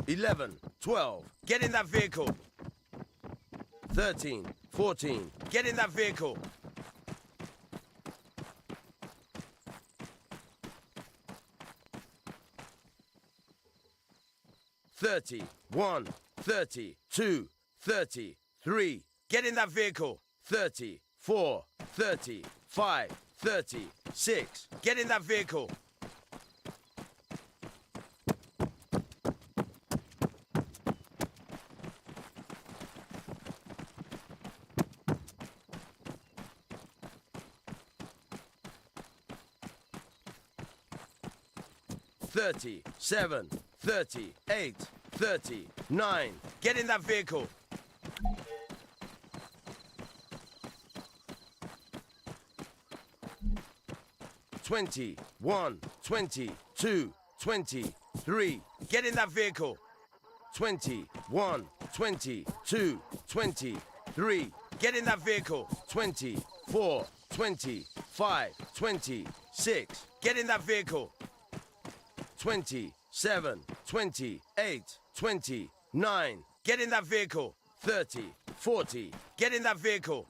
11, 12, get in that vehicle. 13, 14, get in that vehicle. 31, 32, 33, get in that vehicle. 34, 35, 36, get in that vehicle. 37, 38, 39. Get in that vehicle. 21, 22, 23. Get in that vehicle. 21, 22, 23. Get in that vehicle. 24, 25, 26. Get in that vehicle. 27, 28, 29. Get in that vehicle. 30, 40. Get in that vehicle.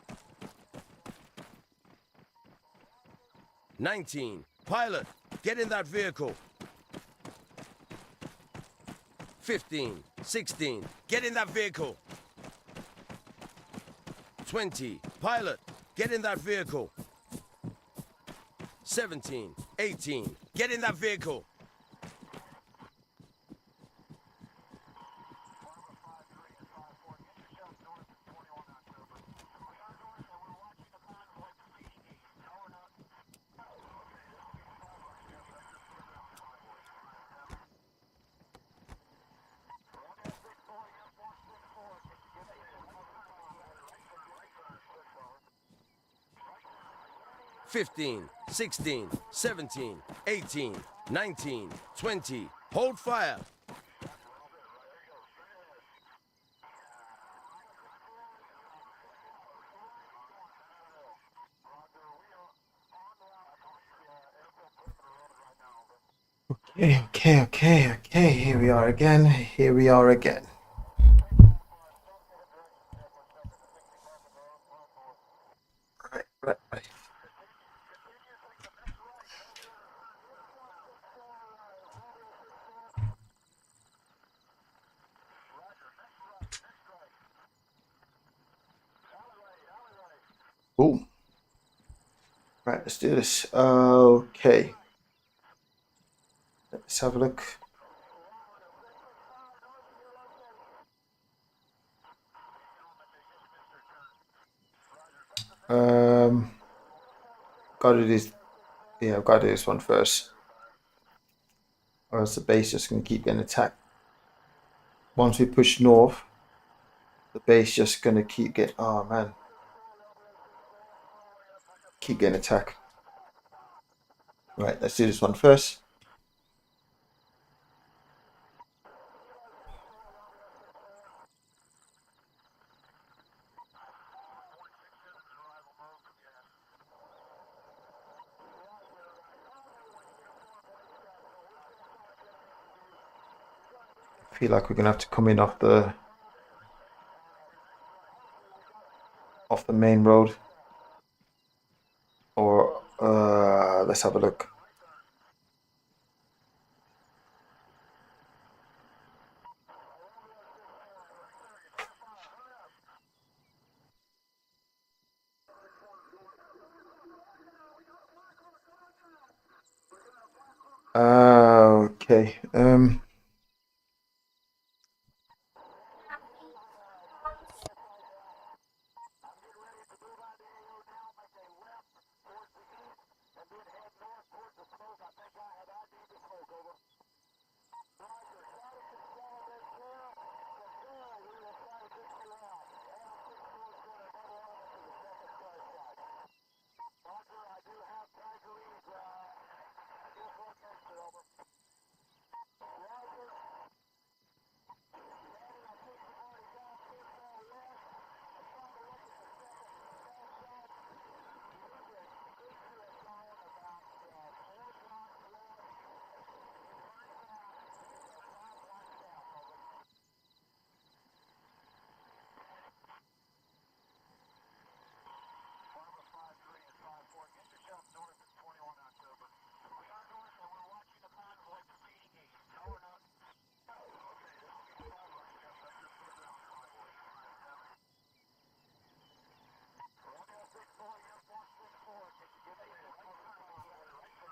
19. Pilot, get in that vehicle. 15, 16. Get in that vehicle. 20. Pilot, get in that vehicle. 17, 18. Get in that vehicle. 15, 16, 17, 18, 19, 20. Hold fire. Okay. Here we are again. Right. Boom. Right, let's do this. Okay. Let's have a look. Gotta do this. Yeah, I've got to do this one first, or else the base just gonna keep getting attacked. Once we push north, the base just gonna keep getting. Oh man, keep getting attacked. Right, let's do this one first. I feel like we're gonna have to come in off the main road, or let's have a look. Okay.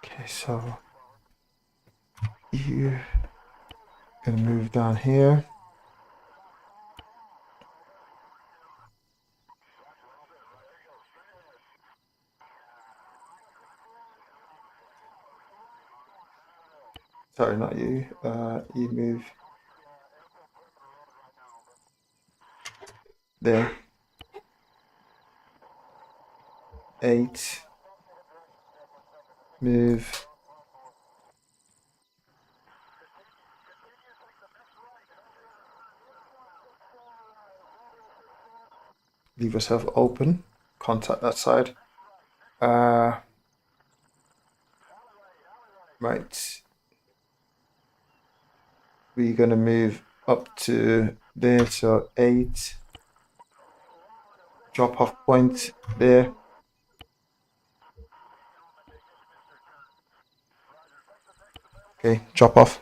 Okay, so you're gonna move down here. Sorry, not you. You move there. 8. Move. Leave yourself open. Contact that side. Right. We're gonna move up to there. So 8. Drop off point there. Okay, drop off.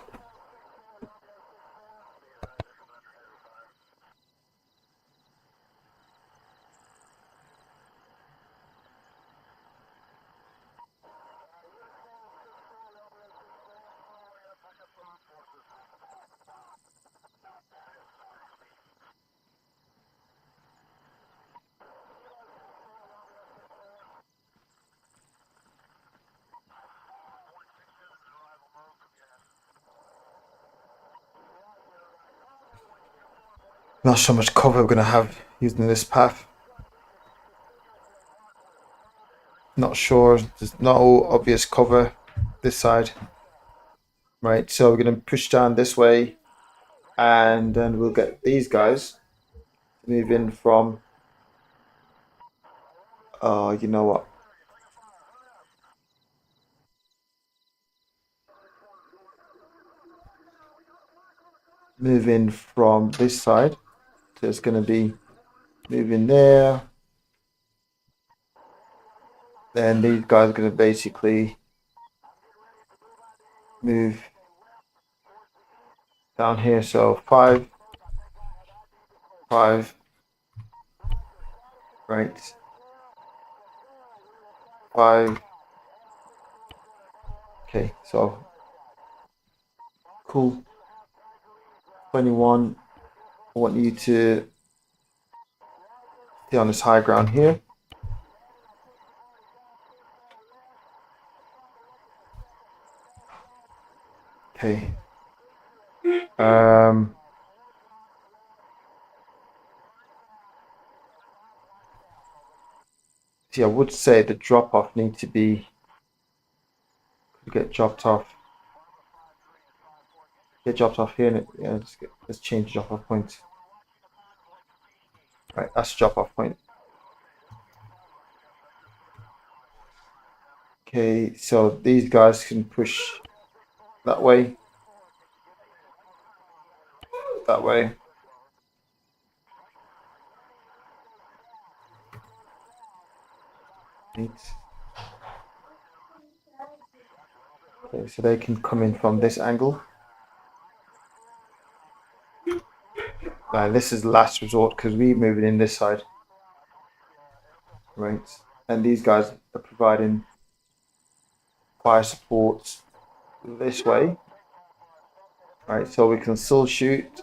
Not so much cover we're gonna have using this path. Not sure. There's no obvious cover this side. Right, so we're gonna push down this way, and then we'll get these guys to move in from. You know what? Move in from this side. So it's gonna be moving there. Then these guys are gonna basically move down here. So 5, 5, right, 5. Okay, so cool. 21. I want you to stay on this high ground here. Okay. See, I would say the drop off need to be get dropped off. Get dropped off here, and yeah, let's change drop off point. Right, that's drop off point. Okay, so these guys can push that way. That way. Neat. Okay, so they can come in from this angle. This is last resort because we're moving in this side. Right, and these guys are providing fire support this way. Right, so we can still shoot.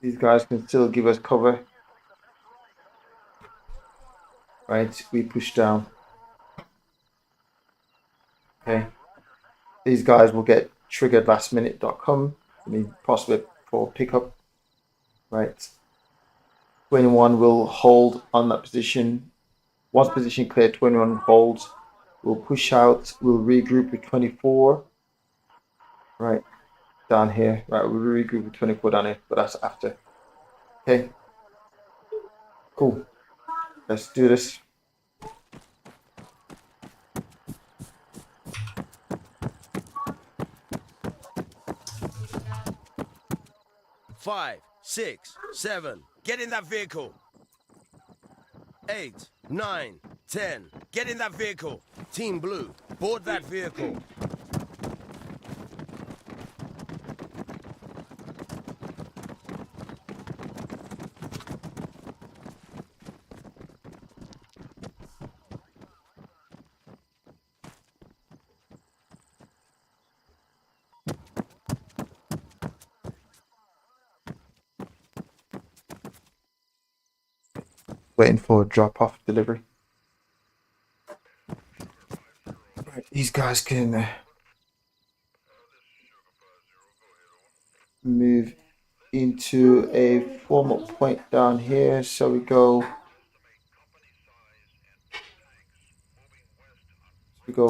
These guys can still give us cover. Right, we push down. Okay, these guys will get triggered lastminute.com. I mean, possibly for pickup. Right, 21 will hold on that position. Once position clear, 21 holds. We'll push out. We'll regroup with 24. Right, down here. Right, we'll regroup with 24 down here, but that's after. Okay, cool. Let's do this. Five, 6, 7, get in that vehicle. 8, 9, 10, get in that vehicle. Team Blue, board that vehicle. waiting for drop-off delivery. Right, these guys can move into a formal point down here. So we go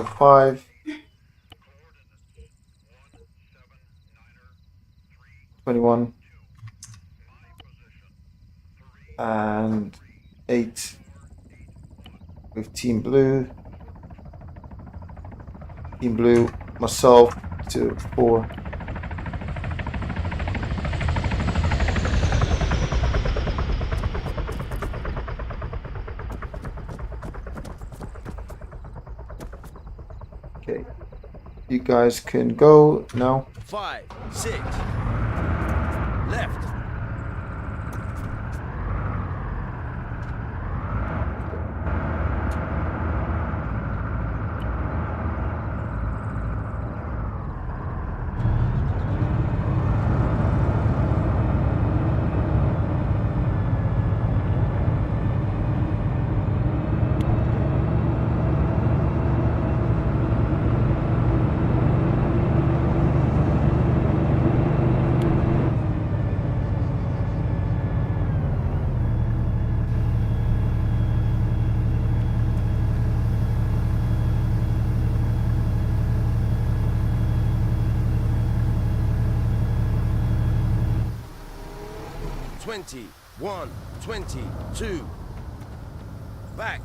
5, 21, and 8 with Team Blue. Team Blue, myself to 4. Okay, you guys can go now. 5, 6, left. Twenty, 1, 22. Back.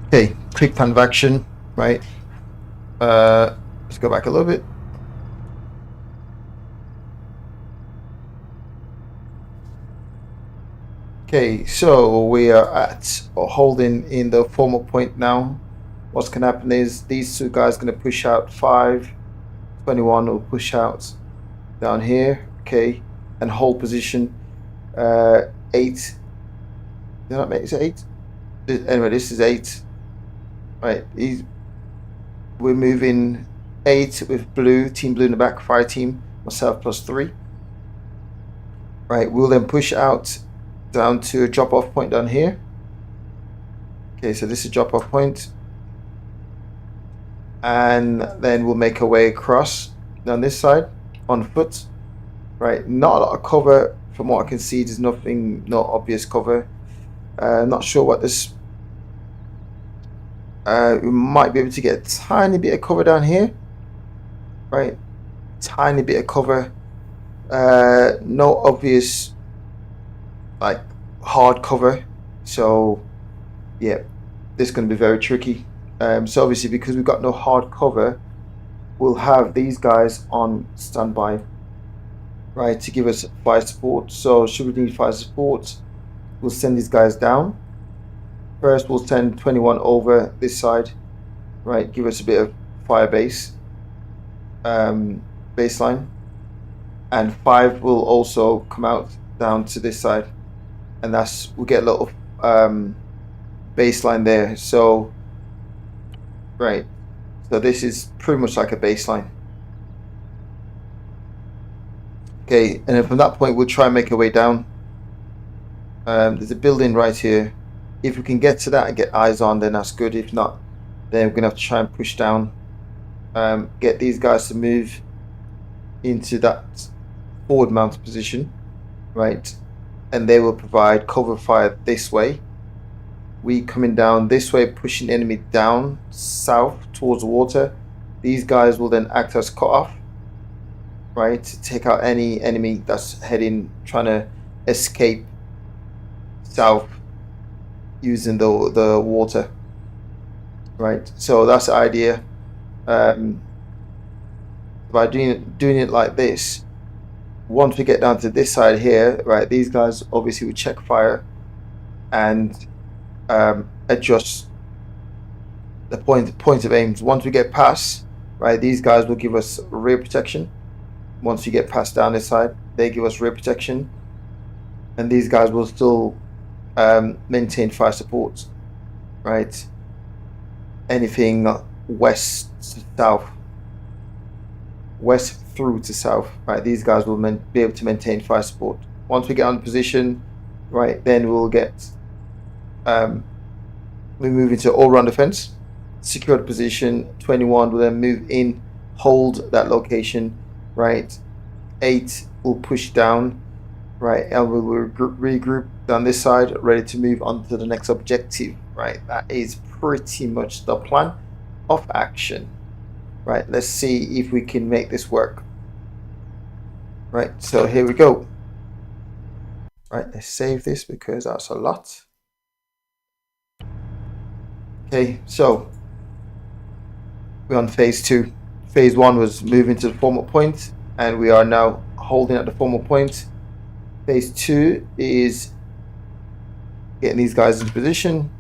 Okay, quick plan of action, right? Let's go back a little bit. Okay, so we are at or holding in the formal point now. What's going to happen is these two guys are going to push out 5, 21 will push out down here, okay, and hold position. 8. Did I not make it 8? Anyway, this is 8. Right, we're moving 8 with blue, Team Blue in the back, fire team, myself plus 3. Right, we'll then push out down to a drop-off point down here. Okay, so this is a drop-off point. And then we'll make our way across down this side on foot. Right, not a lot of cover from what I can see. There's nothing, no obvious cover. Not sure what this... we might be able to get a tiny bit of cover down here. Right, tiny bit of cover. No obvious like hard cover, so yeah, this is going to be very tricky. So obviously, because we've got no hard cover, we'll have these guys on standby, right, to give us fire support. So should we need fire support, we'll send these guys down. First we'll send 21 over this side, right, give us a bit of fire base, baseline, and 5 will also come out down to this side, and we'll get a little baseline there. So right, so this is pretty much like a baseline. Okay, and then from that point we'll try and make our way down. There's a building right here. If we can get to that and get eyes on, then that's good. If not, then we're gonna have to try and push down, get these guys to move into that forward mount position, right, and they will provide cover fire this way, we coming down this way, pushing the enemy down south towards the water. These guys will then act as cut-off, right, to take out any enemy that's heading, trying to escape south using the water, right? So that's the idea. By doing it like this, once we get down to this side here, right, these guys obviously will check fire and adjust the point of aims. Once we get past, right, these guys will give us rear protection. Once we get past down this side, they give us rear protection, and these guys will still maintain fire support, right? Anything west to south, west through to south, right, these guys will be able to maintain fire support. Once we get on position, right, then we'll get we move into all-round defense, secure the position. 21 will then move in, hold that location, right? 8 will push down, right, and we will regroup down this side, ready to move on to the next objective, right? That is pretty much the plan of action, right? Let's see if we can make this work, right? So here we go, right? Let's save this because that's a lot. Okay, so we're on phase 2. Phase 1 was moving to the formal point, and we are now holding at the formal point. Phase 2 is getting these guys into position.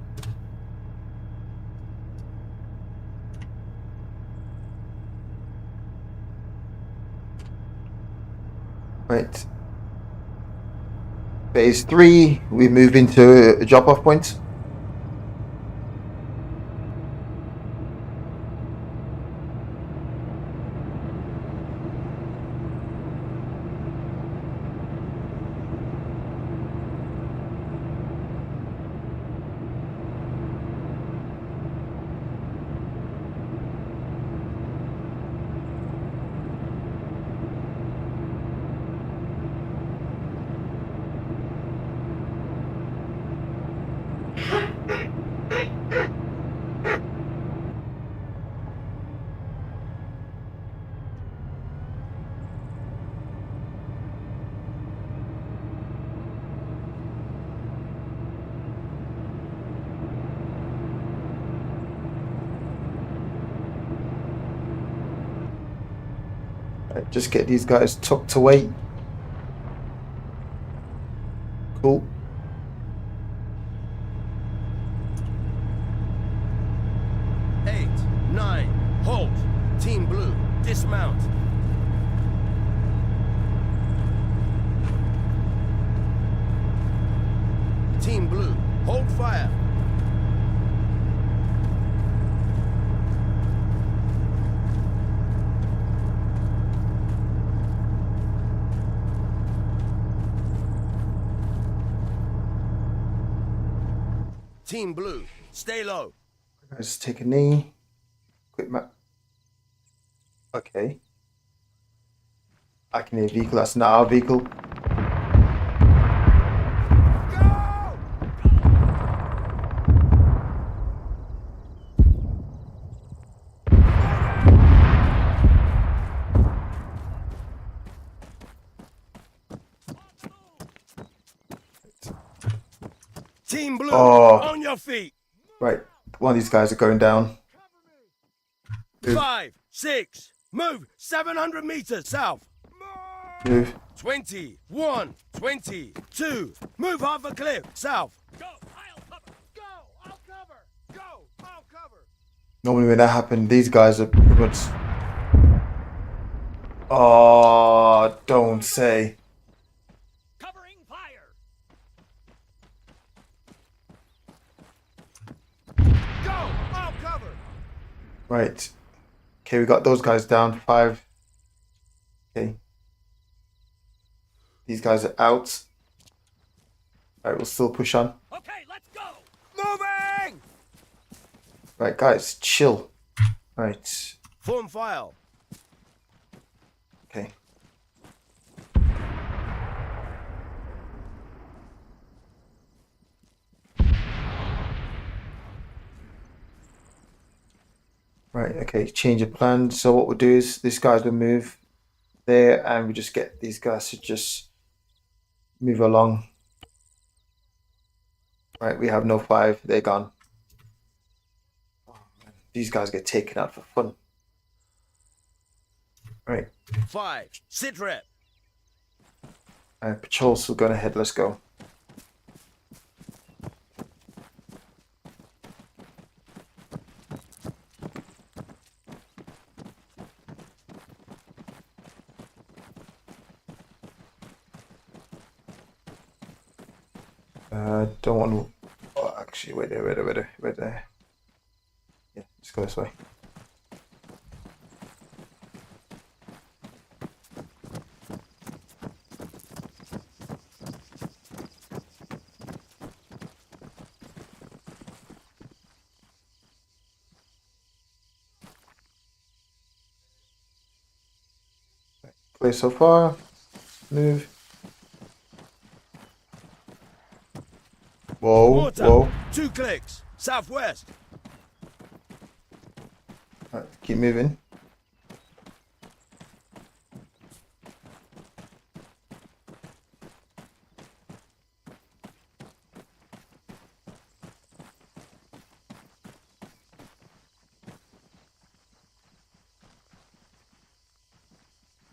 Right. Phase 3, we move into a drop-off point. Just get these guys tucked away. Cool. Eight, 9, halt. Team Blue, dismount. Team Blue, hold fire. Team Blue, stay low. Guys, take a knee. Quick map. Okay. I can hear a vehicle. That's not our vehicle. Go! Team Blue, on your feet. Right. One of these guys are going down. Move. 5, 6, move 700 meters south. Move. 21, 22, move half a cliff south. Go, I'll cover. Go, I'll cover. Go, I'll cover. Normally when that happens, these guys are pretty much... Oh, don't say. Covering fire. Go, I'll cover. Right. Okay, we got those guys down. 5. Okay. These guys are out. Alright, we'll still push on. Okay, let's go. Moving! Right, guys, chill. Right. Form file. Okay. Right, okay, change of plan. So what we'll do is this guy's will move there and we just get these guys to just move along. Right, we have no 5, they're gone. Oh, man. These guys get taken out for fun. Right. 5, sit rep. Patrol's still going ahead, let's go. Don't want to. Oh, actually, wait there. Yeah, let's go this way. Clear so far. Move. Whoa, Mortar, whoa. 2 clicks, southwest. Right, keep moving.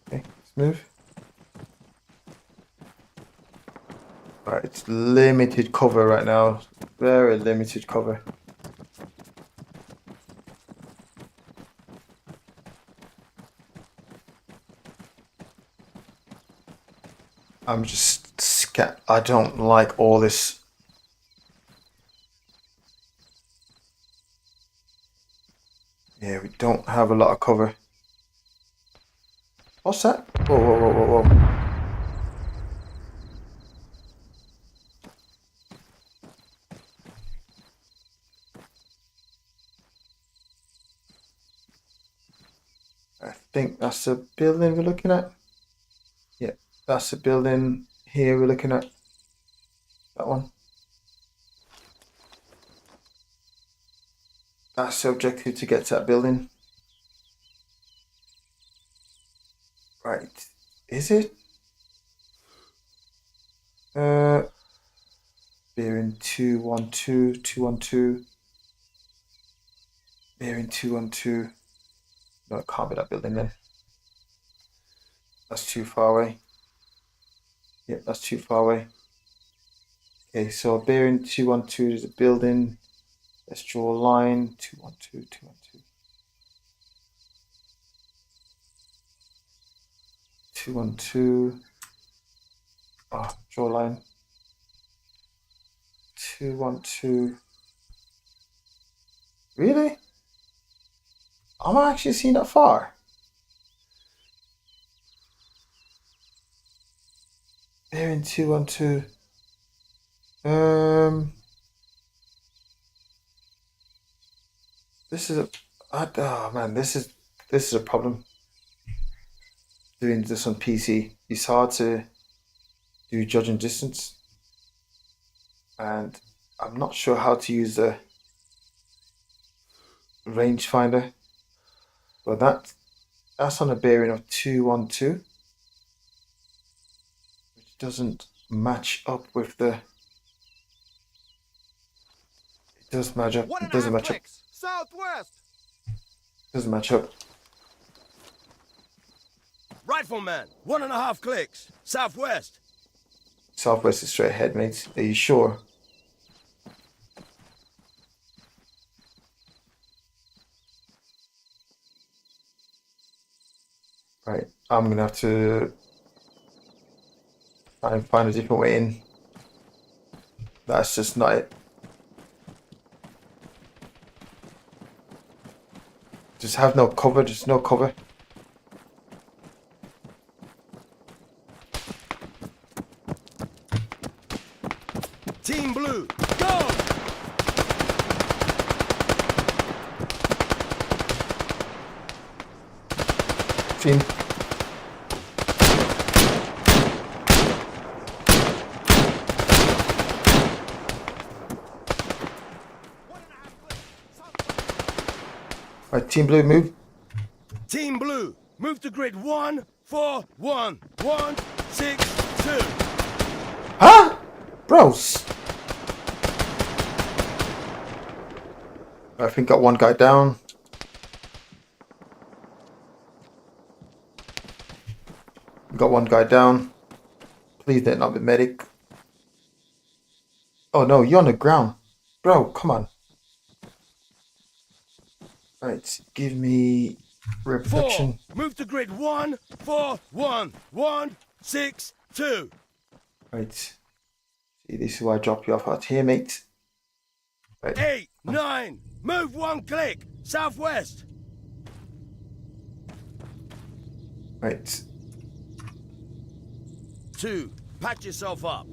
Okay, let's move. Right, it's limited cover right now. Very limited cover. I'm just scared. I don't like all this. Yeah, we don't have a lot of cover. What's that? Whoa, whoa, whoa, whoa, whoa. I think that's the building we're looking at. Yeah, that's the building here we're looking at. That one. That's the objective, to get to that building. Right. Is it? Bearing 212, 212. Bearing 212. No, it can't be that building then. That's too far away. Yep, that's too far away. Okay, so bearing 212 is a building. Let's draw a line. 212, 212. 212. Oh, draw a line. 212. Really? I'm not actually seeing that far. Bearing 212. This is a. Oh man, this is a problem. Doing this on PC, it's hard to do judging distance, and I'm not sure how to use the rangefinder. But that's on a bearing of 212, which doesn't match up with the. It does match up. It doesn't match up. Southwest. Doesn't match up. Rifleman, 1.5 clicks, southwest. Southwest is straight ahead, mate. Are you sure? Right, I'm gonna have to try and find a different way in. That's just not it. Just have no cover, just no cover. Team Blue, go! Team. Right, Team Blue, move. Team Blue, move to grid 1, 4, 1, 1, 6, 2. Huh? Bros. I think got one guy down. Got one guy down. Please let not be medic. Oh no, you're on the ground. Bro, come on. Right, give me 4, reproduction. move to grid 1, 4, 1, 1, 6, 2. Right. See, this is why I drop you off out here, mate. Right. 8, 9, move 1 click, southwest. Right. 2, patch yourself up.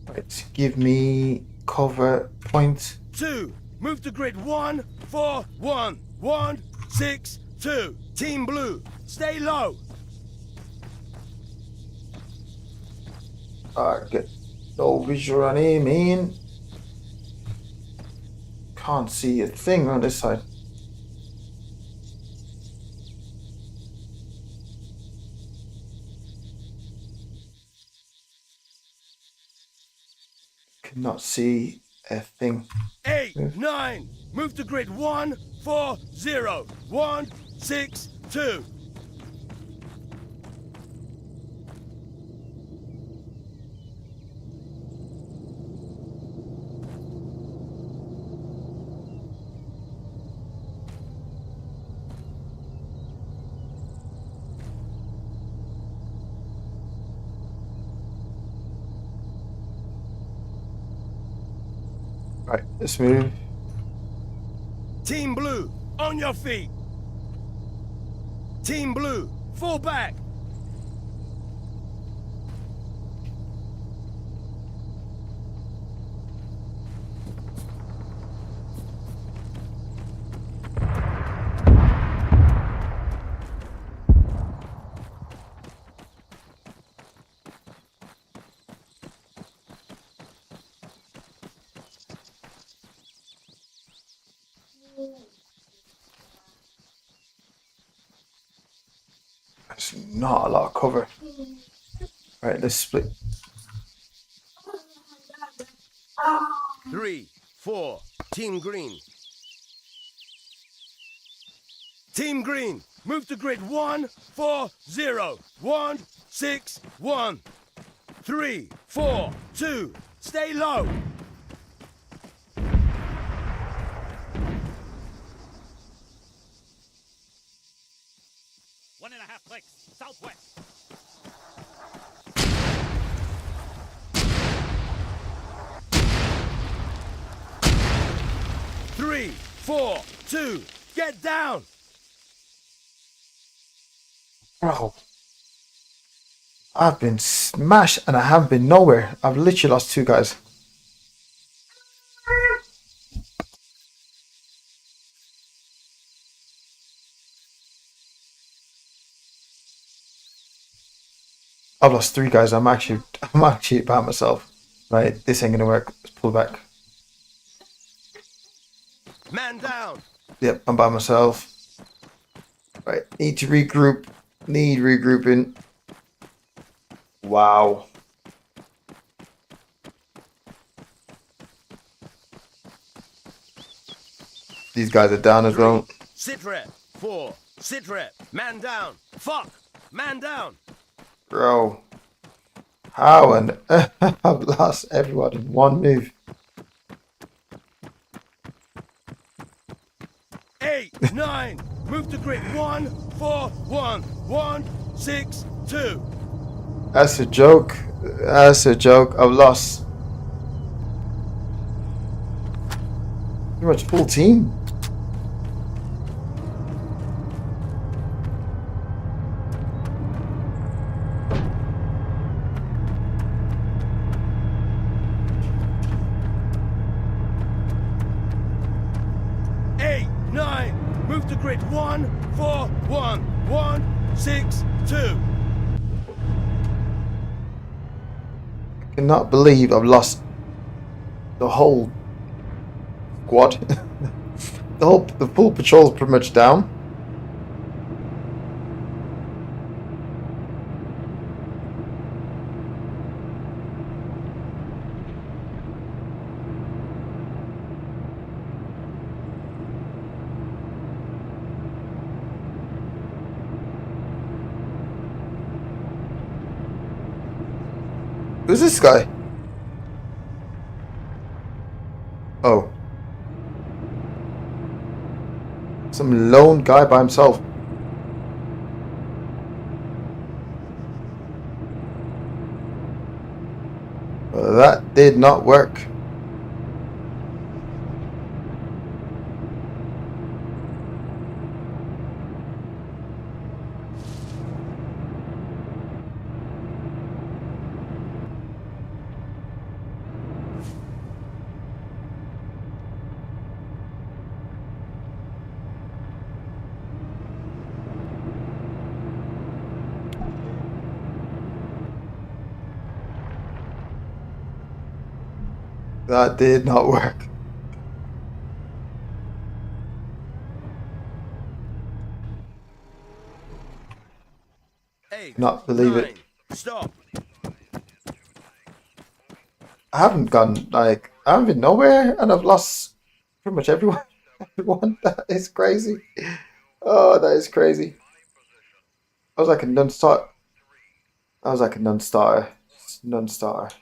Right. Give me cover point. 2, move to grid 1, 4, 1, 1, 6, 2. Team Blue, stay low. Get no visual on him, man. Can't see a thing on this side. Cannot see a thing. 8, Move. 9, move to grid 1, 4, 0, 1, 6, 2. Right, let's move. Team Blue, on your feet. Team Blue, fall back. There's not a lot of cover. Right, let's split. 3, 4, Team Green. Team Green, move to grid 1, 4, 0, 1, 6, 1. 3, 4, 2, stay low. One and a half clicks, southwest. Three, 4, 2, get down. Bro. I've been smashed and I haven't been nowhere. I've literally lost 2 guys. I've lost 3 guys. I'm actually by myself. Right, this ain't gonna work. Let's pull back. Man down. Yep, I'm by myself. Right, need to regroup. Need regrouping. Wow. These guys are down as well. Sit rep. 4, sit rep. Man down. Fuck. Man down. Bro. How on earth I've lost everyone in one move. 8, 9, move to grid 1, 4, 1, 1, 6, 2. That's a joke. That's a joke. I've lost. Pretty much full team. Grid 141162. I cannot believe I've lost the whole squad. the full patrol's pretty much down. Who's this guy? Oh. Some lone guy by himself. Well, that did not work. That did not work. Eight, Not believe it. 9, stop. I haven't gone, like, I haven't been nowhere and I've lost pretty much everyone. Everyone. That is crazy. Oh, that is crazy. I was like a non-starter. I was like a non-starter. Non-starter.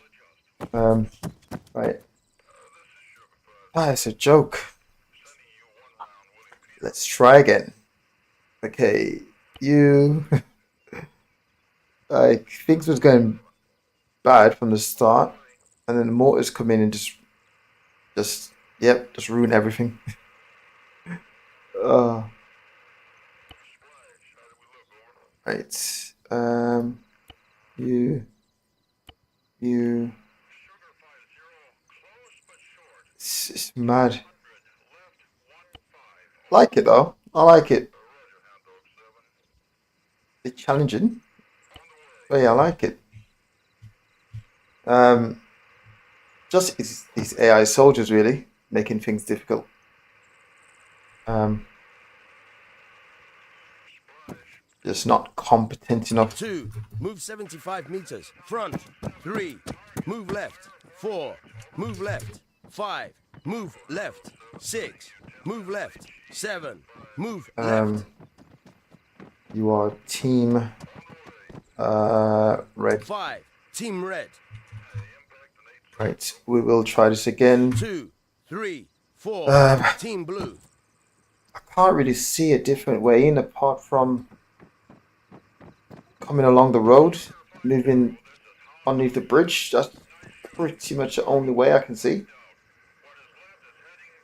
Right. That is a joke. Let's try again. Okay, you... like, things was going bad from the start, and then the mortars come in and just ruin everything. Right. You. It's mad. Like it though. I like it. It's challenging. But yeah, I like it. Just these AI soldiers really making things difficult. Just not competent enough. 2, move 75 meters. Front. 3, move left. 4, move left. 5, move left. 6, move left. 7, move left. You are team red. 5, team red. Right, we will try this again. 2, 3, 4, team blue. I can't really see a different way in apart from coming along the road, moving underneath the bridge. That's pretty much the only way I can see.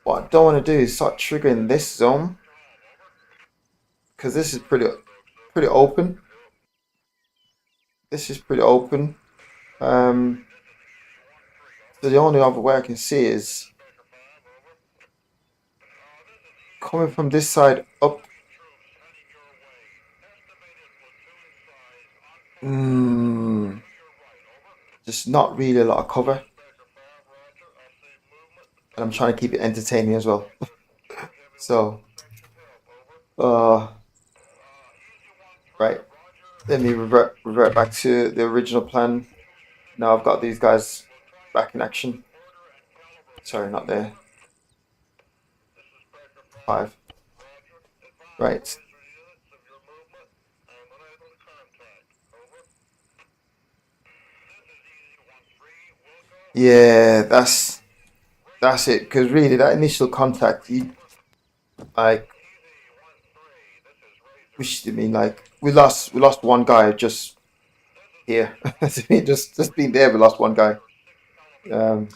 What I don't want to do is start triggering this zone, because this is pretty open. This is pretty open. So the only other way I can see is coming from this side up. Just not really a lot of cover. And I'm trying to keep it entertaining as well. So, right. Let me revert back to the original plan. Now I've got these guys back in action. Sorry, not there. 5. Right. Yeah, that's it. Because really, that initial contact, we lost one guy just here. just being there, we lost one guy. 20,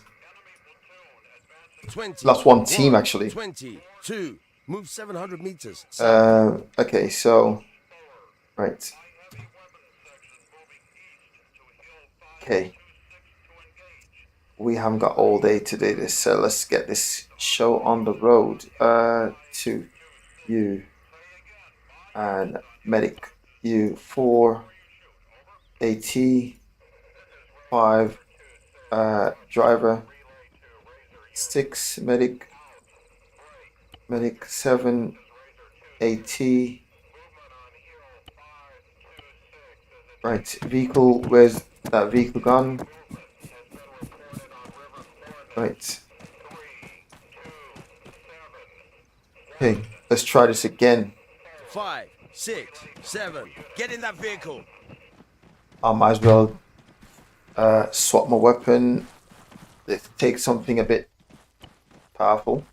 lost one team actually. 22, move 700 meters. Okay, so right. Okay. We haven't got all day to do this, so let's get this show on the road. To you. and medic you 4 AT 5 driver 6 medic 7 AT. Right, vehicle, where's that vehicle gone? Right. Okay, let's try this again. 5, 6, 7. Get in that vehicle. I might as well swap my weapon. Let's take something a bit powerful.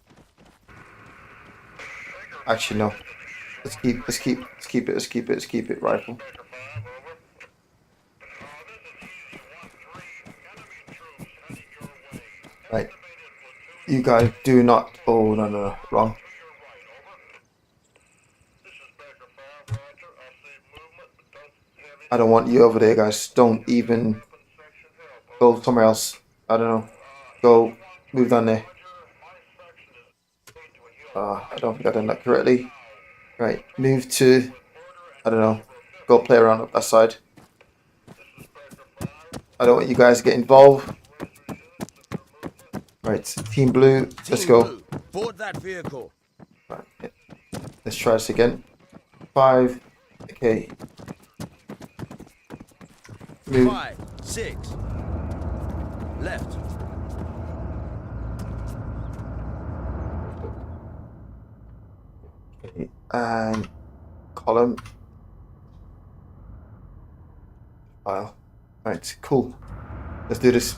Actually, no. Let's keep it rifle. Right. You guys do not. Oh no, wrong. I don't want you over there, guys. Don't even go somewhere else. I don't know. Go move down there. I don't think I done that correctly. Right, move to. I don't know. Go play around up that side. I don't want you guys to get involved. Right, Team Blue, let's go. Blue, board that vehicle. Right, yeah. Let's try this again. 5, okay. Move. 5, 6. Left. Okay. And column. File. Right, cool. Let's do this.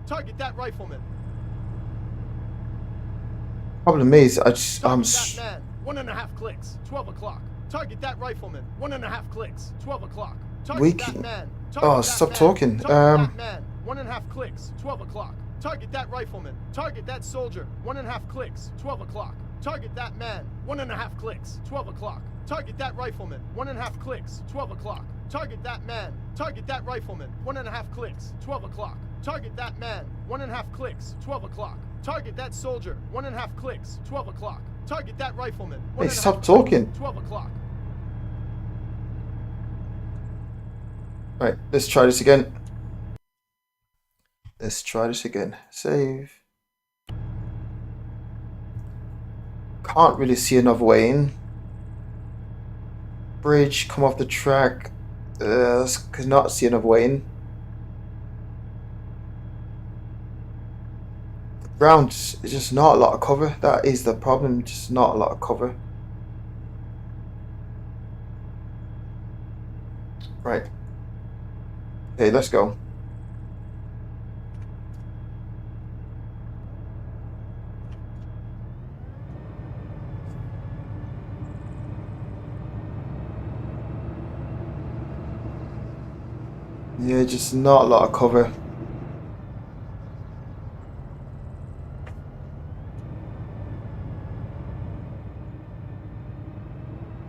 Target that rifleman. Problem is, Target that man. 1.5 clicks. 12 o'clock. Target that rifleman. 1.5 clicks. 12 o'clock. Target that man. Oh, stop talking. Target that man. 1.5 clicks. 12 o'clock. Target that rifleman. Target that soldier. 1.5 clicks. 12 o'clock. Target that man. 1.5 clicks. 12 o'clock. Target that rifleman. 1.5 clicks. 12 o'clock. Target that man. Target that rifleman. 1.5 clicks. 12 o'clock. Target that man. 1.5 clicks. 12 o'clock. Target that soldier. 1.5 clicks. 12 o'clock. Target that rifleman. Hey, stop talking. 12 o'clock. Right, let's try this again. Let's try this again. Save. Can't really see another way in. Bridge, come off the track. Cannot see another way in. The ground is just not a lot of cover. That is the problem. Just not a lot of cover. Right. Okay, let's go. Yeah, just not a lot of cover.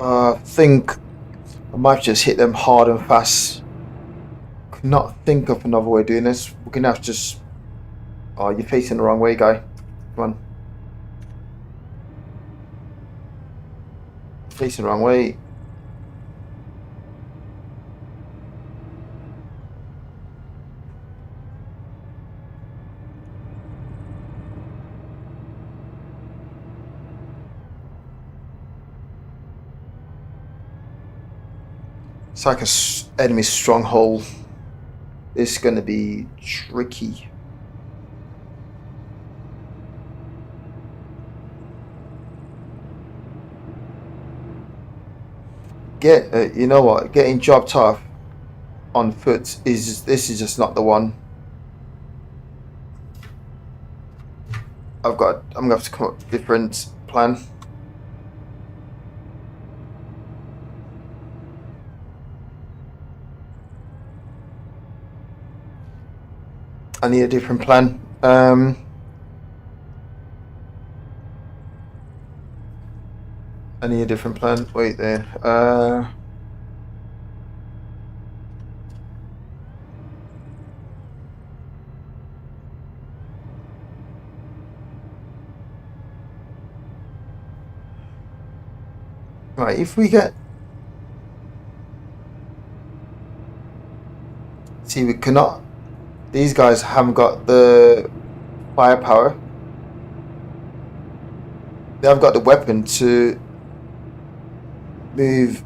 I think I might just hit them hard and fast. Could not think of another way of doing this. We're gonna have to just. Oh, you're facing the wrong way, guy. Come on. Facing the wrong way. It's like an enemy stronghold. It's going to be tricky. You know what? Getting job tough on foot is just not the one. I'm gonna have to come up with a different plan. I need a different plan. I need a different plan. Wait there. Right, if we get... See, we cannot... These guys haven't got the firepower. They have got the weapon to move.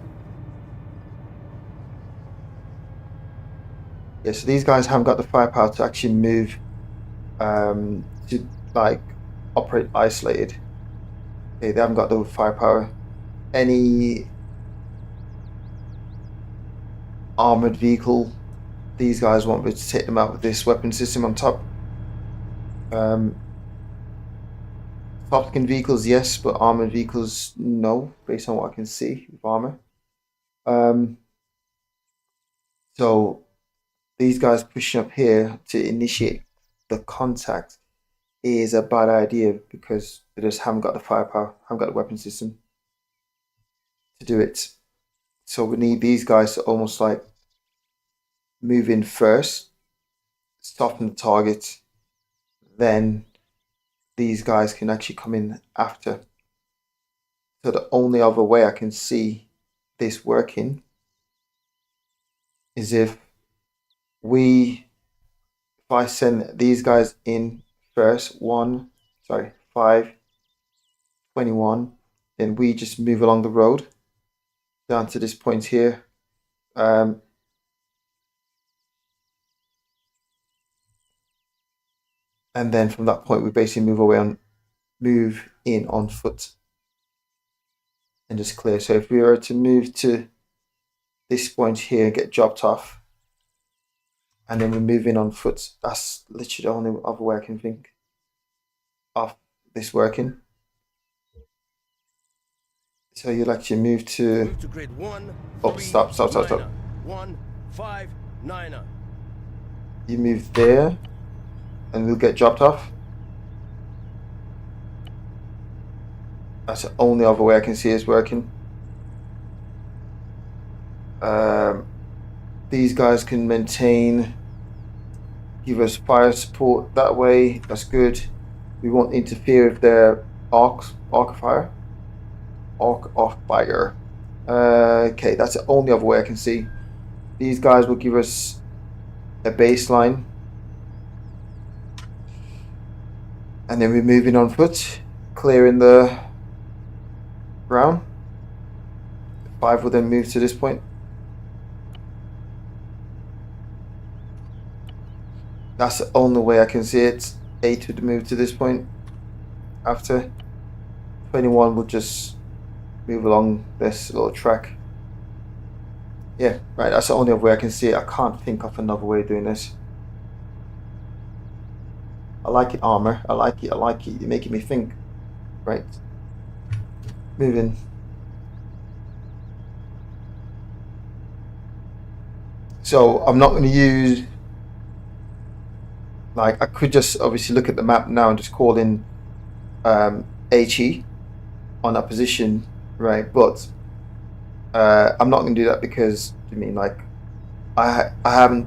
Yeah, so these guys haven't got the firepower to actually move, to like operate isolated. Okay, they haven't got the firepower. Any armored vehicle, these guys won't be able to take them out with this weapon system on top. Top-skin vehicles, yes, but armored vehicles, no, based on what I can see with armor. So these guys pushing up here to initiate the contact is a bad idea because they just haven't got the firepower, haven't got the weapon system to do it. So we need these guys to almost like move in first, soften the target, then these guys can actually come in after. So the only other way I can see this working is if I send these guys in first, 5, 21, then we just move along the road down to this point here. And then from that point, we basically move in on foot and just clear. So if we were to move to this point here and get dropped off, and then we move in on foot, that's literally the only other way I can think of this working. So you'd actually move to grid 1, oh, stop. 159er. You move there, and we'll get dropped off. That's the only other way I can see is working. These guys can give us fire support that way. That's good. We won't interfere with their arc of fire. Okay, that's the only other way I can see. These guys will give us a baseline, and then we're moving on foot, clearing the ground. 5 will then move to this point. That's the only way I can see it. 8 would move to this point. After 21 will just move along this little track. Yeah, right, that's the only way I can see it. I can't think of another way of doing this. I like it, Armor. I like it. You're making me think. Right. Moving. So I'm not going to use... Like, I could just obviously look at the map now and just call in HE on that position, right? But I'm not going to do that because, I mean, like, I haven't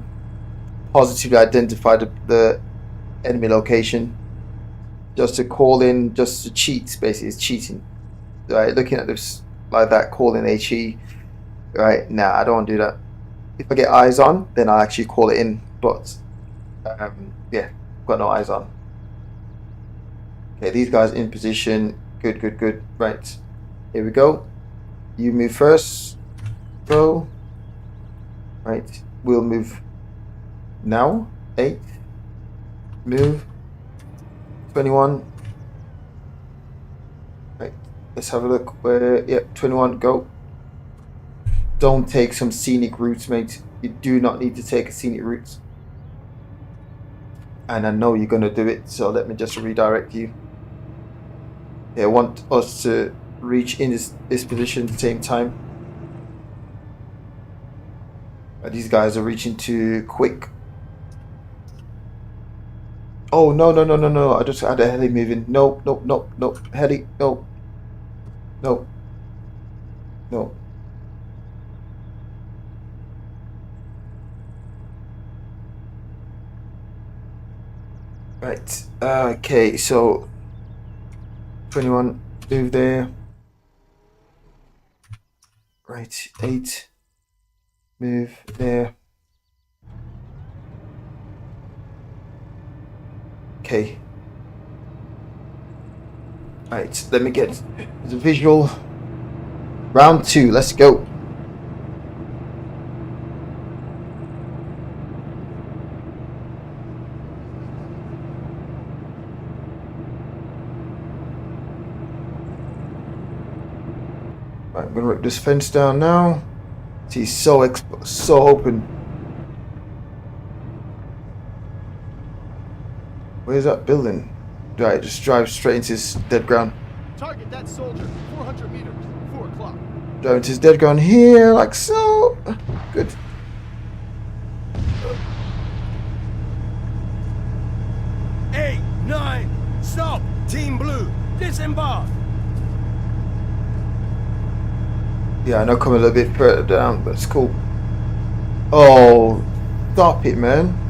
positively identified the enemy location. Just to call in, just to cheat, basically, is cheating. Right? Looking at this like that, call in HE, right? Nah, I don't want to do that. If I get eyes on, then I'll actually call it in, but yeah, got no eyes on. Okay, these guys in position. Good. Right, here we go. You move first. Go. Right, we'll move now. 8. Move. 21. Right, let's have a look. Where? Yep, 21. Go. Don't take some scenic routes, mate. You do not need to take a scenic route. And I know you're going to do it, so let me just redirect you. They want us to reach in this position at the same time. But these guys are reaching too quick. Oh, no, no, no, no, no. I just had a heli moving. Nope, nope, nope, nope. Heli, nope. Nope. No. Right. Okay, so 21, move there. Right, 8, move there. Okay. Right, let me get the visual. Round 2, let's go. Right, I'm gonna rip this fence down now. He's so open. Where's that building? Right, just drive straight into his dead ground. Target that soldier. 400 meters. 4 o'clock. Drive into his dead ground here, like so. Good. Eight, 9, stop! Team Blue, disembark! Yeah, I know, come a little bit further down, but it's cool. Oh, stop it, man.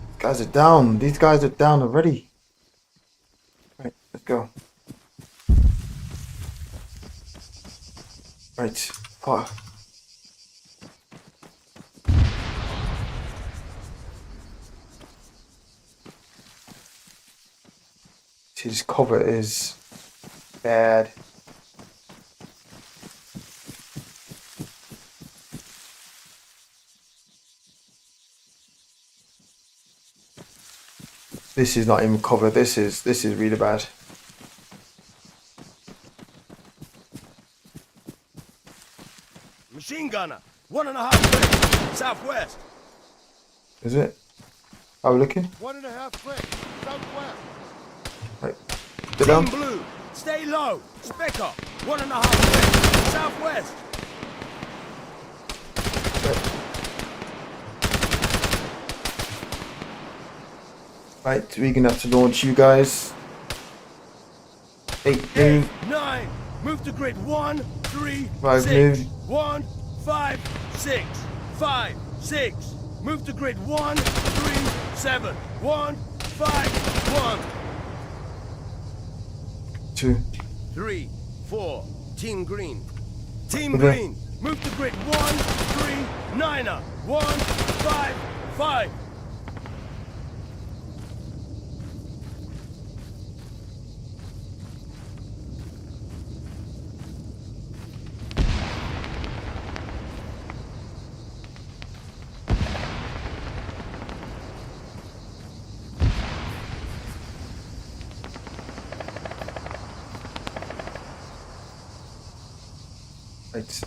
These guys are down. These guys are down already. Right, let's go. Right, fire. See, this cover is bad. This is not even cover. This is really bad. Machine gunner, 1.5 clicks, southwest. Is it? How are we looking? 1.5 clicks. Southwest. Right. Get down. Team Blue, stay low. Spec up, 1.5 clicks, southwest. Right, we're gonna have to launch you guys. 8, 8, move. 9, move to grid 1, 3, 5, 6. move. 1, 5, 6, 5, 6. Move to grid 1, 3, 7. 1, 5, 1. 2. 3, 4. Team Green. Team Okay. Green. Move to grid 1, 3, 9er. 1, 5, 5. Right.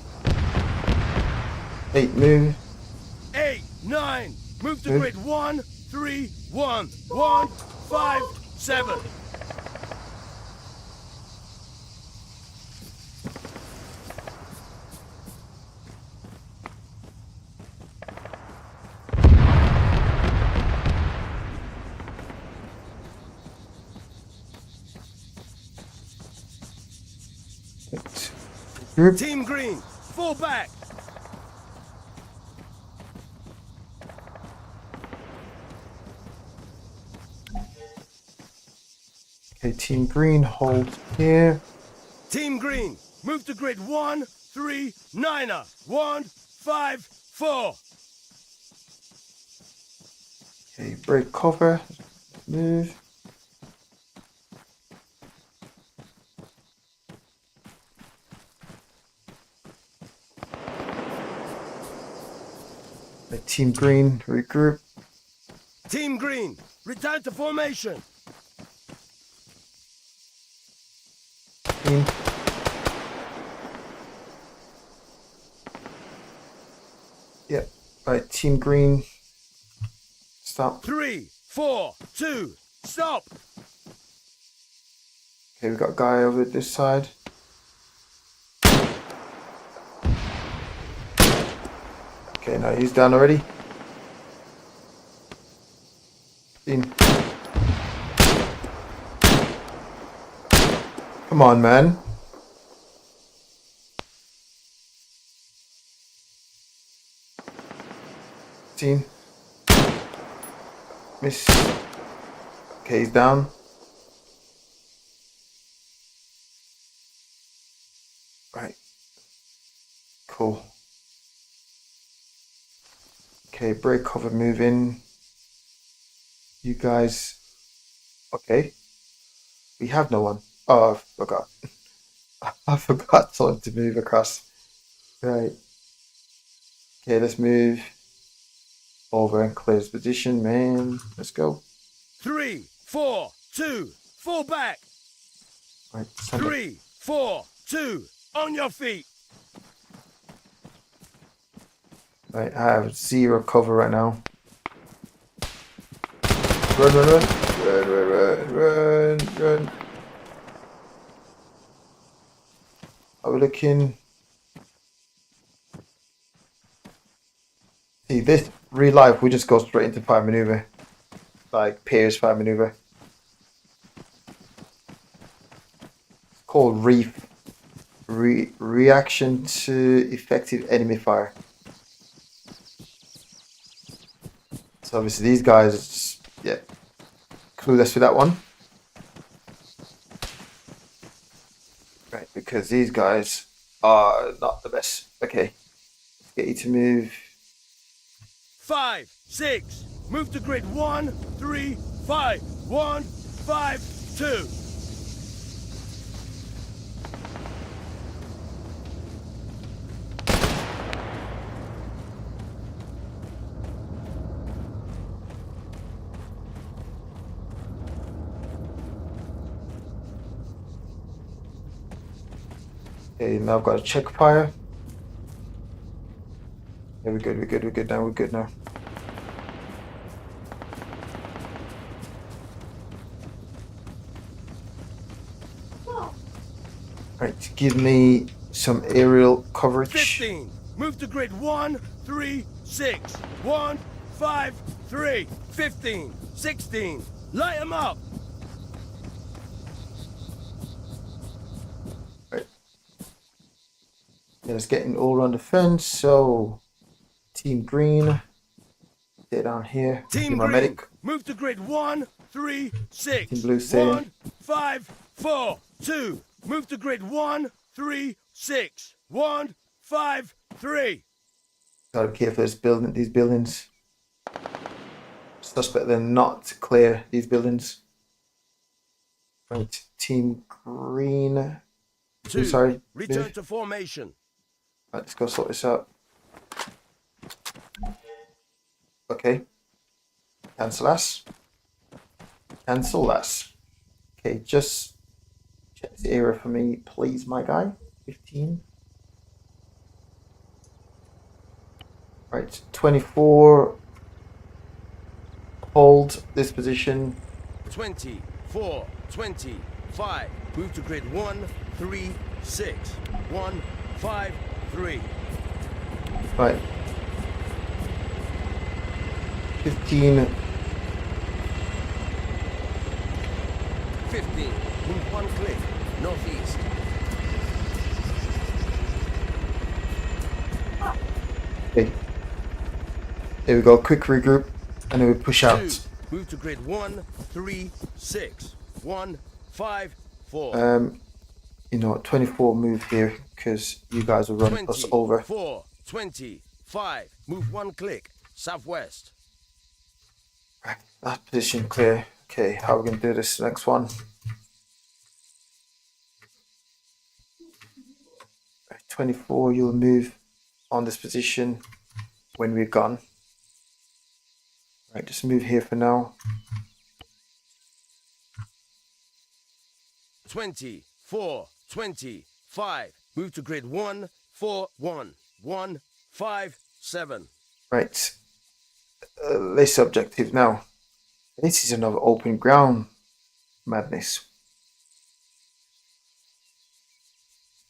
8, move. 8, 9. Move to Move. grid 1, 3, 1. 1, 5, 7. Right. Group. Team Green, fall back. Okay, Team Green, hold here. Team Green, move to grid 1, 3, 9er. 1, 5, 4. Okay, break cover. Move. Okay, Team Green, regroup. Team Green, return to formation. Green. Yep. Right, Team Green. Stop. 3, 4, 2, Stop! Okay, we got a guy over this side. Okay, now he's down already. In. Come on, man. Seen. Miss. Okay, he's down. Right. Cool. Okay, break cover, move in. You guys. Okay. We have no one. Oh, I forgot. I forgot someone to move across. Right. Okay, let's move over and clear this position, man. Let's go. 3, 4, 2, fall back. Right. Send it. 3, 4, 2, on your feet. Right, I have 0 cover right now. Run, run, run. Run, run, run, run, run. Are we looking? See, this real life, we just go straight into fire maneuver. Like Pierce fire maneuver. It's called reaction to effective enemy fire. So obviously these guys are just, yeah, clueless with that one. Right, because these guys are not the best. Okay, let's get you to move. 5, 6, move to grid 1, 3, 5, 1, 5, 2. Okay, now I've got to check fire. Yeah, we're good now. Right, give me some aerial coverage. 15, move to grid 1, 3, 6, 1, 5, 3, 15, 16, light them up. Right. Yeah, it's getting all around the fence, so Team Green, stay down here. Team my Green, medic. move to grid 1, 3, 6, Team Blue, stay. 1, 5, 4, 2, move to grid 1, 3, 6, 1, 5, 3. Gotta be careful of these buildings. Suspect they're not to clear these buildings. Right, Team Green. 2, sorry. return to formation. Right, let's go sort this out. Okay. Cancel us. Okay, just check the area for me, please, my guy. 15. Right, 24. Hold this position. 24, 25, move to grid 1, 3, 6, 1, 5, 3. Right. 15. 15, move 1 click, northeast. Okay. There we go, quick regroup, and then we push out. 2, move to grid 1, 3, 6, 1, 5, 4. You know what, 24 move here, because you guys will run us over. 4, 25, move 1 click, southwest. Right, that position clear. Okay, how are we going to do this next one? Right, 24, you'll move on this position when we're gone. Right, just move here for now. 24, 25, move to grid 1, 4, 1, 1, 5, 7. Right, this objective now. This is another open ground madness.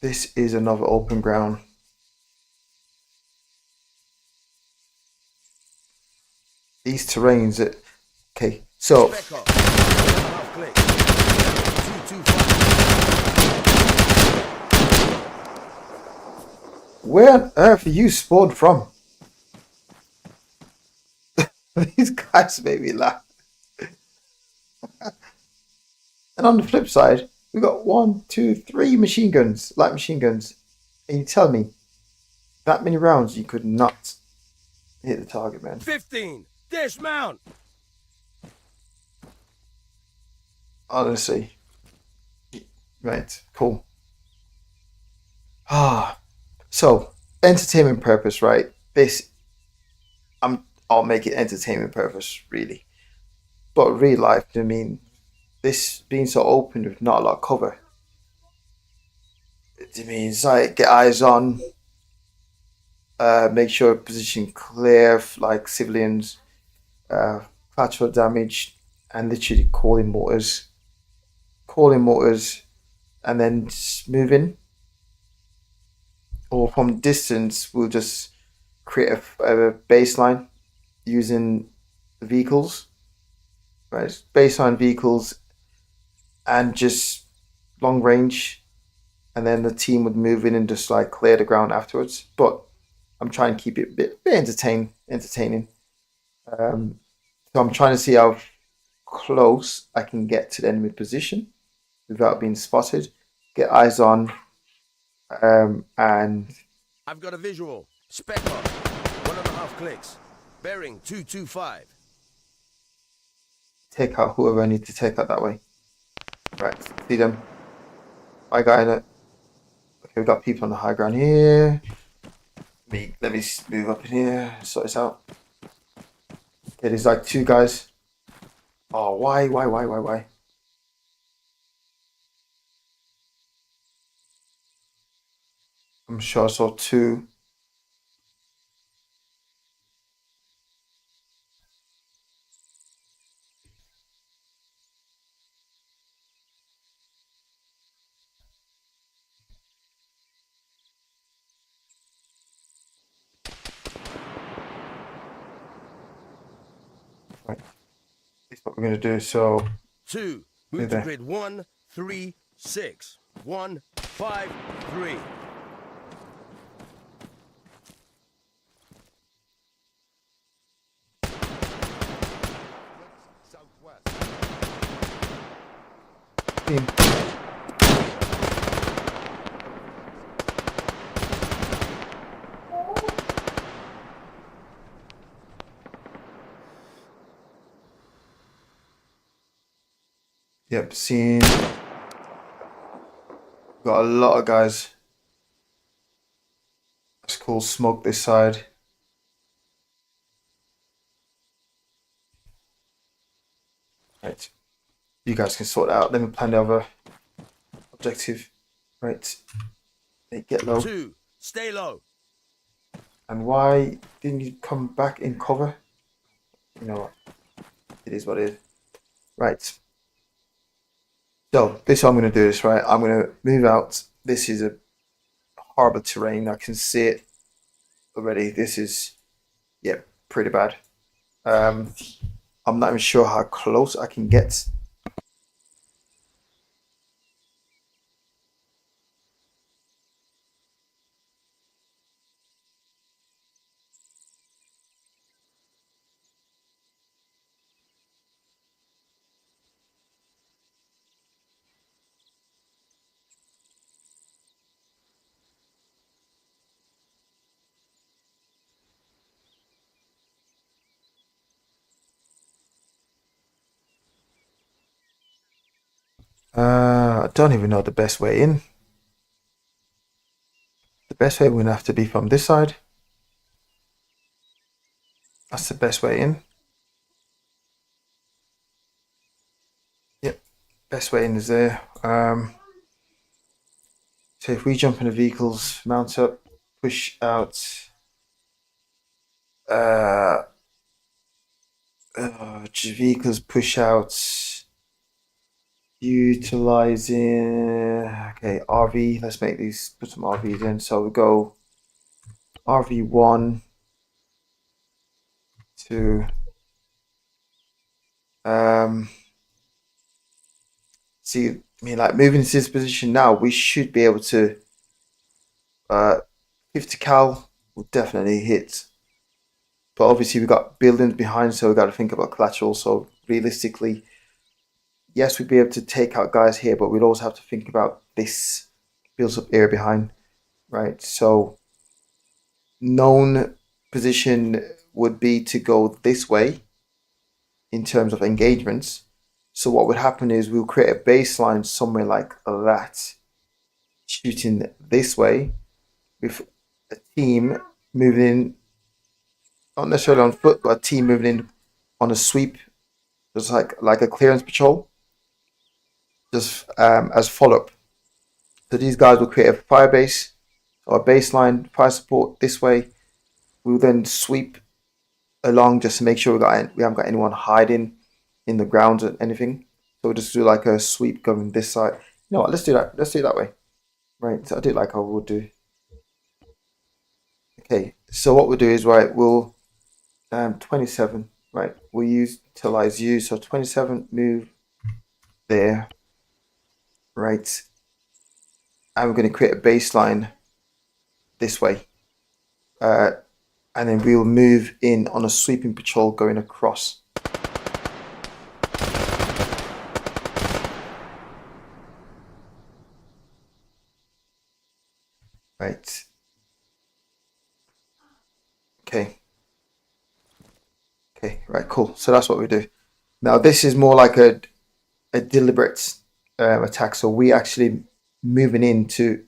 This is another open ground. These terrains that... Okay, so... Spec off. 1.5 clicks. 225. Where on earth are you spawned from? These guys make me laugh. And on the flip side, we got 1, 2, 3 machine guns, light machine guns. And you tell me, that many rounds you could not hit the target, man. 15. Dismount. Honestly. Right, cool. So, entertainment purpose, right? I'll make it entertainment purpose, really. But real life, I mean, this being so open with not a lot of cover, it means like get eyes on, make sure position clear, like civilians, collateral damage, and literally calling mortars, and then just move in. Or from distance, we'll just create a baseline using vehicles, right? Baseline vehicles, and just long range, and then the team would move in and just like clear the ground afterwards. But I'm trying to keep it a bit entertaining. So I'm trying to see how close I can get to the enemy position without being spotted. Get eyes on, and I've got a visual. Spec off. 1.5 clicks. Bearing 225. take out whoever I need to take out that way. Right, see them. I got in it. Okay, we've got people on the high ground here. Let me move up in here, sort this out. Okay, there's like 2 guys. Oh, why? I'm sure I saw 2. Right. That's what we're going to do. So 2. Move to grid 1, 3, 6. 1, 5, 3. Southwest. team. Yep, seen. Got a lot of guys. That's cool. Smoke this side. Right. You guys can sort it out. Let me plan the other objective. Right. Hey, get low. 2. Stay low. And why didn't you come back in cover? You know what? It is what it is. Right. So, this is how I'm going to do this, right? I'm going to move out. This is a horrible terrain. I can see it already. This is, yeah, pretty bad. I'm not even sure how close I can get. I don't even know the best way in. The best way would have to be from this side. That's the best way in. Yep, best way in is there. So if we jump into vehicles, mount up, push out. vehicles push out. Utilizing, okay, RV. Let's make these, put some RVs in. So we go RV1 to see, I mean, like moving to this position now, we should be able to 50 cal will definitely hit. But obviously we've got buildings behind, so we've got to think about collateral. So realistically, yes, we'd be able to take out guys here, but we'd also have to think about this builds up area behind, right? So known position would be to go this way in terms of engagements. So what would happen is we'll create a baseline somewhere like that, shooting this way with a team moving in, not necessarily on foot, but a team moving in on a sweep, just like a clearance patrol, just as follow-up. So these guys will create a fire base or a baseline fire support this way. We'll then sweep along just to make sure we haven't got anyone hiding in the ground or anything. So we'll just do like a sweep going this side. You know what? Let's do that. Let's do it that way. Right. So I do like how we'll do. Okay. So what we'll do is we'll 27. Right. We'll utilize you. So 27 move there. Right. And we're going to create a baseline this way. And then we'll move in on a sweeping patrol going across. Right. Okay. Okay, right, cool. So that's what we do. Now this is more like a deliberate attack. So we actually moving in to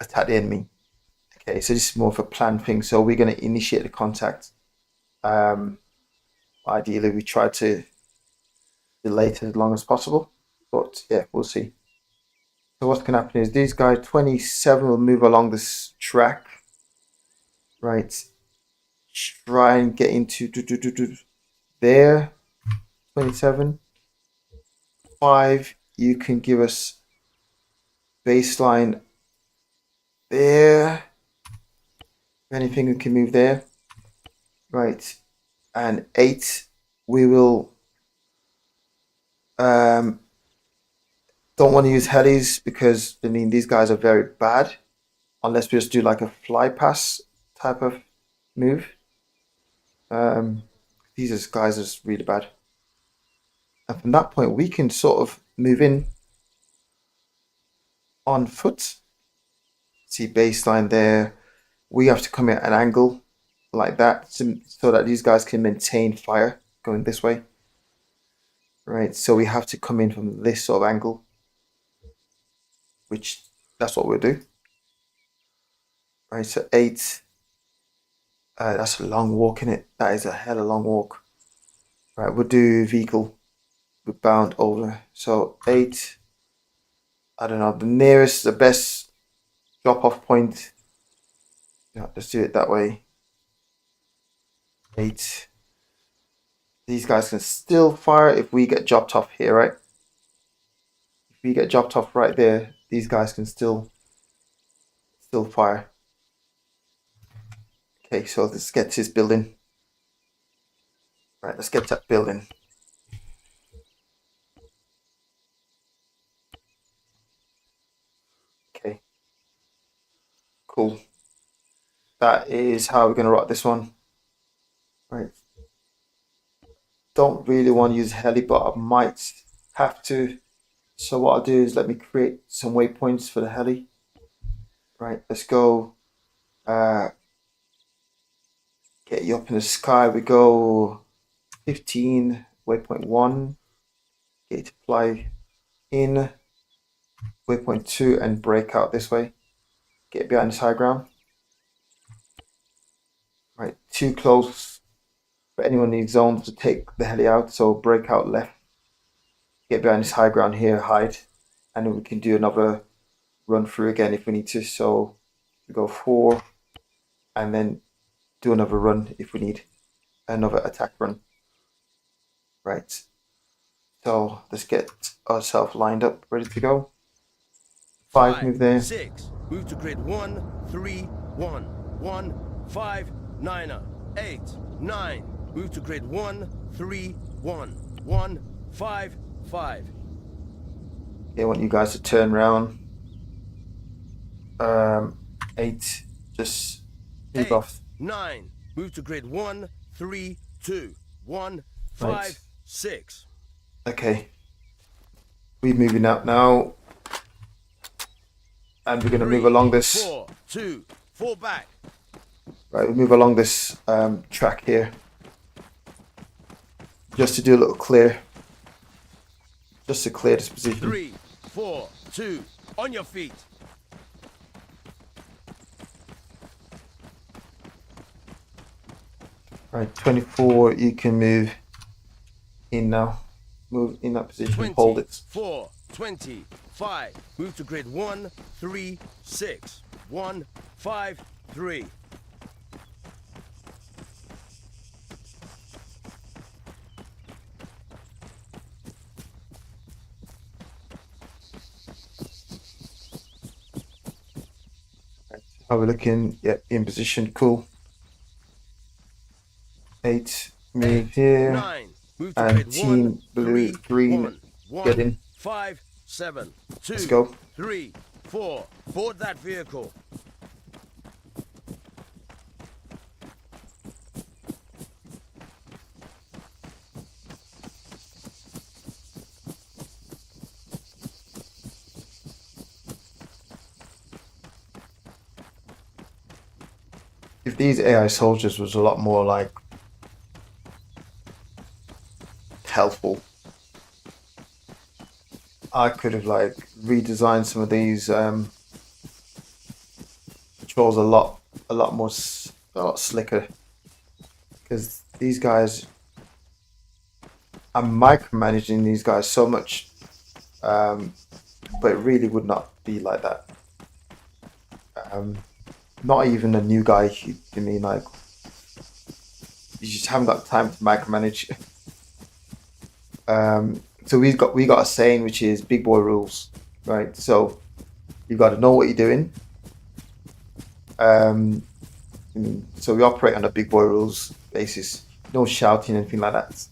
attack the enemy. Okay, so this is more of a planned thing. So we're going to initiate the contact. Ideally, we try to delay it as long as possible, but yeah, we'll see. So what's going to happen is these guys, 27 will move along this track, right? Try and get into there. 27. 5, you can give us baseline there. Anything we can move there, right? And 8, we will don't want to use helis because I mean these guys are very bad unless we just do like a fly pass type of move. These guys are just really bad. And from that point we can sort of move in on foot. See baseline there. We have to come at an angle like that so that these guys can maintain fire going this way. Right, so we have to come in from this sort of angle, which that's what we'll do. Right, so 8. That's a long walk, in it. That is a hell of a long walk. Right, we'll do vehicle. We're bound over. So 8. I don't know, the nearest, the best drop-off point. Yeah, let's do it that way. 8. These guys can still fire if we get dropped off here, right? If we get dropped off right there, these guys can still fire. Okay, so let's get to this building. Right, let's get to that building. Okay. Cool. That is how we're going to rock this one. Right. Don't really want to use heli, but I might have to. So what I'll do is let me create some waypoints for the heli. Right, let's go. Get you up in the sky. We go 15, waypoint 1. Get you to fly in. Waypoint 2 and break out this way. Get behind this high ground. Right, too close for anyone in these zones to take the heli out. So break out left. Get behind this high ground here, hide. And then we can do another run through again if we need to. So we go 4 and then do another run if we need another attack run. Right. So let's get ourselves lined up, ready to go. 5, move there. 6, move to grid 1, 3, 1, 1, 5, 9er. 8, 9, move to grid 1, 3, 1, 1, 5, 5. I want you guys to turn around. 8, just move 8, off. 9, move to grid 1, 3, 2, 1, 5, Right. 6. Okay. We're moving out now. And we're going to move along this. 4, 2, 4 back. Right, we move along this track here. Just to do a little clear. Just to clear this position. 3, 4, 2, on your feet. Right, 24, you can move in now. Move in that position, 20, hold it. 4, 20, 5, move to grid 1, 3, 6, 1, 5, 3. How we're looking, yeah, in position, cool. 8, move 8, here. 9, move to And grid team 1, blue, 3, green, 1, 1, get in. 5, 7, 2, Let's go. 3, 4, board that vehicle. If these AI soldiers was a lot more like helpful, I could have like redesigned some of these patrols a lot slicker, because these guys, I'm micromanaging these guys so much, but it really would not be like that. Not even a new guy, I mean, like, you just haven't got time to micromanage. So we got a saying, which is big boy rules, right? So you got to know what you're doing. So we operate on a big boy rules basis. No shouting, anything like that.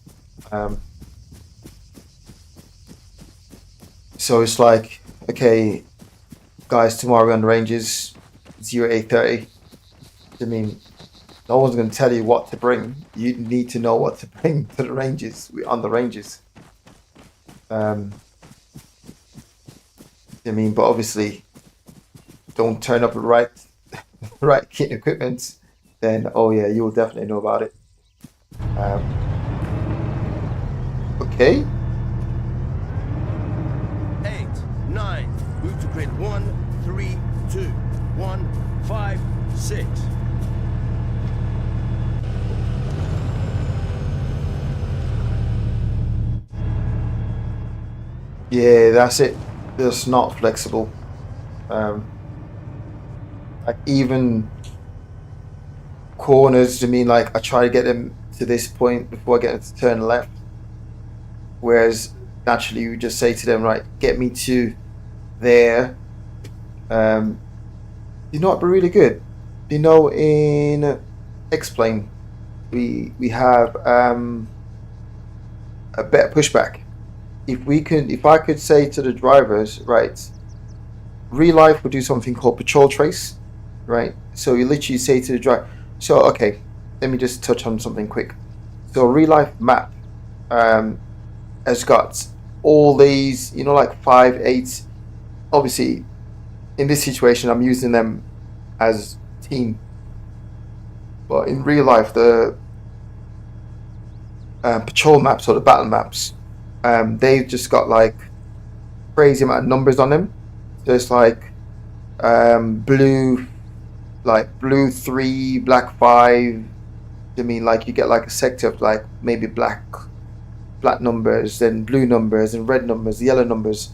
So it's like, okay, guys, tomorrow we're on the ranges, 0-830. I mean, no one's going to tell you what to bring. You need to know what to bring to the ranges. We're on the ranges. I mean, but obviously, don't turn up with right kit equipment, then oh yeah, you will definitely know about it. Okay. 8, 9, move to grid 1, 3, 2, 1, 5, 6. Yeah, that's it. Just not flexible. Like even corners, I mean, like I try to get them to this point before I get them to turn left. Whereas naturally you just say to them, right, get me to there. You know, it'd be really good. You know, in X-Plane, we have a better pushback. If I could say to the drivers, right, real life would do something called patrol trace, right? So you literally say to the driver, so okay, let me just touch on something quick. So real life map has got all these, you know, like 5, 8. Obviously, in this situation, I'm using them as team, but in real life, the patrol maps or the battle maps, they've just got like crazy amount of numbers on them. So it's like blue 3, black 5. I mean, like you get like a sector of like maybe black numbers, then blue numbers, and red numbers, yellow numbers,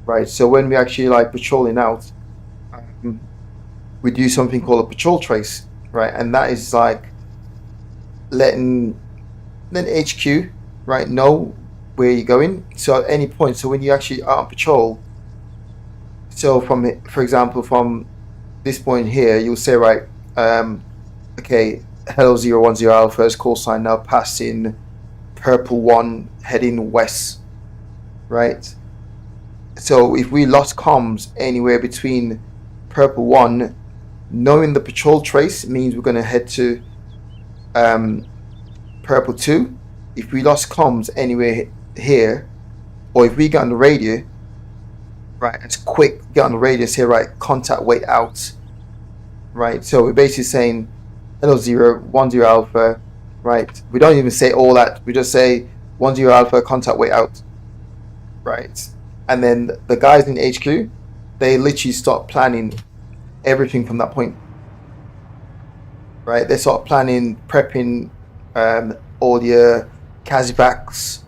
right? So when we actually like patrolling out, we do something called a patrol trace. right? And that is like letting HQ, right, know where you're going. So at any point, so when you actually are on patrol, so from, for example, from this point here, you'll say, right, okay, hello 010 Alpha is call sign now passing purple 1 heading west, right? So if we lost comms anywhere between purple 1, knowing the patrol trace means we're going to head to purple 2. If we lost comms anywhere here, or if we get on the radio, right, it's quick, get on the radio, say, right, contact wait out, right? So we're basically saying hello 010 Alpha, right? We don't even say all that, we just say 10 Alpha, contact wait out, right? And then the guys in HQ, they literally start planning everything from that point, right? They start planning, prepping all your Kazivacs.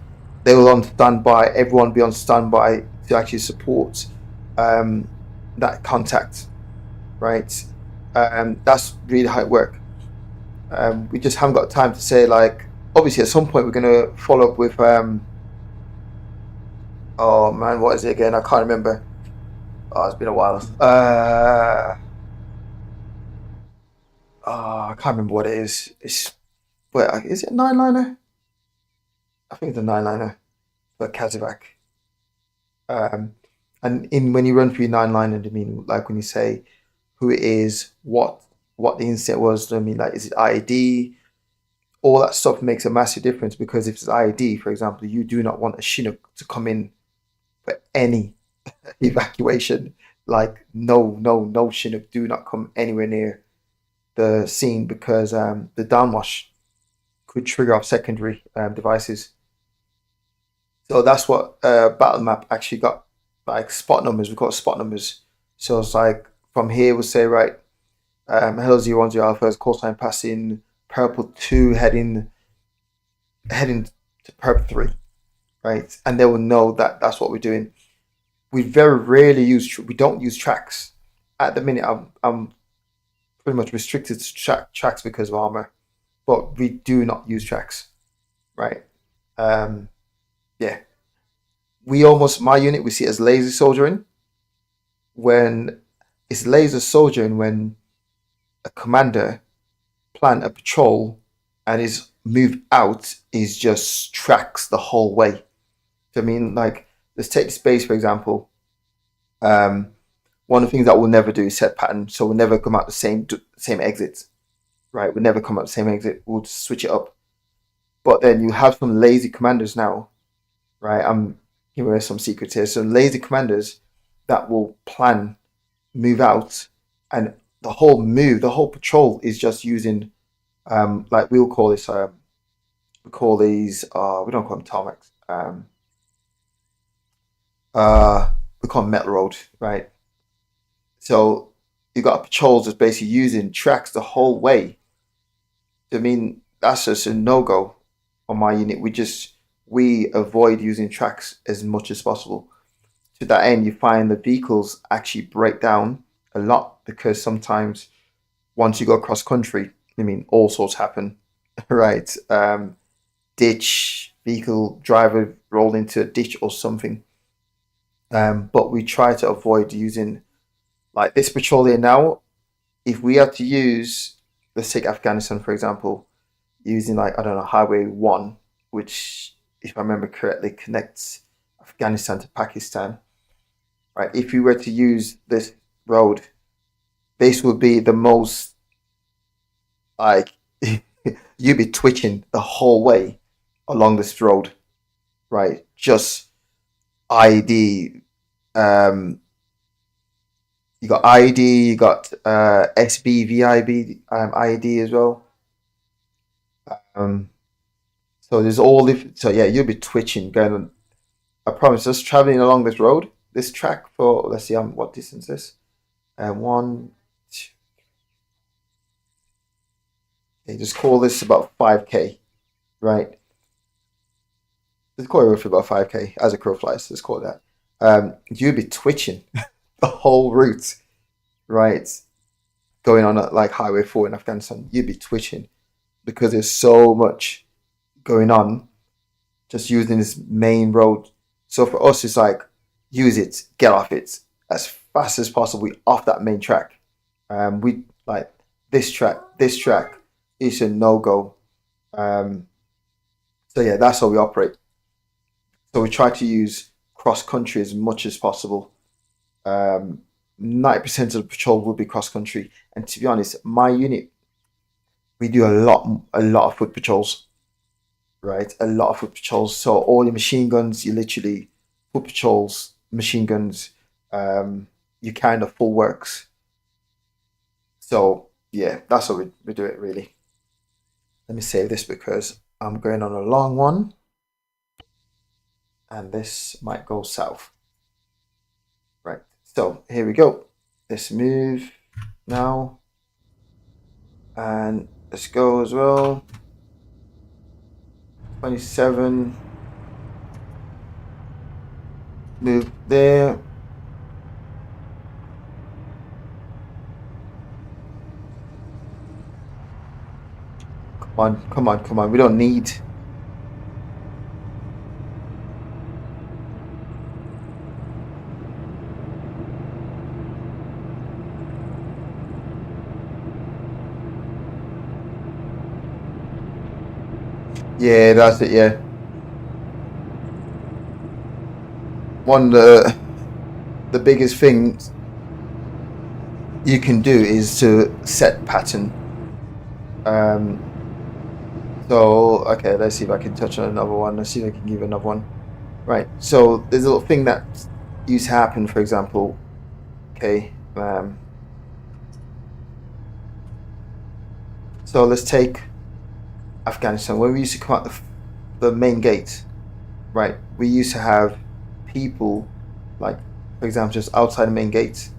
They will on standby, everyone be on standby to actually support that contact, right? That's really how it works. We just haven't got time to say, like, obviously at some point we're going to follow up with oh man, what is it again? I can't remember. Oh, it's been a while. I can't remember what it is. It's, where is it, 9-liner? I think it's a 9-liner for Kazivac. And when you run through your 9-liner, I mean, like when you say who it is, what the incident was, I mean, like, is it IED? All that stuff makes a massive difference, because if it's IED, for example, you do not want a Chinook to come in for any evacuation. Like, no Chinook, do not come anywhere near the scene, because the downwash could trigger off secondary devices. So that's what battle map actually got, like spot numbers. We call it spot numbers. So it's like from here we'll say, right, hello 010 Alpha, call sign passing purple 2 heading to purple 3, right? And they will know that that's what we're doing. We very rarely we don't use tracks at the minute. I'm pretty much restricted to tracks because of Arma, but we do not use tracks, right? Yeah, my unit, we see it as laser soldiering. When it's laser soldiering, when a commander plan a patrol and his move out is just tracks the whole way. So, I mean, like, let's take space for example. One of the things that we'll never do is set pattern, so we'll never come out the same exit, right? We'll never come out the same exit. We'll just switch it up. But then you have some lazy commanders now, right? I'm giving away some secrets here. So lazy commanders that will plan, move out, and the whole patrol is just using, like, we'll call this, we call these, we don't call them tarmacs. We call them metal road, right? So you got patrols that's basically using tracks the whole way. I mean, that's just a no-go on my unit. We avoid using tracks as much as possible. To that end, you find the vehicles actually break down a lot, because sometimes once you go across country, I mean, all sorts happen, right? Ditch, vehicle driver rolled into a ditch or something. But we try to avoid using, like, this patrol here now. If we had to use, let's take Afghanistan for example, using, like, I don't know, Highway 1, which, if I remember correctly, connects Afghanistan to Pakistan, right? If we were to use this road, this would be the most, like, you'd be twitching the whole way along this road, right? Just IED, you got IED, you got SBVIB IED as well. So there's all different. So yeah, you'll be twitching going on. I promise, just traveling along this road, this track for, let's see, what distance is this? 1, 2. Okay, just call this about 5k, right? Let's call it roughly about 5k as a crow flies. Let's call it that. You'll be twitching the whole route, right? going on at like Highway 4 in Afghanistan, you'd be twitching because there's so much going on just using this main road. So for us, it's like, use it, get off it as fast as possible off that main track. We like this track is a no-go. So yeah, that's how we operate. So we try to use cross-country as much as possible. 90% of the patrol will be cross-country. And to be honest, my unit, we do a lot of foot patrols, right? A lot of foot patrols. So all your machine guns, you literally foot patrols, machine guns, you kind of full works. So yeah, that's how we do it really. Let me save this because I'm going on a long one and this might go south. Right, so here we go. Let's move now and let's go as well. 27, move there. Come on, we don't need. Yeah, that's it, yeah. One of the biggest things you can do is to set pattern. So, okay, let's see if I can touch on another one. Let's see if I can give another one. Right, so there's a little thing that used to happen, for example, okay, so let's take Afghanistan. When we used to come out the main gate, right, we used to have people, like, for example, just outside the main gate.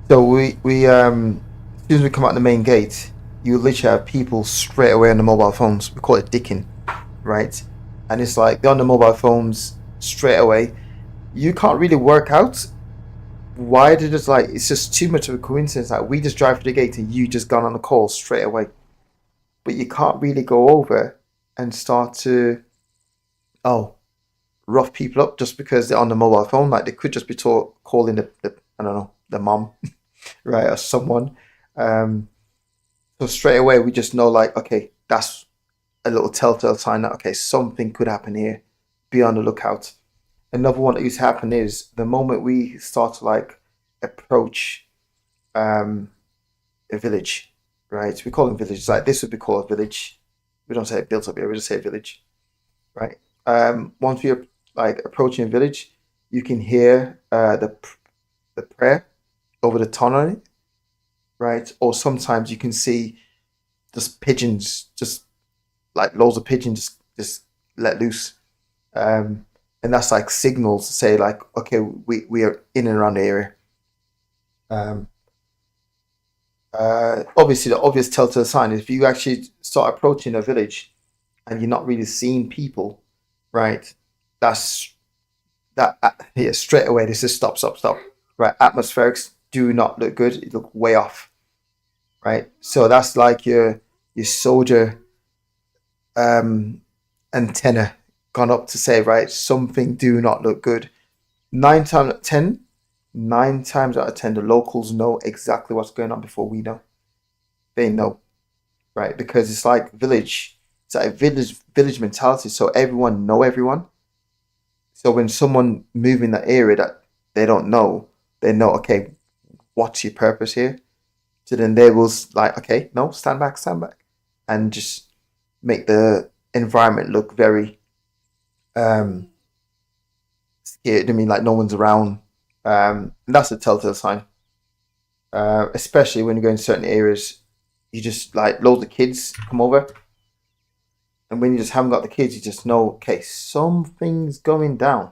So we as soon as we come out the main gate, you literally have people straight away on the mobile phones. We call it dicking, right? And it's like they're on the mobile phones straight away. You can't really work out why did it's like, it's just too much of a coincidence. Like we just drive to the gate and you just gone on the call straight away. But you can't really go over and start to rough people up just because they're on the mobile phone. Like they could just be calling the I don't know, the mom, right, or someone. So straight away we just know, like, okay, that's a little telltale sign that, okay, something could happen here. Be on the lookout. Another one that used to happen is the moment we start to like approach a village, right? We call them villages. Like this would be called a village. We don't say it built up here. We just say village, right? Once we're like approaching a village, you can hear the prayer over the tunnel, right? Or sometimes you can see just pigeons, just like loads of pigeons just let loose. And that's like signals to say like, okay, we are in and around the area. Obviously the obvious telltale sign is if you actually start approaching a village and you're not really seeing people, right? That's that here straight away. This is stop. Right, atmospherics do not look good. It look way off. Right, so that's like your soldier antenna gone up to say, right, something do not look good. 9 times out of 10, the locals know exactly what's going on before we know. They know, right? Because it's like village. It's like village mentality. So everyone know everyone. So when someone move in that area that they don't know, they know, okay, what's your purpose here? So then they will like, okay, no, stand back, and just make the environment look very scared. I mean, like no one's around. And that's a telltale sign. Especially when you go in certain areas, you just like loads of kids come over, and when you just haven't got the kids, you just know, okay, something's going down.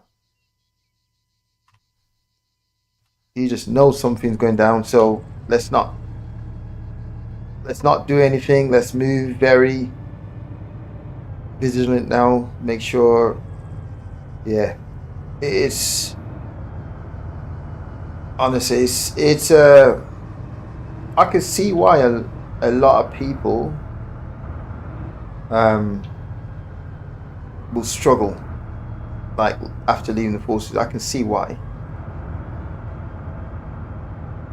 You just know something's going down. So let's not do anything. Let's move very vigilant now. Make sure, yeah. it's honestly, it's I can see why a lot of people will struggle, like after leaving the forces. I can see why,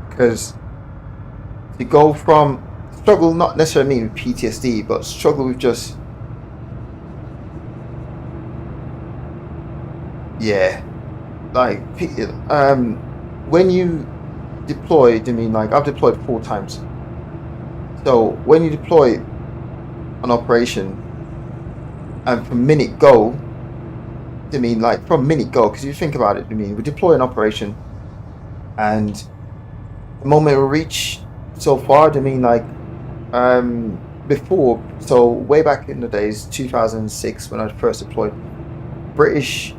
because to go from struggle, not necessarily mean with PTSD, but struggle with just like when you deployed, I mean, like I've deployed 4 times. So when you deploy an operation, and from minute go, I mean, like from minute go, because you think about it, I mean, we deploy an operation, and the moment we reach so far, I mean, like before, so way back in the days, 2006, when I first deployed, British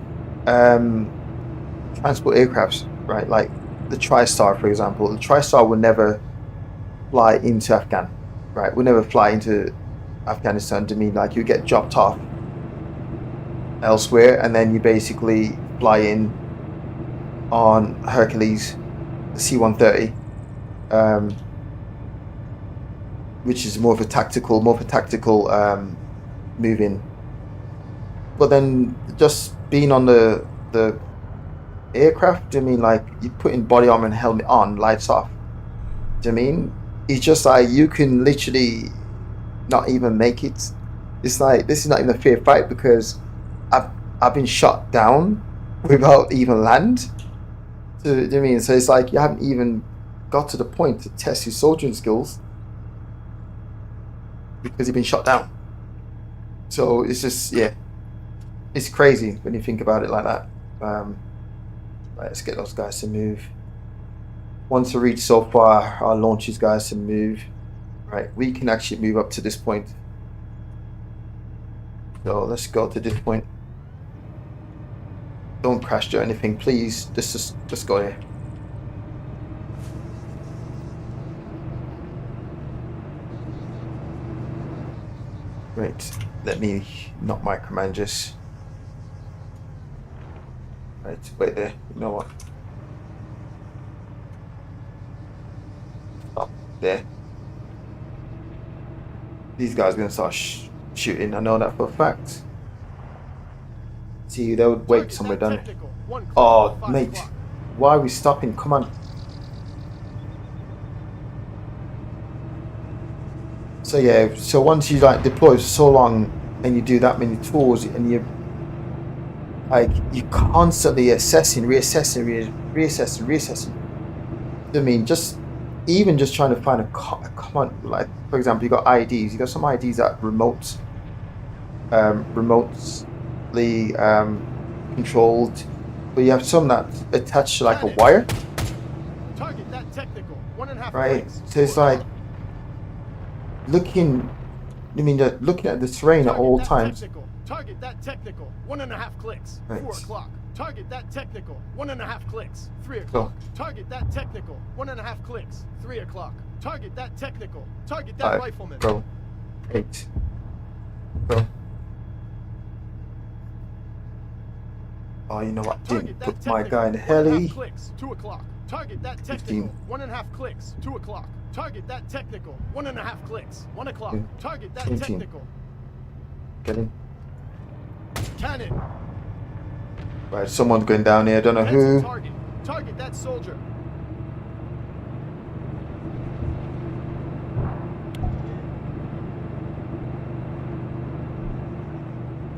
transport aircrafts, right, like the TriStar, for example. The TriStar would never fly into Afghan, right? Would never fly into Afghanistan. To mean, like you get dropped off elsewhere, and then you basically fly in on Hercules, the C-130, which is more of a tactical move in. But then just being on the aircraft, I mean, like you putting body armor and helmet on, lights off. Do you mean it's just like you can literally not even make it. It's like this is not even a fair fight, because I've been shot down without even land. So, do you mean? So it's like you haven't even got to the point to test your soldiering skills because you've been shot down. So it's just, yeah, it's crazy when you think about it like that. Right, let's get those guys to move. Once we reach so far, I'll launch these guys to move. Right, we can actually move up to this point. So let's go to this point. Don't crash or anything, please. Just go here. Right, let me not micromanage this. Right, wait there. You know what? Stop there. These guys are gonna start shooting. I know that for a fact. See, they would wait somewhere down here. Oh, mate, why are we stopping? Come on. So yeah, so once you like deploy for so long and you do that many tours, and you constantly assessing, reassessing. I mean, just trying to find a common, like for example, you got IDs. You got some IDs that remotely controlled, but you have some that attached to like a wire. Target that technical. 1.5 right? clicks. So it's like looking at the terrain at all times. Target that technical. 1.5 clicks. Right. 4 o'clock. Target that technical. 1.5 clicks. 3 o'clock. Target that technical. 1.5 clicks. 3 o'clock. Target that technical. Target that 5, rifleman. go. 8. Go. Oh, you know what? Didn't put my guy in the heli. 1.5 clicks. 2 o'clock. Target that technical. 1.5 clicks. 2 o'clock. Target that technical. 1.5 clicks. 1 o'clock. Target that 18. technical. Get in. Cannon. Right, someone's going down here. I don't know who. Target. Target that soldier.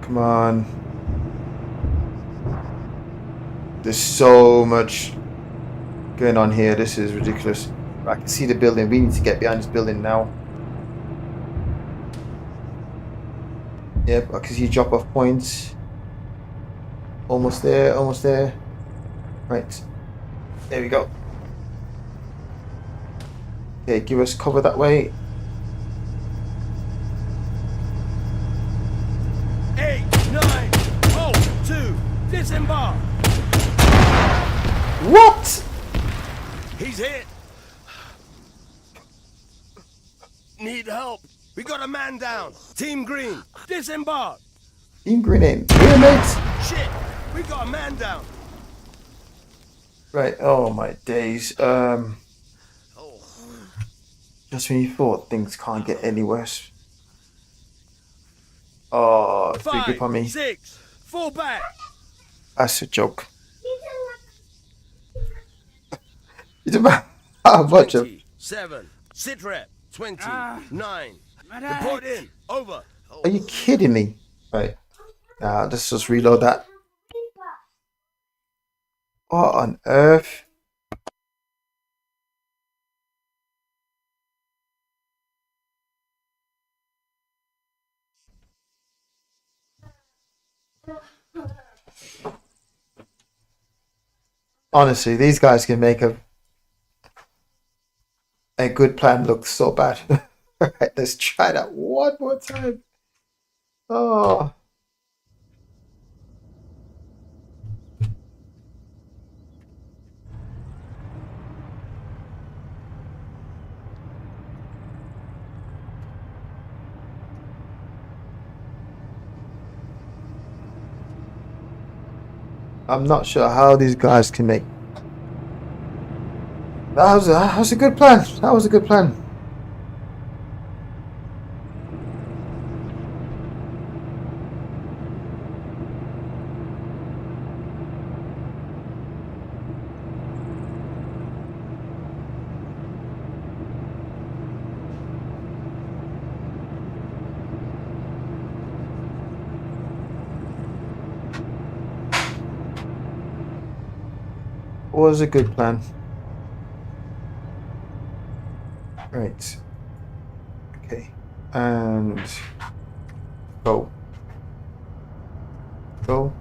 Come on. There's so much going on here. This is ridiculous. I can see the building. We need to get behind this building now. Yep, I can see drop off points. Almost there, almost there. Right. There we go. Okay, give us cover that way. 8, 9, hold, 2, disembark. What? He's hit. Need help. We got a man down. Team Green, disembark. Team Green in. Here, mates. Shit, we got a man down. Right, oh my days. Just when you thought things can't get any worse. Oh, big grip 5, on me. 6, fall back. That's a joke. It's about how much of 27, sit rep. 29, report in, over. Are you kidding me? Right. Let's just reload that. What on earth? Honestly, these guys can make a good plan look so bad. Alright, let's try that one more time. Oh. I'm not sure how these guys can make. That was a good plan. That was a good plan. Was a good plan. Right. Okay. And go. Go.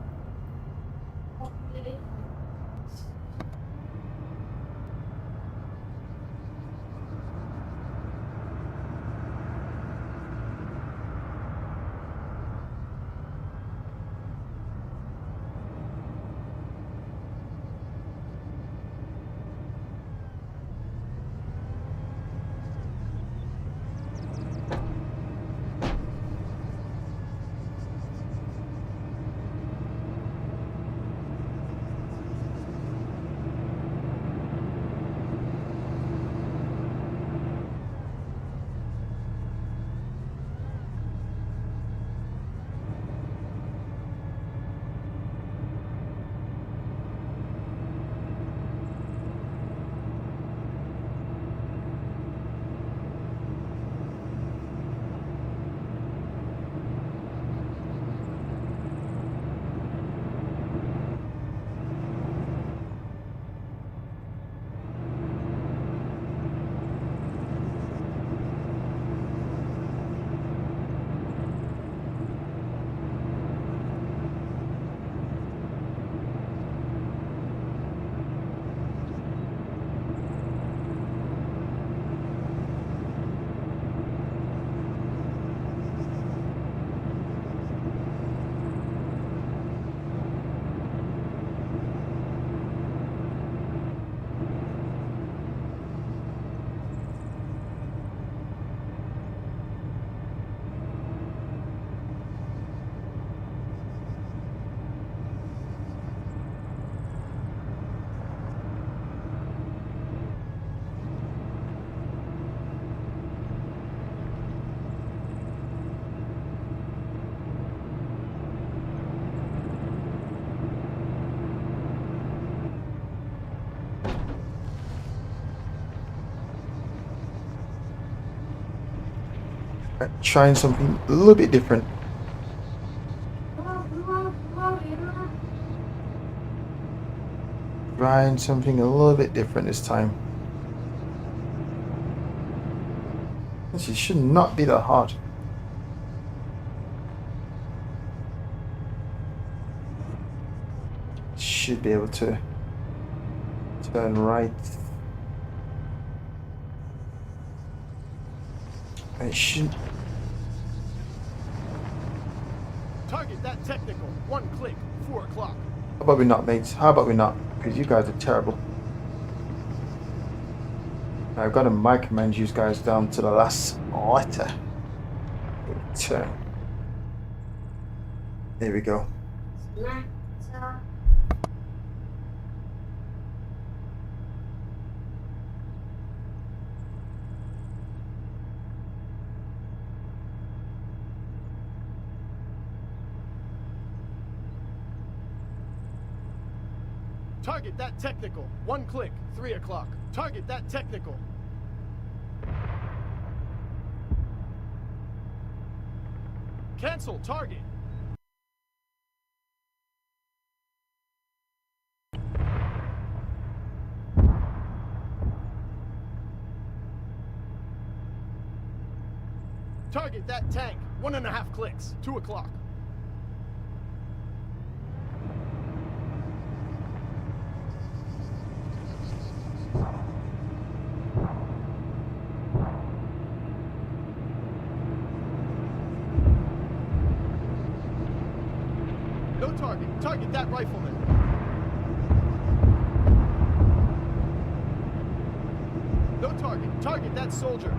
Trying something a little bit different. Trying something a little bit different this time. This should not be that hard. Should be able to turn right. It should. Target that technical. One click. 4 o'clock. How about we not, mates? How about we not? Because you guys are terrible. I've got to micromanage you guys down to the last letter. Turn. There we go. Target that technical. 1 click. 3 o'clock. Target that technical. Cancel target. Target that tank. 1.5 clicks. 2 o'clock. No target. Target that rifleman. No target. Target that soldier.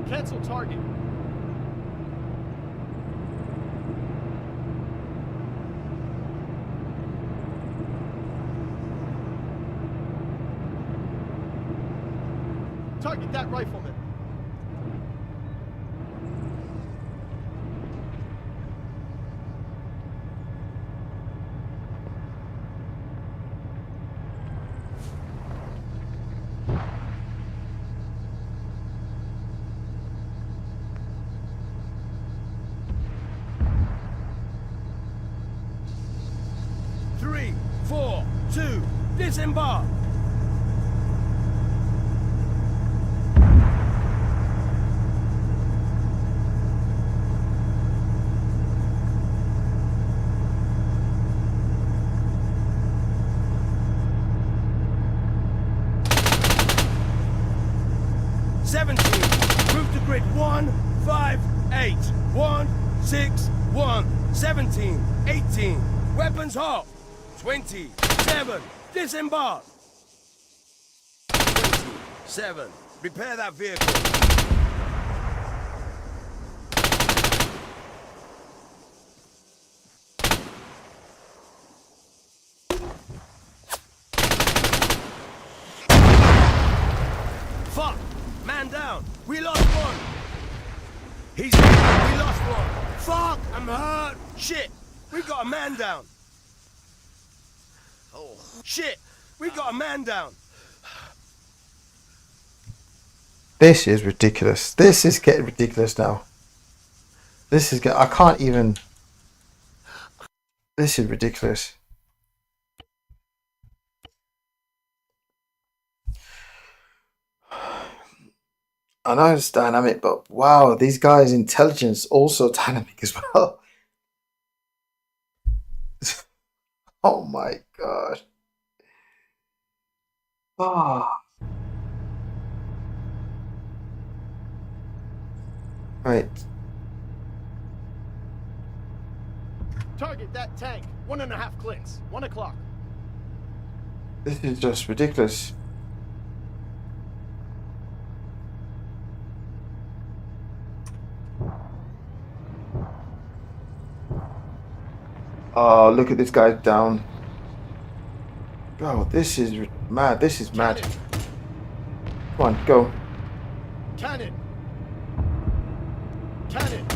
Cancel target. Target that rifleman. Three, four, two, disembark. Move to grid 1, 5, 8. 1, 6, 1. 17, 18. Weapons hot. 27. Disembark. 27. Repair that vehicle. Fuck! Man down! We lost one! He's dead! We lost one! Fuck! I'm hurt! Shit! We got a man down! Oh, shit! We got a man down! This is ridiculous. This is getting ridiculous now. This is I can't even. This is ridiculous. I know it's dynamic, but wow, these guys' intelligence also dynamic as well. Oh my god. Ah. Right. Target that tank. 1.5 clicks. 1 o'clock. This is just ridiculous. Oh, look at this guy down. Bro, this is mad. This is mad. Cannon. Come on, go. Cannon. Cannon.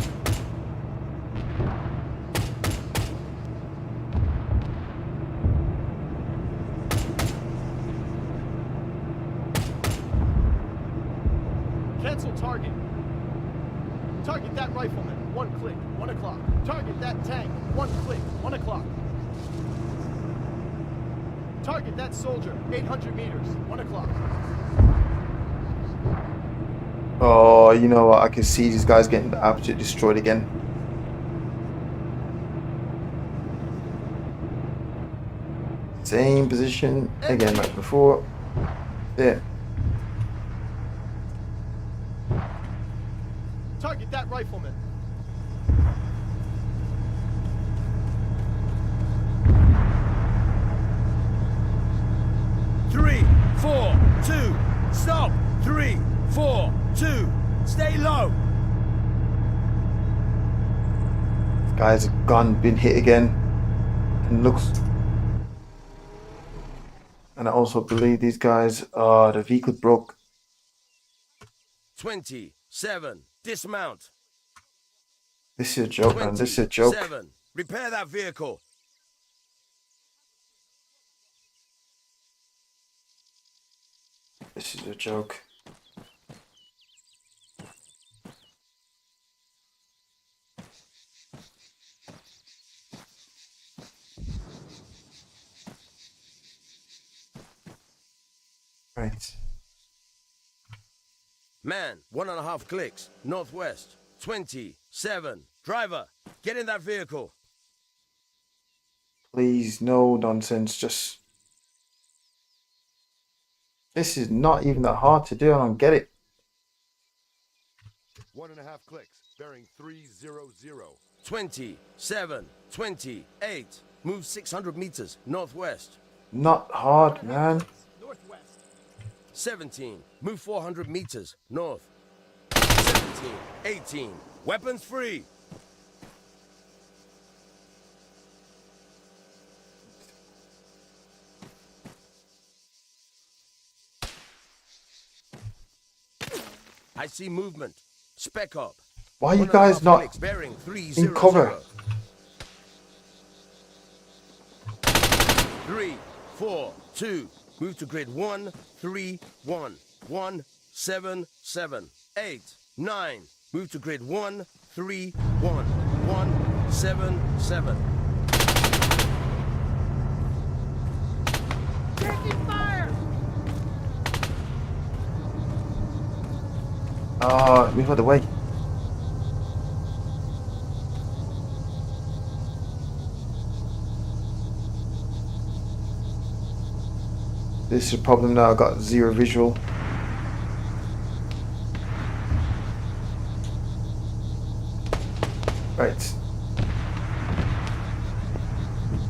Cancel target. Target that rifleman. 1 click. 1 o'clock. Target that tank. 1 click. 1 o'clock. Target that soldier. 800 meters. 1 o'clock. Oh, you know what? I can see these guys getting absolutely destroyed again. Same position again like before. There. Target that rifleman. Three, 4, 2. Stop. 3, 4, 2. Stay low. This guy's gun been hit again. And looks. And I also believe these guys are the vehicle broke. 27. Dismount. This is a joke, man. This is a joke. 7. Repair that vehicle. This is a joke. Right. Man, 1.5 clicks. Northwest. 27. Driver, get in that vehicle. Please, no nonsense. Just. This is not even that hard to do. I don't get it. 1.5 clicks, bearing 300. 27. 28. Move 600 meters. Northwest. Not hard, man. Northwest. 17. Move 400 meters. North. 17. 18. Weapons free. I see movement. Spec up. Why are you 1.5 guys not clicks, bearing in 300. cover? 3, 4, 2. Move to grid 1, 3, 1. 1, 7, 7. 8, 9. Move to grid 1, 3, 1. 1, 7, 7. Taking fire! Oh, move out of the way. This is a problem now. I've got zero visual. Right.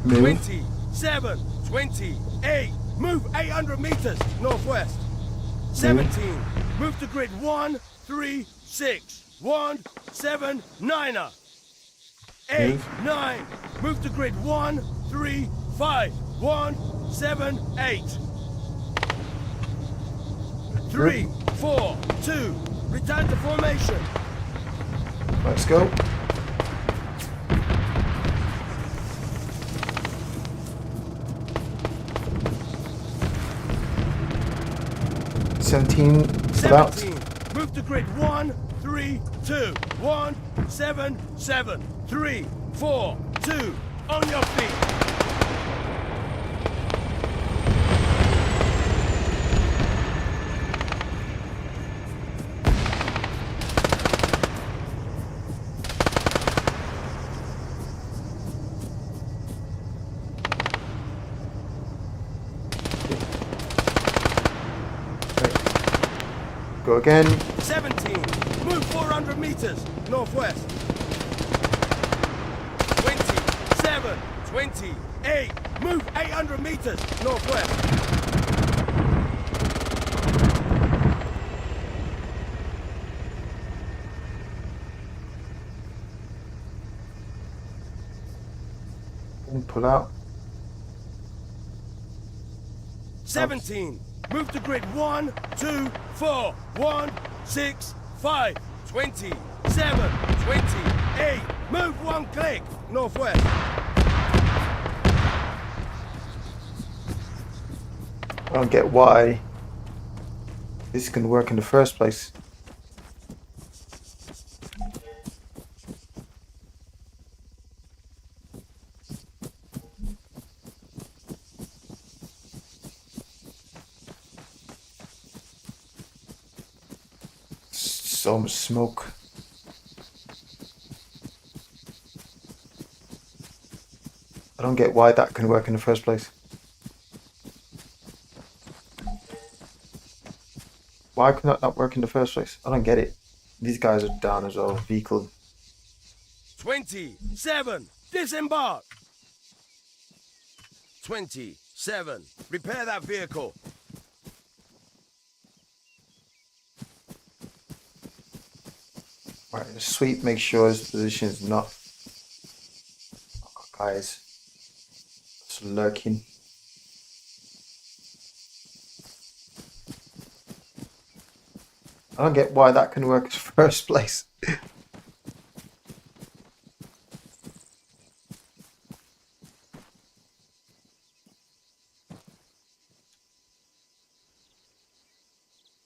Move. 27, 28. Move 800 meters northwest. 17. Move to grid 1, 3, 6. 1, 7, 9. 8, Move. 9. Move to grid 1, 3, 5. 1, 7, 8. 3, 4, 2. Return to formation. Let's go. About 17. Move to grid 1, 3, 2. 1, 7, 7. 3, 4, 2. On your feet. go again. 17. Move 400 meters northwest. 27. 28. Move 800 meters northwest. And pull out. 17. Move to grid 1, 2, 4. 1, 6, 5. 27, 28. Move 1 click northwest. I don't get why this can work in the first place. So much smoke. I don't get why that can work in the first place. Why could that not work in the first place? I don't get it. These guys are down as well. Vehicle. 27. Disembark. 27. Repair that vehicle. Right, sweep, make sure his position is not. Oh, guys, it's lurking. I don't get why that can work in the first place.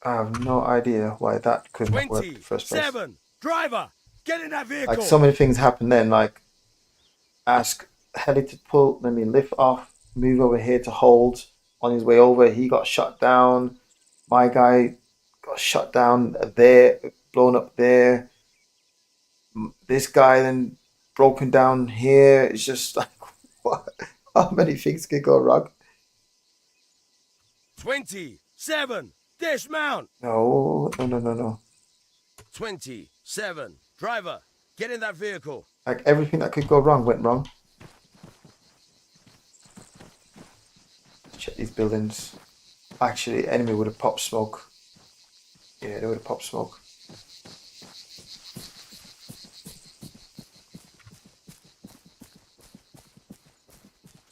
I have no idea why that couldn't have worked in the first place. 27. Driver, get in that vehicle. Like, so many things happen then, like ask heli to pull, let me lift off, move over here to hold. On his way over, he got shot down. My guy got shot down there, blown up there. This guy then broken down here. It's just like, what? How many things can go wrong? 27. Dismount. No. 27. Driver, get in that vehicle. Like, everything that could go wrong went wrong. Check these buildings. Actually, enemy would have popped smoke. Yeah, they would have popped smoke.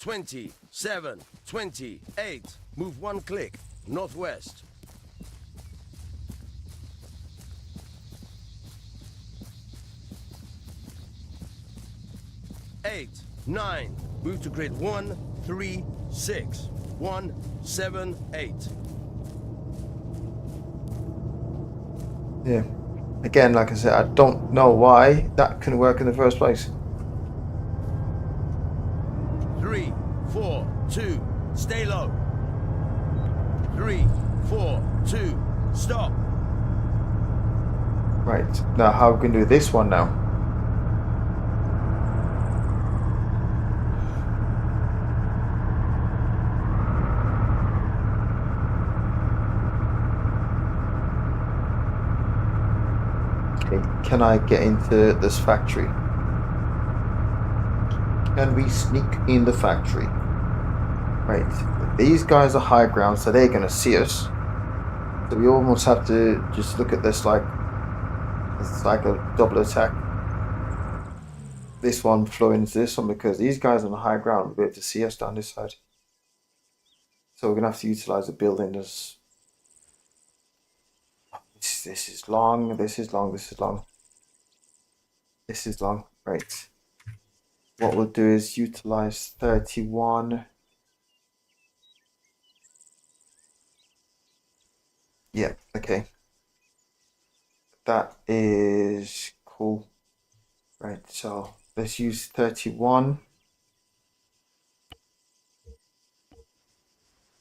Twenty-seven, 28. Move 1 click. Northwest. 8, 9. Move to grid 1, 3, 6. 1, 7, 8. Yeah. Again, like I said, I don't know why that couldn't work in the first place. 3, 4, 2. Stay low. 3, 4, 2. Stop. Right. Now, how we can do this one now? Can I get into this factory? Can we sneak in the factory? Right, these guys are high ground, so they're gonna see us. So we almost have to just look at this like it's like a double attack. This one flow into this one because these guys on the high ground will be able to see us down this side. So we're gonna have to utilize the building as this is long, this is long, this is long. This is long, right. What we'll do is utilize 31. Yeah, okay. That is cool. Right, so let's use 31.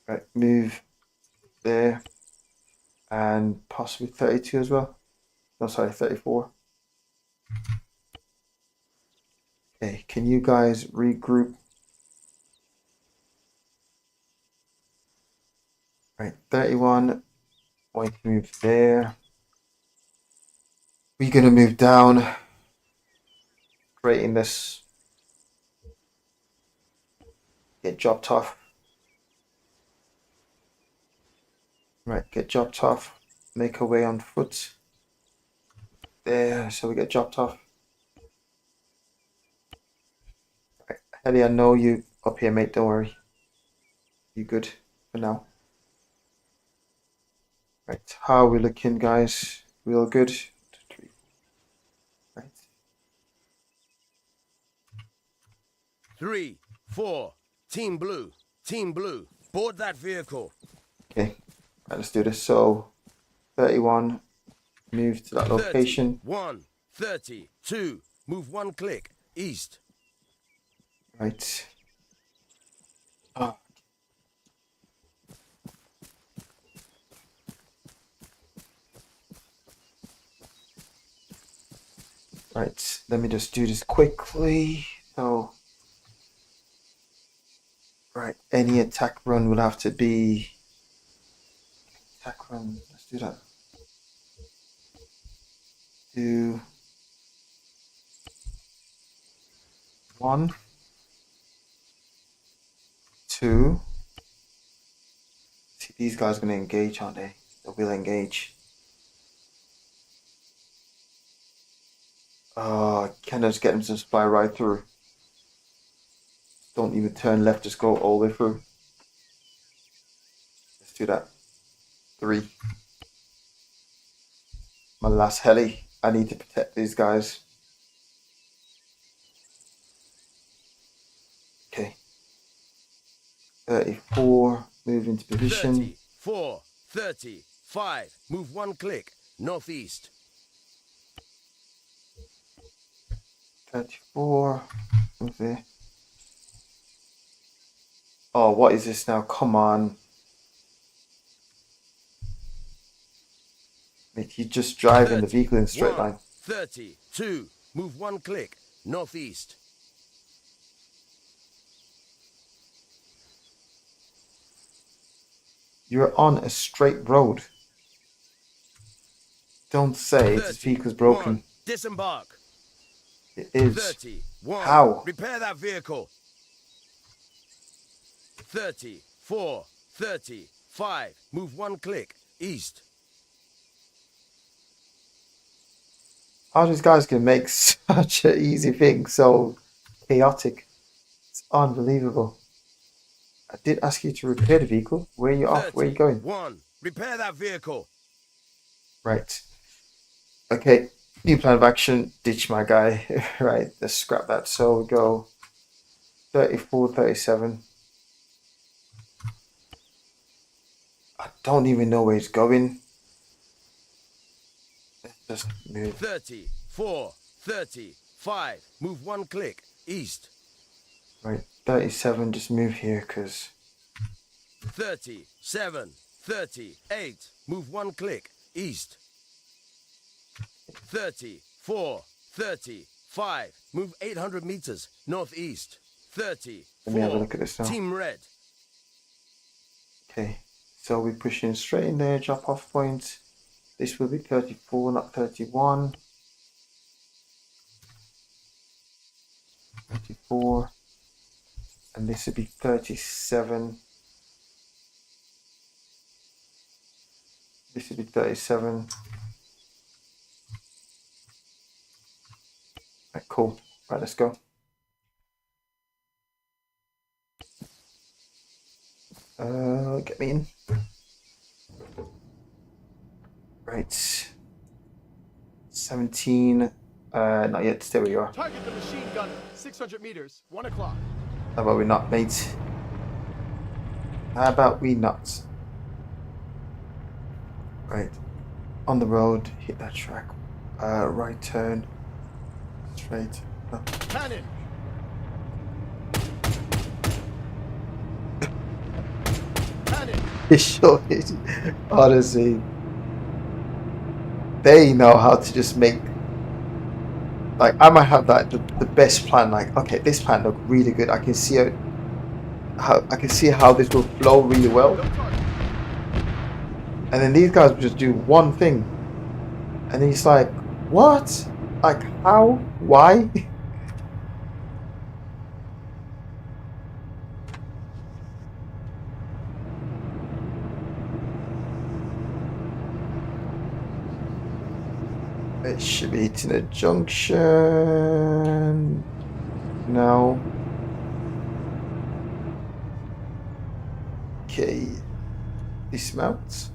Right, move there. And possibly 32 as well. No, sorry, 34. Okay, can you guys regroup? Right, 31. Going to move there. We're going to move down. Creating this. Get dropped off. Right, get dropped off. Make our way on foot. There, so we get dropped off. Right, Heli, I know you up here, mate. Don't worry. You good for now? Right, how are we looking, guys? We all good? 2, 3. Right. 3, 4. Team blue. Team blue. Board that vehicle. Okay. Right, let's do this. So, 31. Move to that location. 31, 32. Move 1 click. East. Right. Oh. Right, let me just do this quickly. So, right, any attack run will have to be attack run. Let's do that. 2, 1, 2. See, these guys are going to engage, aren't they? They will engage. Can I just get them to fly right through? Don't even turn left, just go all the way through. Let's do that. 3. My last heli. I need to protect these guys. Okay. 34. Move into position. 34, 30. 5. Move 1 click. Northeast. 34. Okay. Oh, what is this now? Come on. Mate, you're just driving the vehicle in a straight 1, line. 30. 2. Move 1 click. Northeast. You're on a straight road. Don't say this vehicle's broken. 1. Disembark. It is. 30. 1. How? Repair that vehicle. 30. 4. 30. 5. Move 1 click. East. How these guys can make such an easy thing so chaotic? It's unbelievable. I did ask you to repair the vehicle. Where are you off? Where are you going? 1. Repair that vehicle. Right. Okay. New plan of action. Ditch my guy. Right. Let's scrap that. So we go 34, 37. I don't even know where he's going. Let's just move. 30. 4. 30. 5. Move 1 click. East. Right. 37. Just move here because 30. 7. 30. 8. Move 1 click. East. 30. 4. 30. 5. Move 800 meters. Northeast. 30. let me have a look at this now. Team red. Okay. So we're pushing straight in there. Drop off point. This will be 34, not 31. 34. And this will be 37. This will be 37. Right, cool. Right, let's go. Get me in. Right. 17. Not yet. There we are. Target the machine gunner. 600 meters. 1 o'clock. How about we not, mate? How about we not? Right. On the road. Hit that track. Right turn. Straight. Oh. Cannon. Cannon. It sure is. Honestly. They know how to just make, like, I might have that the best plan. Like, okay, this plan look really good. I can see how this will flow really well. And then these guys will just do one thing, and he's like, what? Like, how? Why? It should be hitting a junction. No. Okay. Dismount.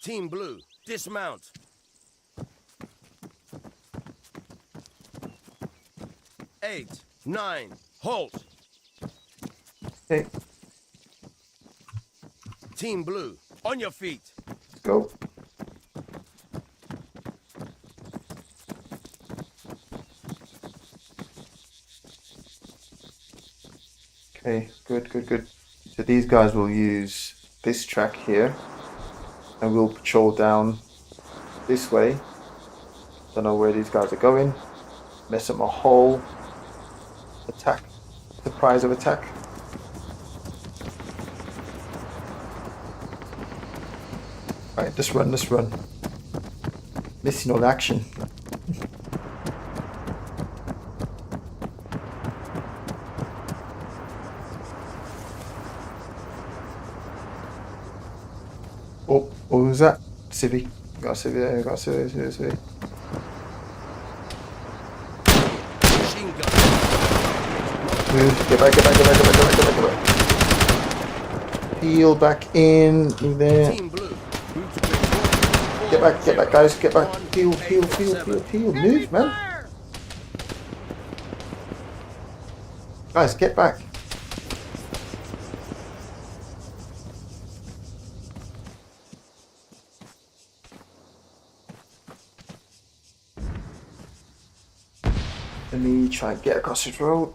Team blue. Dismount. 8. 9. Halt. Okay. Team blue. On your feet. Go. Okay, good. So these guys will use this track here, and we'll patrol down this way. Don't know where these guys are going. Mess up my whole attack, surprise of attack. Right, let's run. Missing all the action. Oh, what was that? Civvy. Got a civvy there, got a civvy. Machine gun. Move, get back. Peel back in there. Team blue. Get back, guys, get back. Peel. Move, man. Guys, get back. Let me try and get across this road.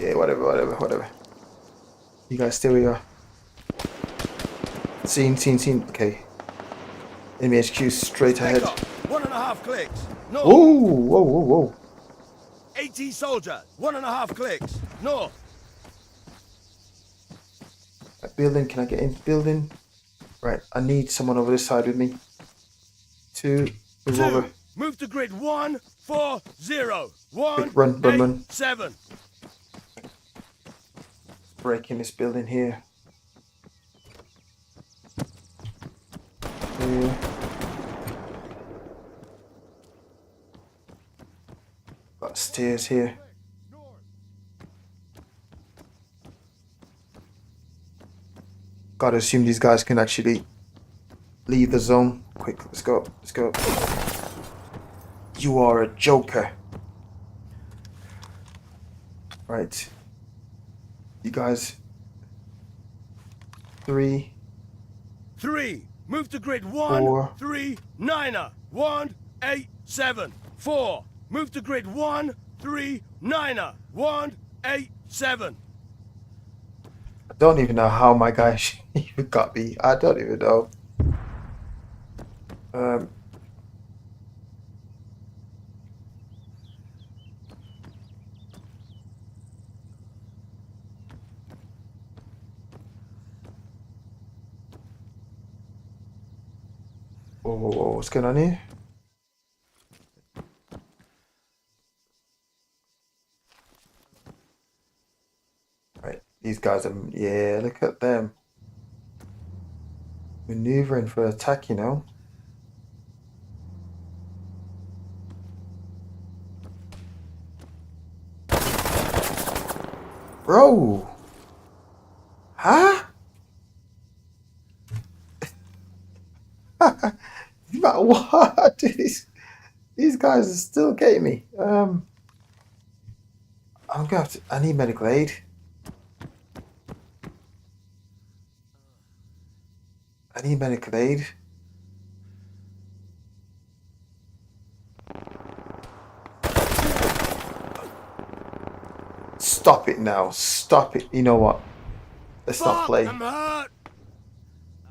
Yeah, whatever. You guys stay where you are. Seen. Okay. Enemy HQ straight ahead. 1.5 clicks. North. Whoa. AT soldier. 1.5 clicks. North. Right, building. Can I get into building? Right. I need someone over this side with me. 2. Move over. Move to grid 1, 4, 0. 1, Quick, run. 7. Breaking this building here. Here. Got stairs here. Gotta assume these guys can actually leave the zone. Quick, let's go. You are a joker. Right. You guys. 3. Move to grid 1, 4. 3, 9er. 1, 8, 7. 4. Move to grid 1, 3, 9er. 1, 8, 7. I don't even know how my guy even got me. I don't even know. Whoa, what's going on here? Right, these guys are, yeah, look at them. Maneuvering for attack, you know. Bro! Huh? But what? These guys are still getting me. I'm gonna have to. I need medical aid. Stop it now. Stop it. You know what? Let's not play. I'm hurt.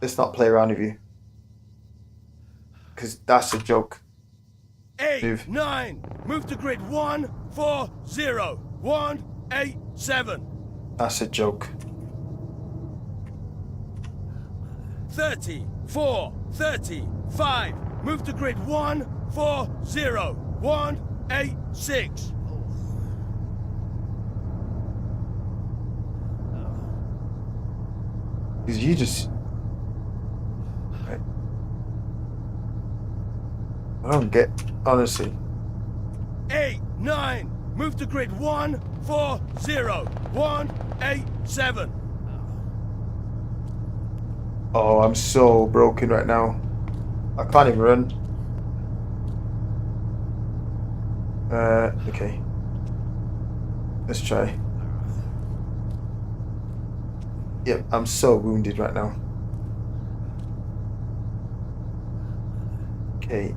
Let's not play around with you. Because that's a joke. 8, Move. 9. Move to grid 1, 4, 0. 1, 8, 7. That's a joke. 30, 4, 30, 5. Move to grid 1, 4, 0. 1, 8, 6. Because you just... Right. I don't get... Honestly. 8, 9. Move to grid 1, 4, 0. 1, 8, 7. Oh, I'm so broken right now. I can't even run. Okay. Let's try. Yep, I'm so wounded right now. Okay.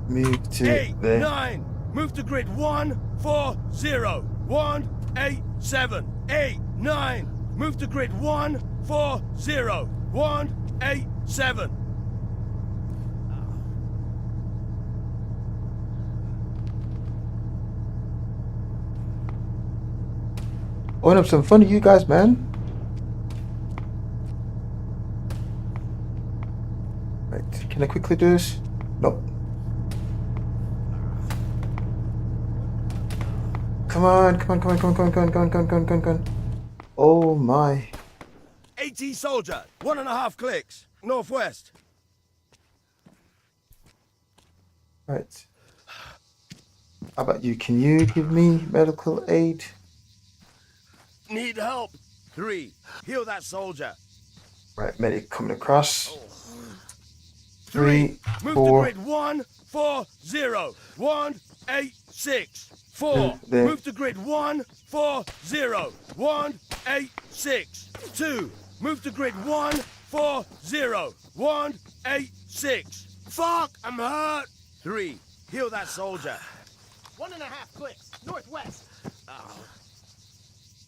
Move to 8, there. 9. Move to grid 1, 4, 0. 1, 8, 7. 8, 9. Move to grid 1, 4, 0. 1, 8, 7. I want to have some fun with you guys, man. Right, can I quickly do this? Nope. Come on. Oh my. AT soldier, 1.5 clicks. Northwest. Right. How about you? Can you give me medical aid? Need help. 3. Heal that soldier. Right, medic coming across. 3. 3, Move 4. to grid 1, 4, 0. 1, 8, 6. 4. There. Move to grid 1, 4, 0. 1, 8, 6. 2. Move to grid 1, 4, 0. 1, 8, 6. Fuck, I'm hurt. 3, heal that soldier. 1.5 clicks. Northwest.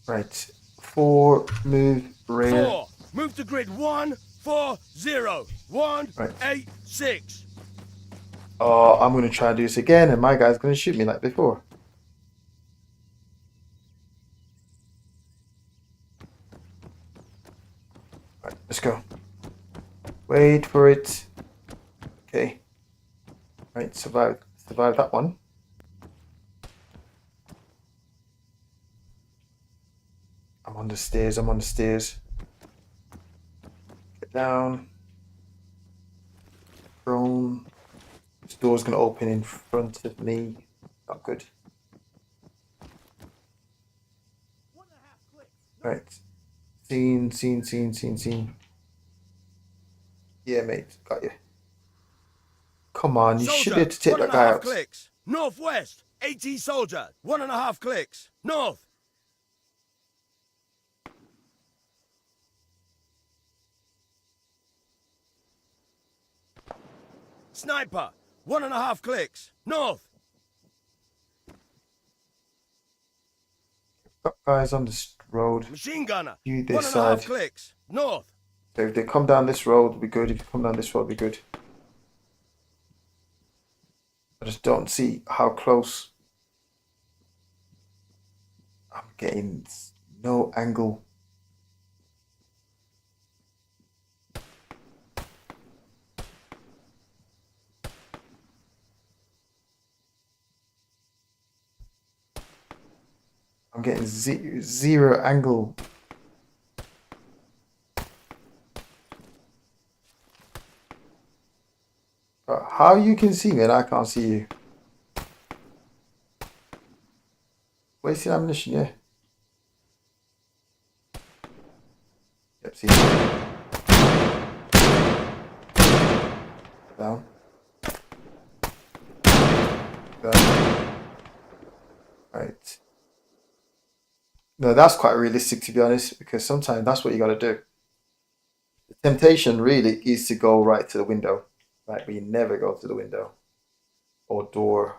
Right. 4, move rear. 4, move to grid 1, 4, 0, 1, Right. 8, 6. Oh, I'm going to try and do this again, and my guy's going to shoot me like before. Right, let's go. Wait for it. Okay. Right, survive that one. I'm on the stairs. Get down. Drone. This door's going to open in front of me. Not good. Right. Scene. Yeah, mate. Got you. Come on, you should be able to take that guy 1.5 out. clicks. Northwest. AT soldier. 1.5 clicks. North. Sniper. 1.5 clicks. North. Got guys on this road. Machine gunner. You this 1.5 side. clicks. North. So if they come down this road, it'll be good. If you come down this road, it'll be good. I just don't see how close. I'm getting no angle. I'm getting zero angle. But how you can see me and I can't see you? Wasting ammunition, yeah. Yep, see. Down. Down. Right. No, that's quite realistic, to be honest, because sometimes that's what you got to do. The temptation really is to go right to the window, right? But you never go to the window or door.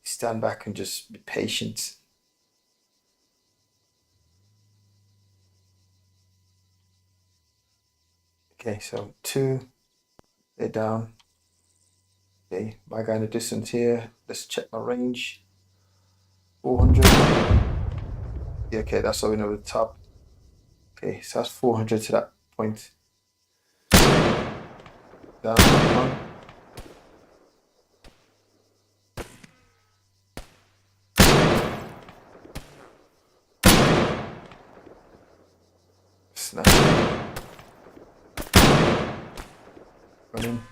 Stand back and just be patient. Okay, so 2, they're down. Okay, my guy in the distance here. Let's check my range. 400. Yeah, okay, that's all we know at the top. Okay, so that's 400 to that point. Down, one. Snap. Running.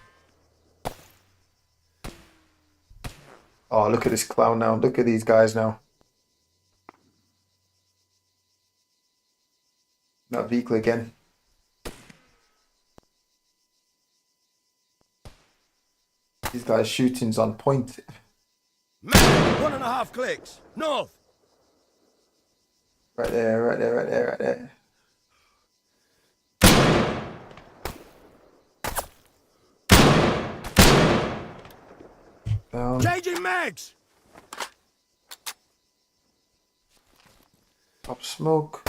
Oh, look at this clown now. Look at these guys now. That vehicle again. These guys' shooting's on point. Man, 1.5 clicks. North. Right there, right there, right there, right there. Down. Changing mags. Pop smoke.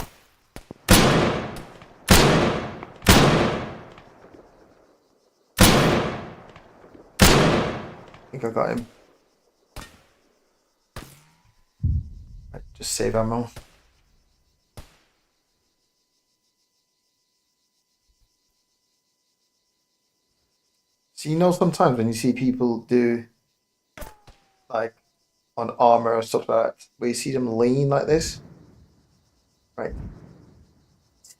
I think I got him. Right, just save ammo. So you know sometimes when you see people do like on Arma or stuff like that, where you see them lean like this, right?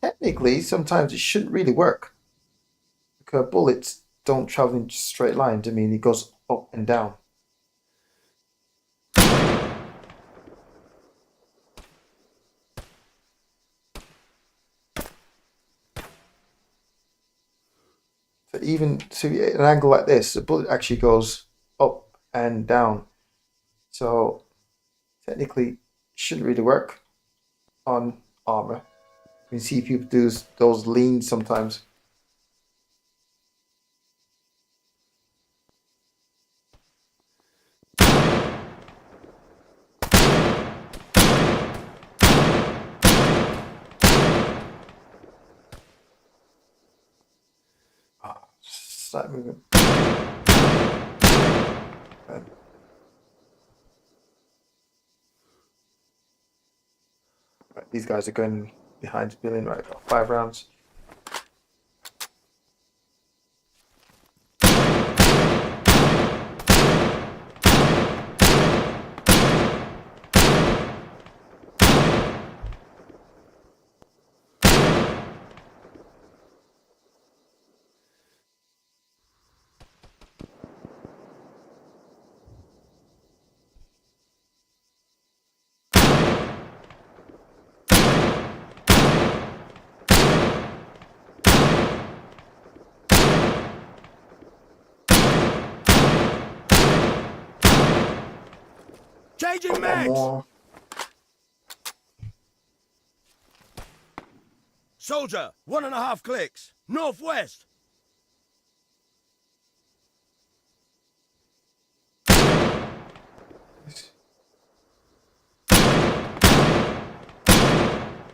Technically, sometimes it shouldn't really work because bullets don't travel in just straight lines. I mean, it goes up and down. So even so, at an angle like this, the bullet actually goes up and down. So technically, it shouldn't really work on Arma. You see people do those leans sometimes. Start moving. Right. Right, these guys are going behind the building. Right, got 5 rounds. Changing One mags! more. Soldier, 1.5 clicks. Northwest.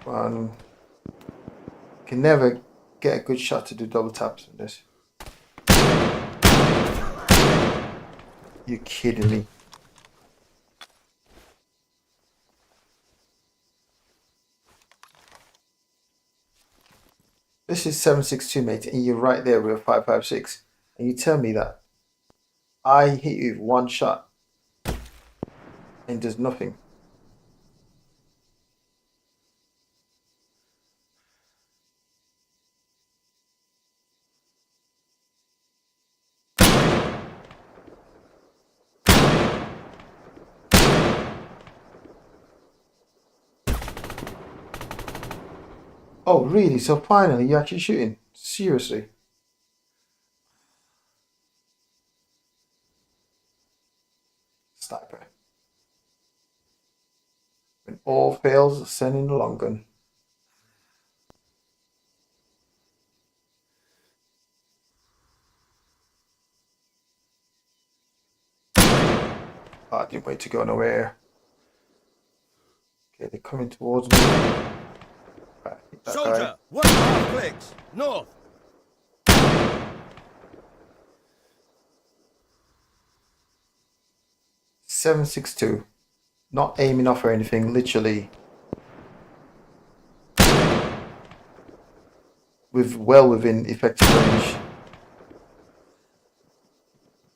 One. Can never get a good shot to do double taps on this. You kidding me? This is 762, mate, and you're right there with a 556. And you tell me that I hit you with one shot and does nothing. Oh, really? So finally, you're actually shooting? Seriously? Sniper. When all fails, send in the long gun. Oh, I didn't wait to go nowhere. Okay, they're coming towards me. Right, hit that Soldier, guy. 1.5 clicks. North. .762. Not aiming off or anything, literally. Well within effective range.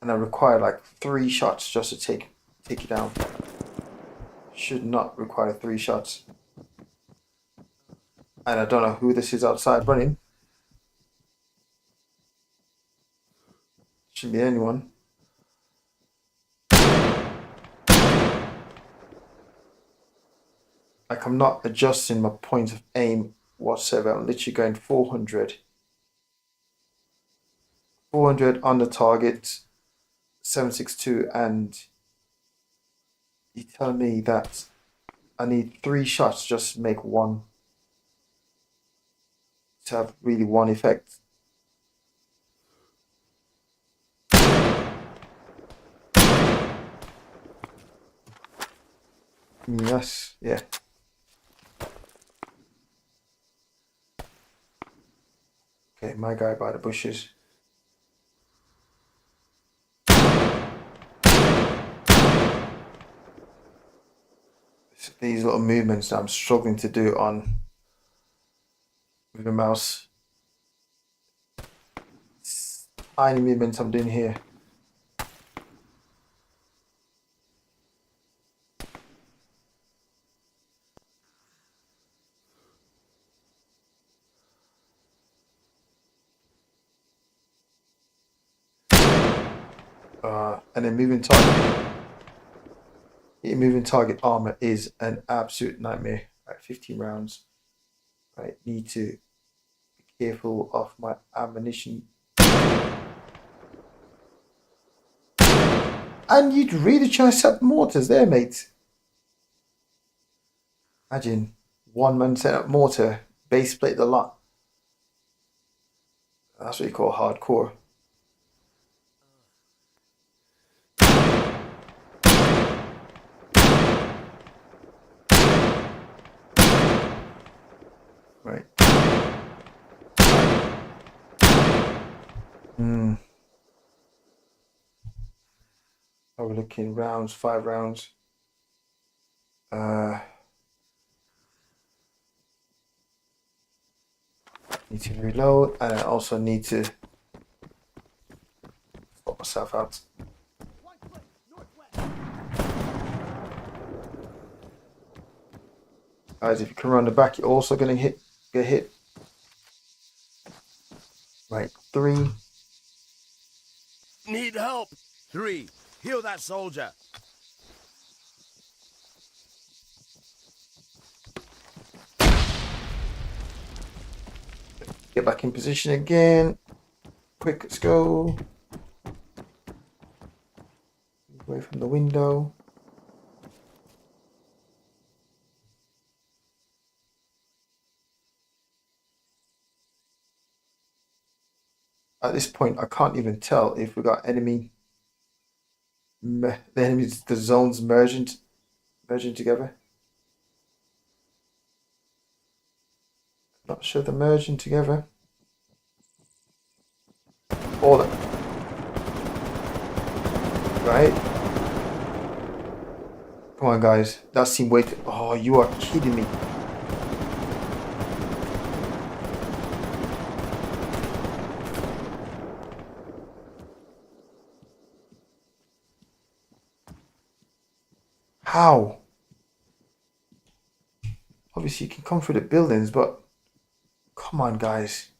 And I require like 3 shots just to take it down. Should not require 3 shots. And I don't know who this is outside running. Shouldn't be anyone. Like, I'm not adjusting my point of aim whatsoever. I'm literally going 400. 400 on the target. 762, and you tell me that I need 3 shots just to make one, to have really one effect. Yes, yeah. Okay, my guy by the bushes. These little movements that I'm struggling to do on with the mouse. Tiny movements I'm doing here. And then moving target. Moving target armor is an absolute nightmare. Right, 15 rounds. Right, need to be careful of my ammunition. And you'd really try to set mortars there, mate. Imagine one man set up mortar, base plate the lot. That's what you call hardcore. Right. looking rounds, 5 rounds. Need to reload, and I also need to sort myself out. Guys, if you come around the back, you're also gonna get hit. Right, 3. Need help. 3. Heal that soldier. Get back in position again. Quick, let's go. Away from the window. At this point, I can't even tell if we got enemy. The enemies, the zones merging together. Not sure they're merging together. All that. Right. Come on, guys. That seemed way too. Oh, you are kidding me. How? Obviously, you can come through the buildings, but come on, guys.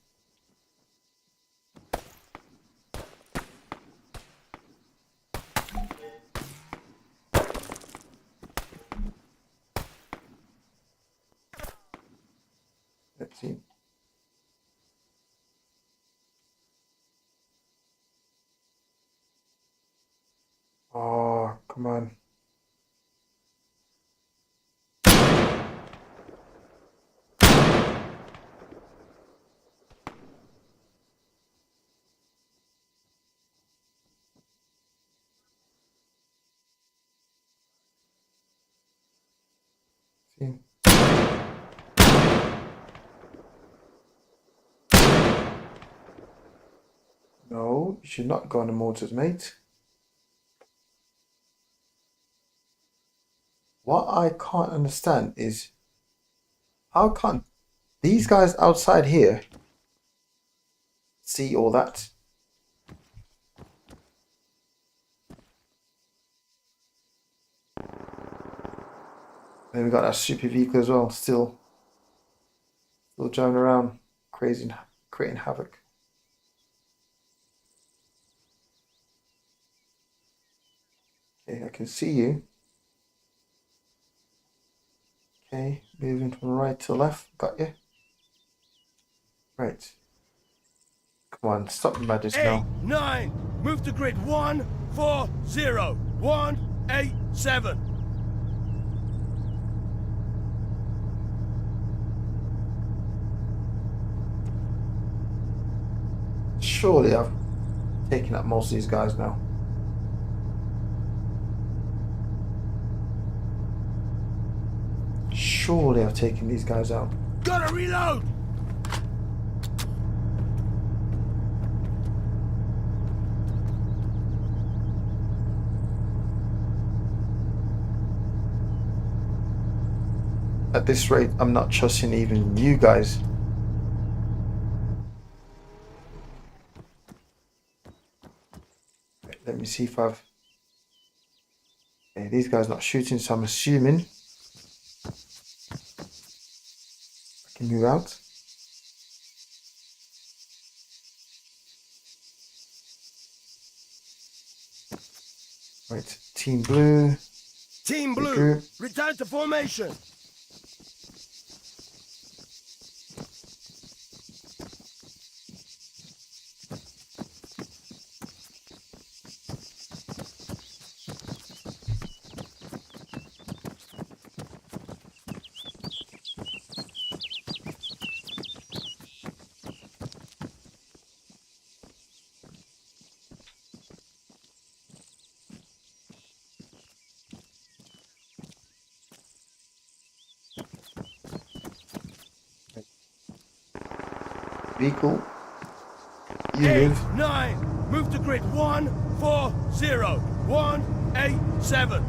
Let's see. Oh, come on. See. No, you should not go on the mortars, mate. What I can't understand is how can't these guys outside here see all that? Then we got that super vehicle as well, still driving around, crazy, creating havoc. Okay, I can see you. Okay, moving from right to left. Got you. Right. Come on, stop the madness 8, now. 9. Move to grid 1, 4, 0. 1, 8, 7. Surely I've taken out most of these guys now. Surely I've taken these guys out. Gotta reload! At this rate, I'm not trusting even you guys. Let me see if I've... Okay, these guys not shooting, so I'm assuming I can move out. Right, Team Blue. Team Blue, group. return to formation. Vehicle. You 8, move. 9. Move to grid 1, 4, 0. 1, 7.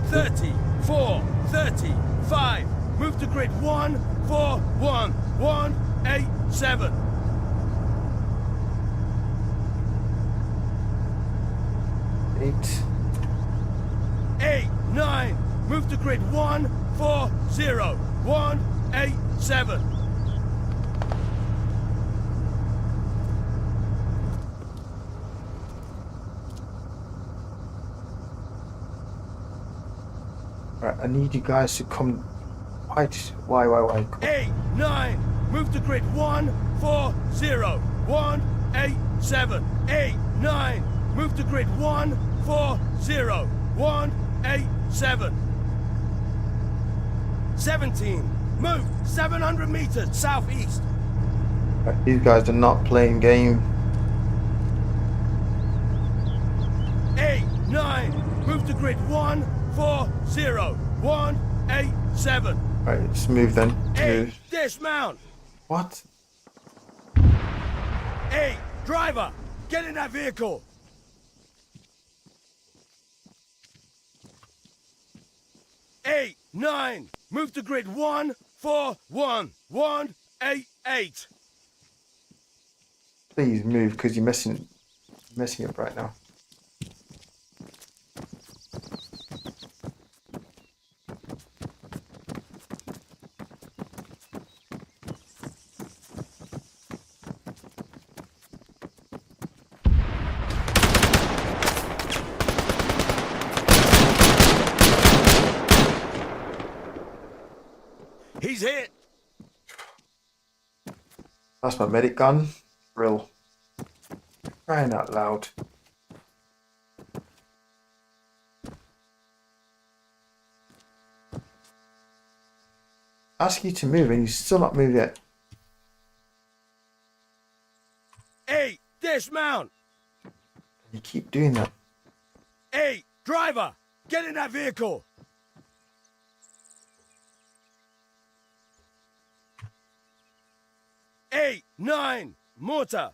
30, 4, 30, 5. Move to grid 1, 4, 1, 1, 8, 7. 8. 8, 9. Move to grid 1, 4, 0, 1, 8, 7. Right, I need you guys to come. Why? Come. 8, 9. Move to grid 1, 4, 0, 1, 8, 7. 8, 9. Move to grid 1, 4, 0, 1, 8, 7. 17. Move 700 meters southeast. Right, these guys are not playing game. 8, 9. Move to grid 1, 4, 0, 1, 8, 7. Right, let's move then. 8. Move. Dismount. What? 8. Driver. Get in that vehicle. 8, 9. Move to grid 1, 4, 1, 1, 8, 8. Please move, because you're messing up right now. He's hit. That's my medic gun. Real. Crying out loud. Ask you to move and you still not move yet. 8. Dismount. You keep doing that. 8. Driver. Get in that vehicle. 8, 9. Mortar.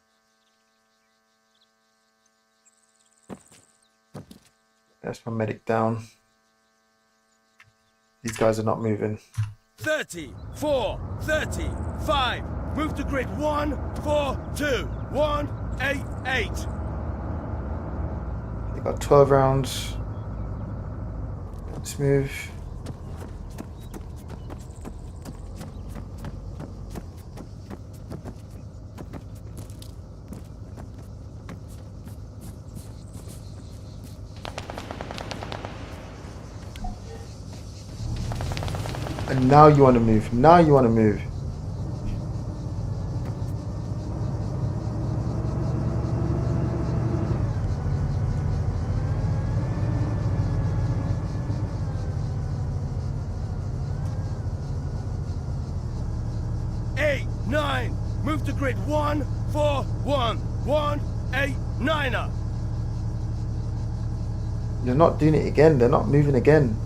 That's my medic down. These guys are not moving. 30, 4, 30, 5. Move to grid 1, 4, 2, 1, 8, 8. They got 12 rounds. Let's move. And now you want to move. Now you want to move. Eight, 9. Move to grid 1, 4, 1, 1, 8, 9er. You're not doing it again. They're not moving again.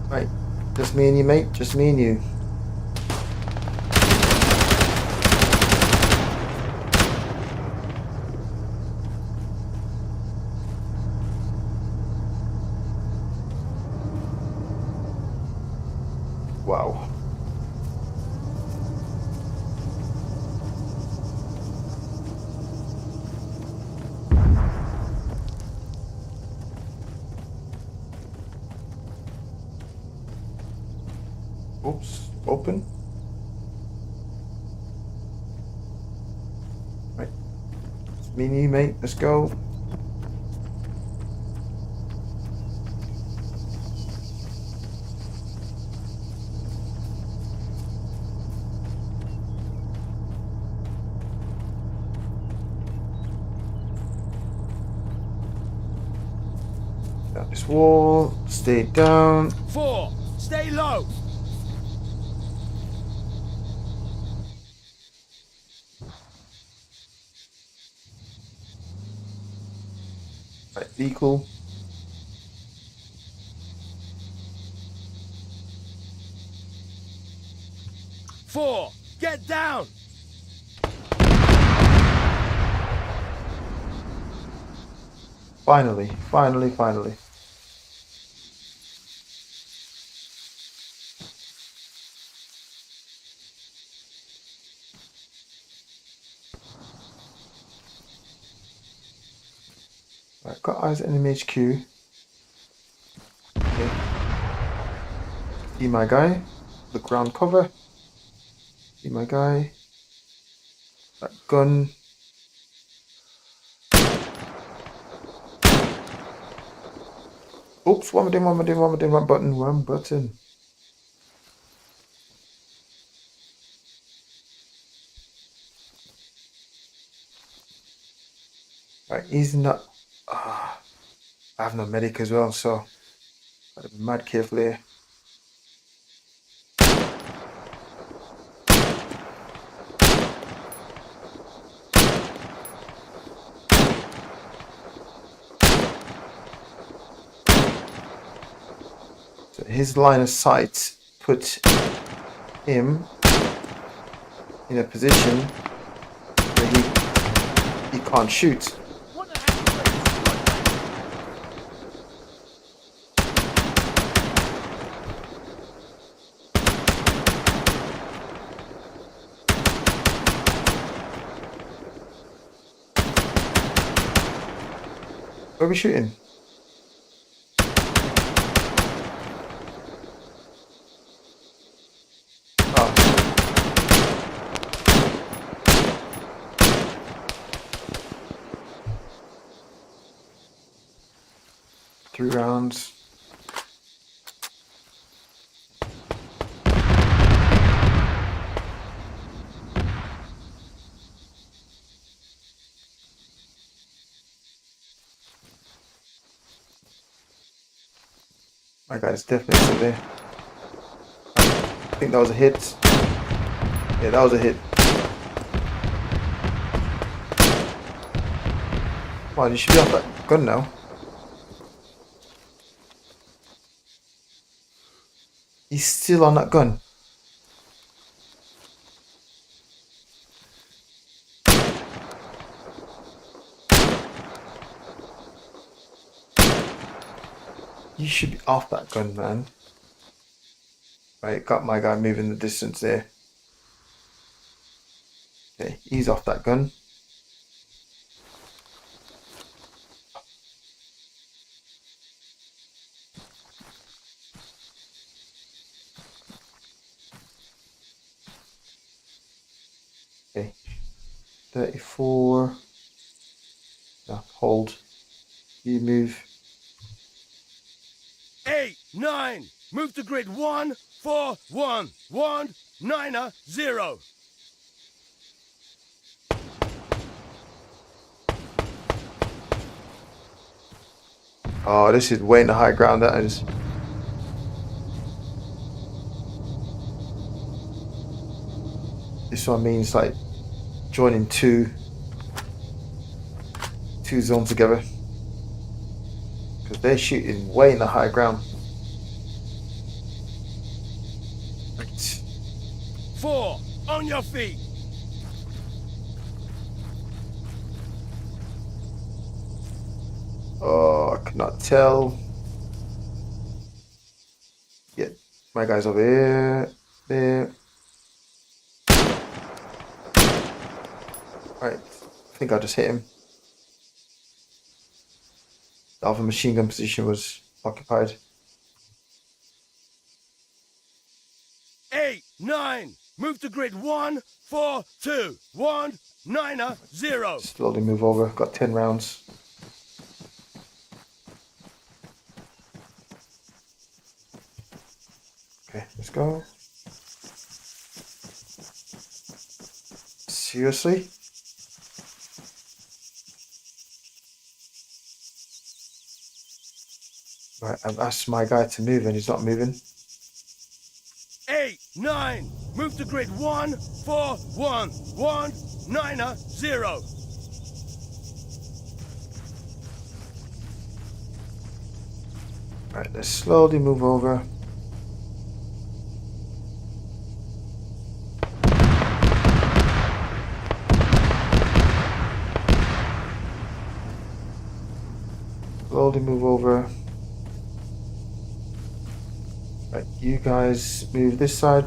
Right, just me and you, mate. Just me and you. Wow. Oops, open. Right. It's me and you, mate. Let's go. Down this wall. Stay down. 4. Stay low. Right, vehicle. Four. Get down. Finally, finally, finally. Right, got eyes at enemy HQ. Okay. See my guy. The ground cover. See my guy. That gun. Oops, one button, one button. Right, he's not. I have no medic as well, so gotta be mad careful here. So his line of sight put him in a position where he can't shoot. Where are we shooting? Oh. 3 rounds. My guy's definitely still there. I think that was a hit. Yeah, that was a hit. Wow, you should be off that gun now. He's still on that gun. You should be off that gun, man. Right, got my guy moving the distance there. Okay, he's off that gun. Okay, 34. No, hold. You move. 8, 9, move to grid 1, 4, 1, 1, 9, 0. Oh, this is way in the high ground, that is. This one means like joining two zones together. Because they're shooting way in the high ground. Right. 4, on your feet. Oh, I cannot tell. Yeah, my guy's over here. There. Alright, I think I just hit him. The Alpha machine gun position was occupied. 8, 9, move to grid 1, 4, 2, 1, 9, 0. Slowly move over. Got 10 rounds. Okay, let's go. Seriously? Right, I've asked my guy to move and he's not moving. 8, 9, move to grid 1, 4, 1, 1, 9, 0. Right, let's slowly move over. slowly move over. Right, you guys move this side.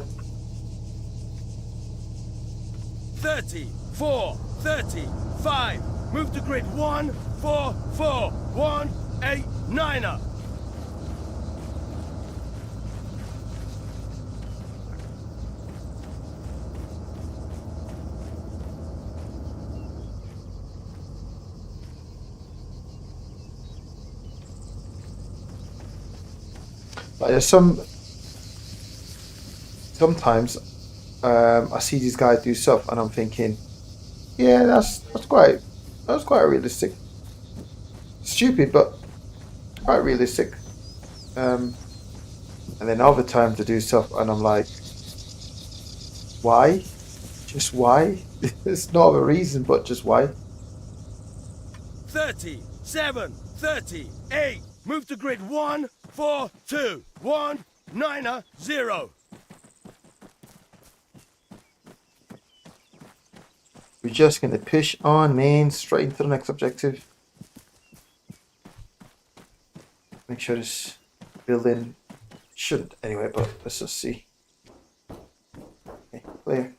30, 4, 30, 5. Move to grid 1, 4, 4, 1, 8, 9er. Like there's sometimes I see these guys do stuff and I'm thinking, yeah, that's quite realistic. Stupid, but quite realistic. And then other times they do stuff and I'm like, why? Just why? There's no other reason, but just why? 30, 7, 30, 8. Move to grid 1, 4, 2, 1, 9er, 0. We're just going to push on, man, straight into the next objective. Make sure this building shouldn't anyway, but let's just see. Okay, clear.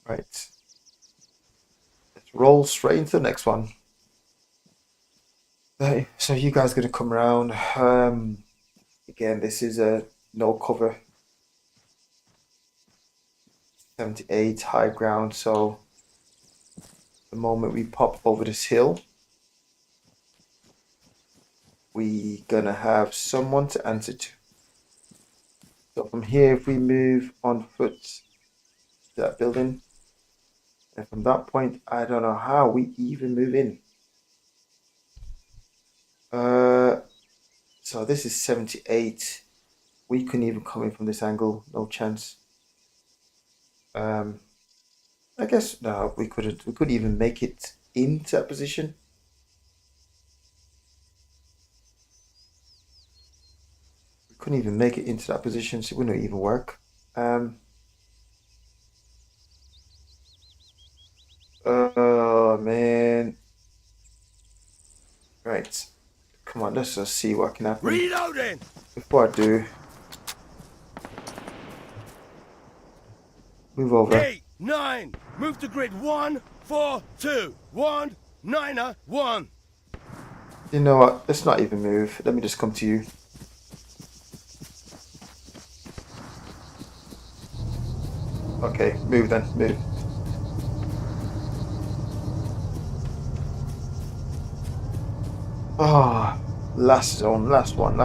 Right. Let's roll straight into the next one. Okay, so you guys are going to come around. Again, this is a no cover. 78 high ground, so the moment we pop over this hill, we gonna have someone to answer to. So from here, if we move on foot to that building, and from that point, I don't know how we even move in. So this is 78. We couldn't even come in from this angle, no chance. I guess no, we couldn't even make it into that position. We couldn't even make it into that position, so it wouldn't even work. Oh man. Right. Come on, let's just see what can happen. Reloading! Before I do, move over. 8, 9. Move to grid 1, 4, 2, 1, 9er, 1. You know what? Let's not even move. Let me just come to you. Okay, move then. Move. Ah, last zone, last one.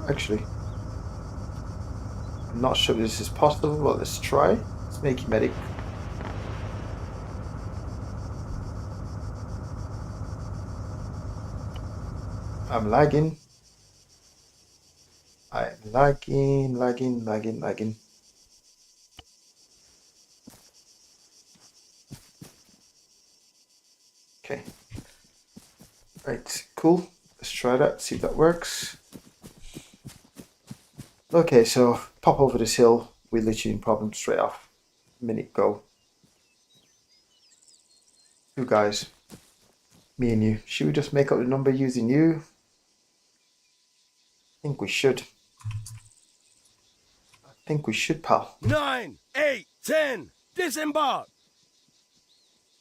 Actually, I'm not sure if this is possible, but let's try. Let's make you medic. I'm lagging. I'm lagging. Okay. Right, cool. Let's try that, see if that works. Okay, so pop over this hill. We literally in problem straight off. Minute go. Two guys. Me and you. Should we just make up the number using you? I think we should. Pal. 9, 8, 10. Disembark!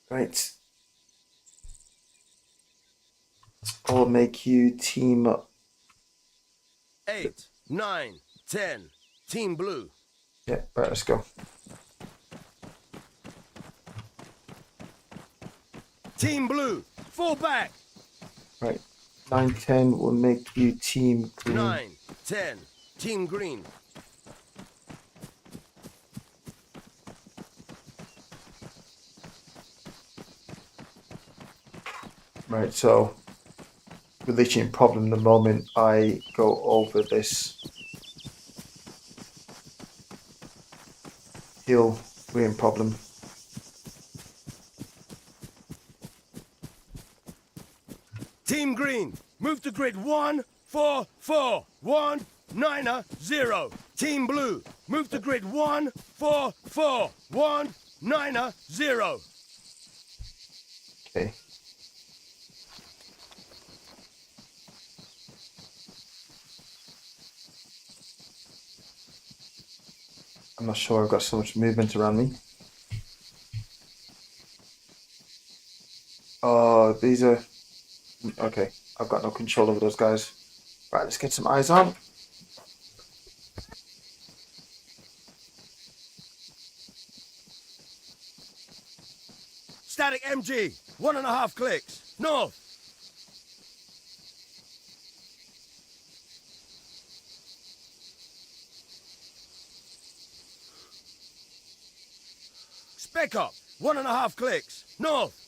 Right. I'll make you team up. 8, 9, 10. Team blue. Yeah, right, let's go. Team blue, fall back. Right. 9-10 will make you team green. 9-10, team green. Right, so we're literally in problem the moment I go over this hill. We're in problem. Team green, move to grid 144 190. Team blue, move to grid 144 190. Okay. I'm not sure I've got so much movement around me. Oh, these are... Okay, I've got no control over those guys. Right, let's get some eyes on. Static MG, 1.5 clicks. North. Spec up, 1.5 clicks. North.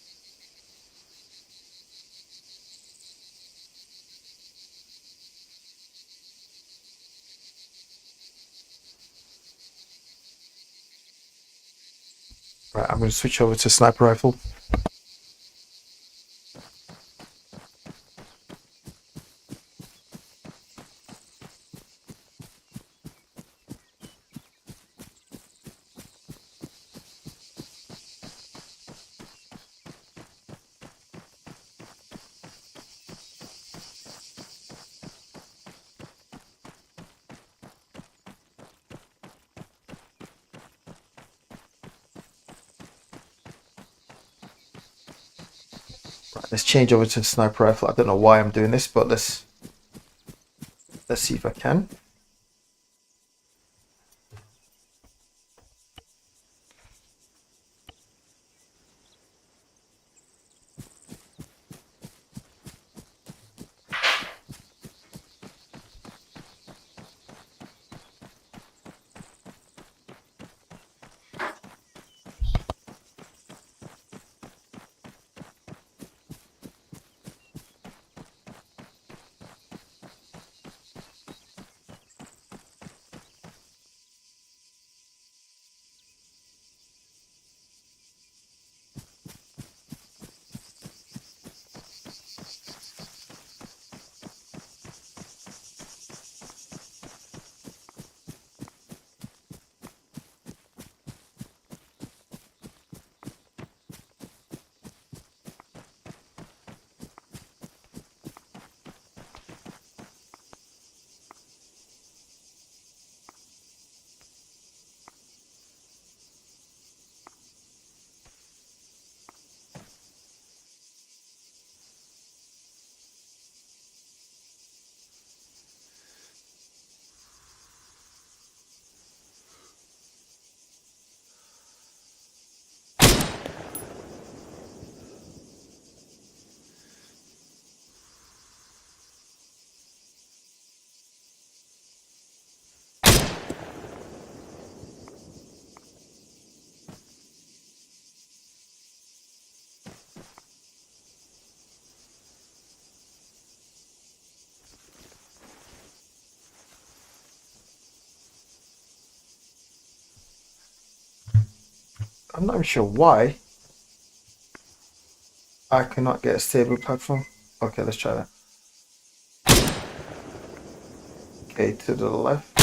Right, I'm going to switch over to sniper rifle. Let's change over to sniper rifle. I don't know why I'm doing this, but let's see if I can. I'm not even sure why I cannot get a stable platform. Okay, let's try that. Okay, to the left.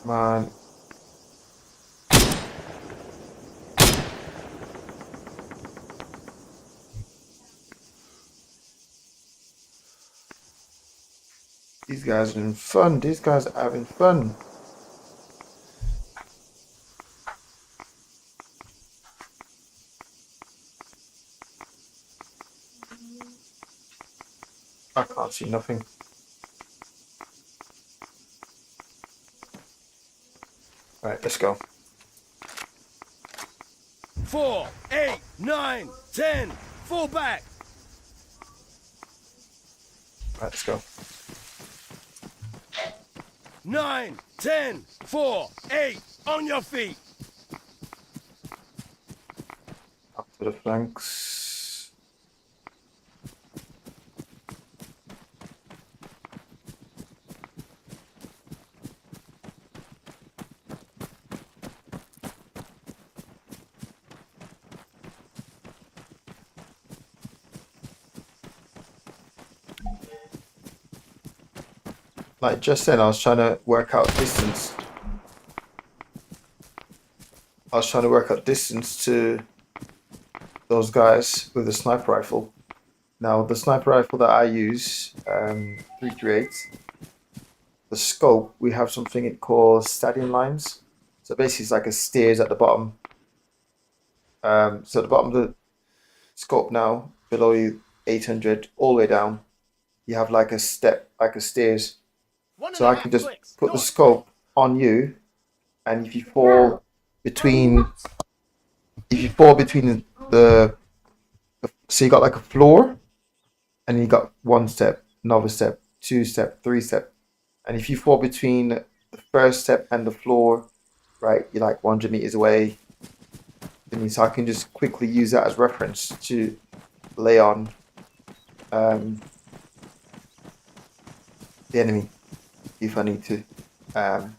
Come on. These guys are having fun. These guys are having fun. I can't see nothing. Right, let's go. 4, 8, 9, 10. Fall back. Right, let's go. 9, 10, 4, 8. On your feet. Up to the flanks. Like just then, I was trying to work out distance. I was trying to work out distance to those guys with the sniper rifle. Now, the sniper rifle that I use, 338, the scope, we have something it calls stadium lines. So basically, it's like a stairs at the bottom. So at the bottom of the scope now, below you, 800, all the way down, you have like a step, like a stairs. So I can just put the scope on you, and if you fall between the so you got like a floor, and you got one step, another step, two step, three step, and if you fall between the first step and the floor, right, you're like 100 meters away. So I can just quickly use that as reference to lay on the enemy if I need to. I'm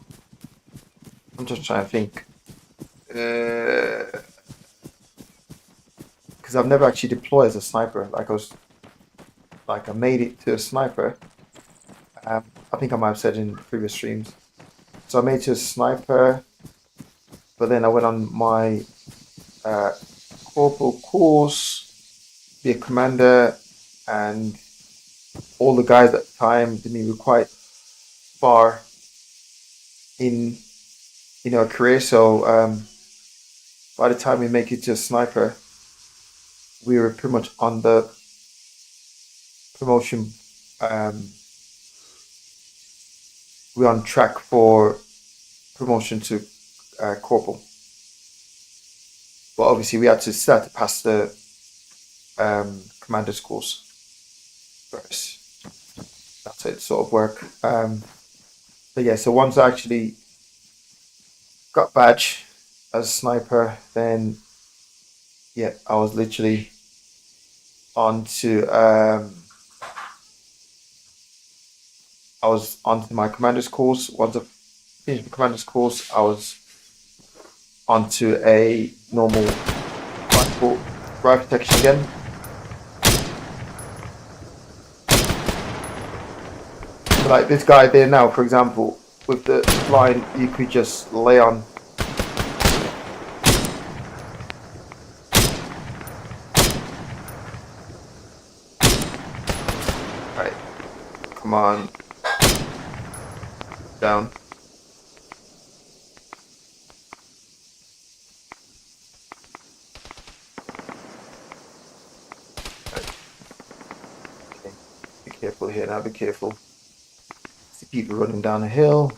just trying to think, because I've never actually deployed as a sniper. I made it to a sniper. I think I might have said in previous streams. So I made it to a sniper, but then I went on my corporal course, be a commander, and all the guys at the time didn't were quite far in a career. So by the time we make it to a sniper, we were pretty much on the promotion. We're on track for promotion to corporal. But obviously we had to start to pass the commander's course first. That's it, sort of work. But yeah, so once I actually got badge as a sniper, then yeah, I was literally onto my commander's course. Once I finished the commander's course, I was onto a normal rifle protection again. So like this guy there now, for example, with the line, you could just lay on. Right, come on, down. Okay, be careful here now. Be careful. See people running down a hill.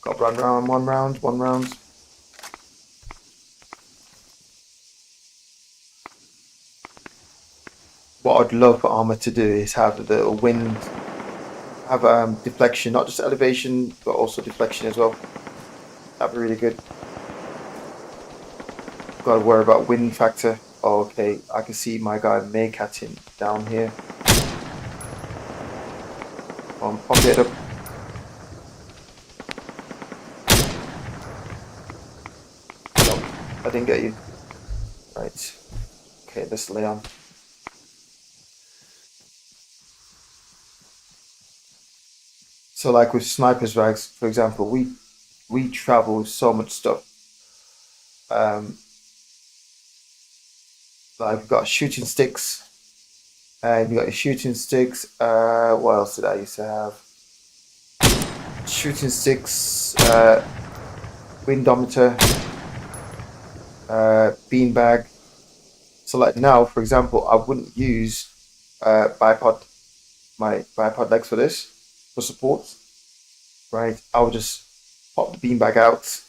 Got to run around one round. What I'd love for Arma to do is have the wind, have deflection, not just elevation, but also deflection as well. That'd be really good. Got to worry about wind factor. Oh, okay, I can see my guy Maycatting down here. Pop it up. No, I didn't get you. Right. Okay, let's lay on. So like with snipers rags, for example, we travel with so much stuff. Like we've got shooting sticks, and you got your shooting sticks. What else did I used to have? Shooting sticks, windometer, beanbag. So like now, for example, I wouldn't use my bipod legs for this, for support, right? I would just pop the beanbag out,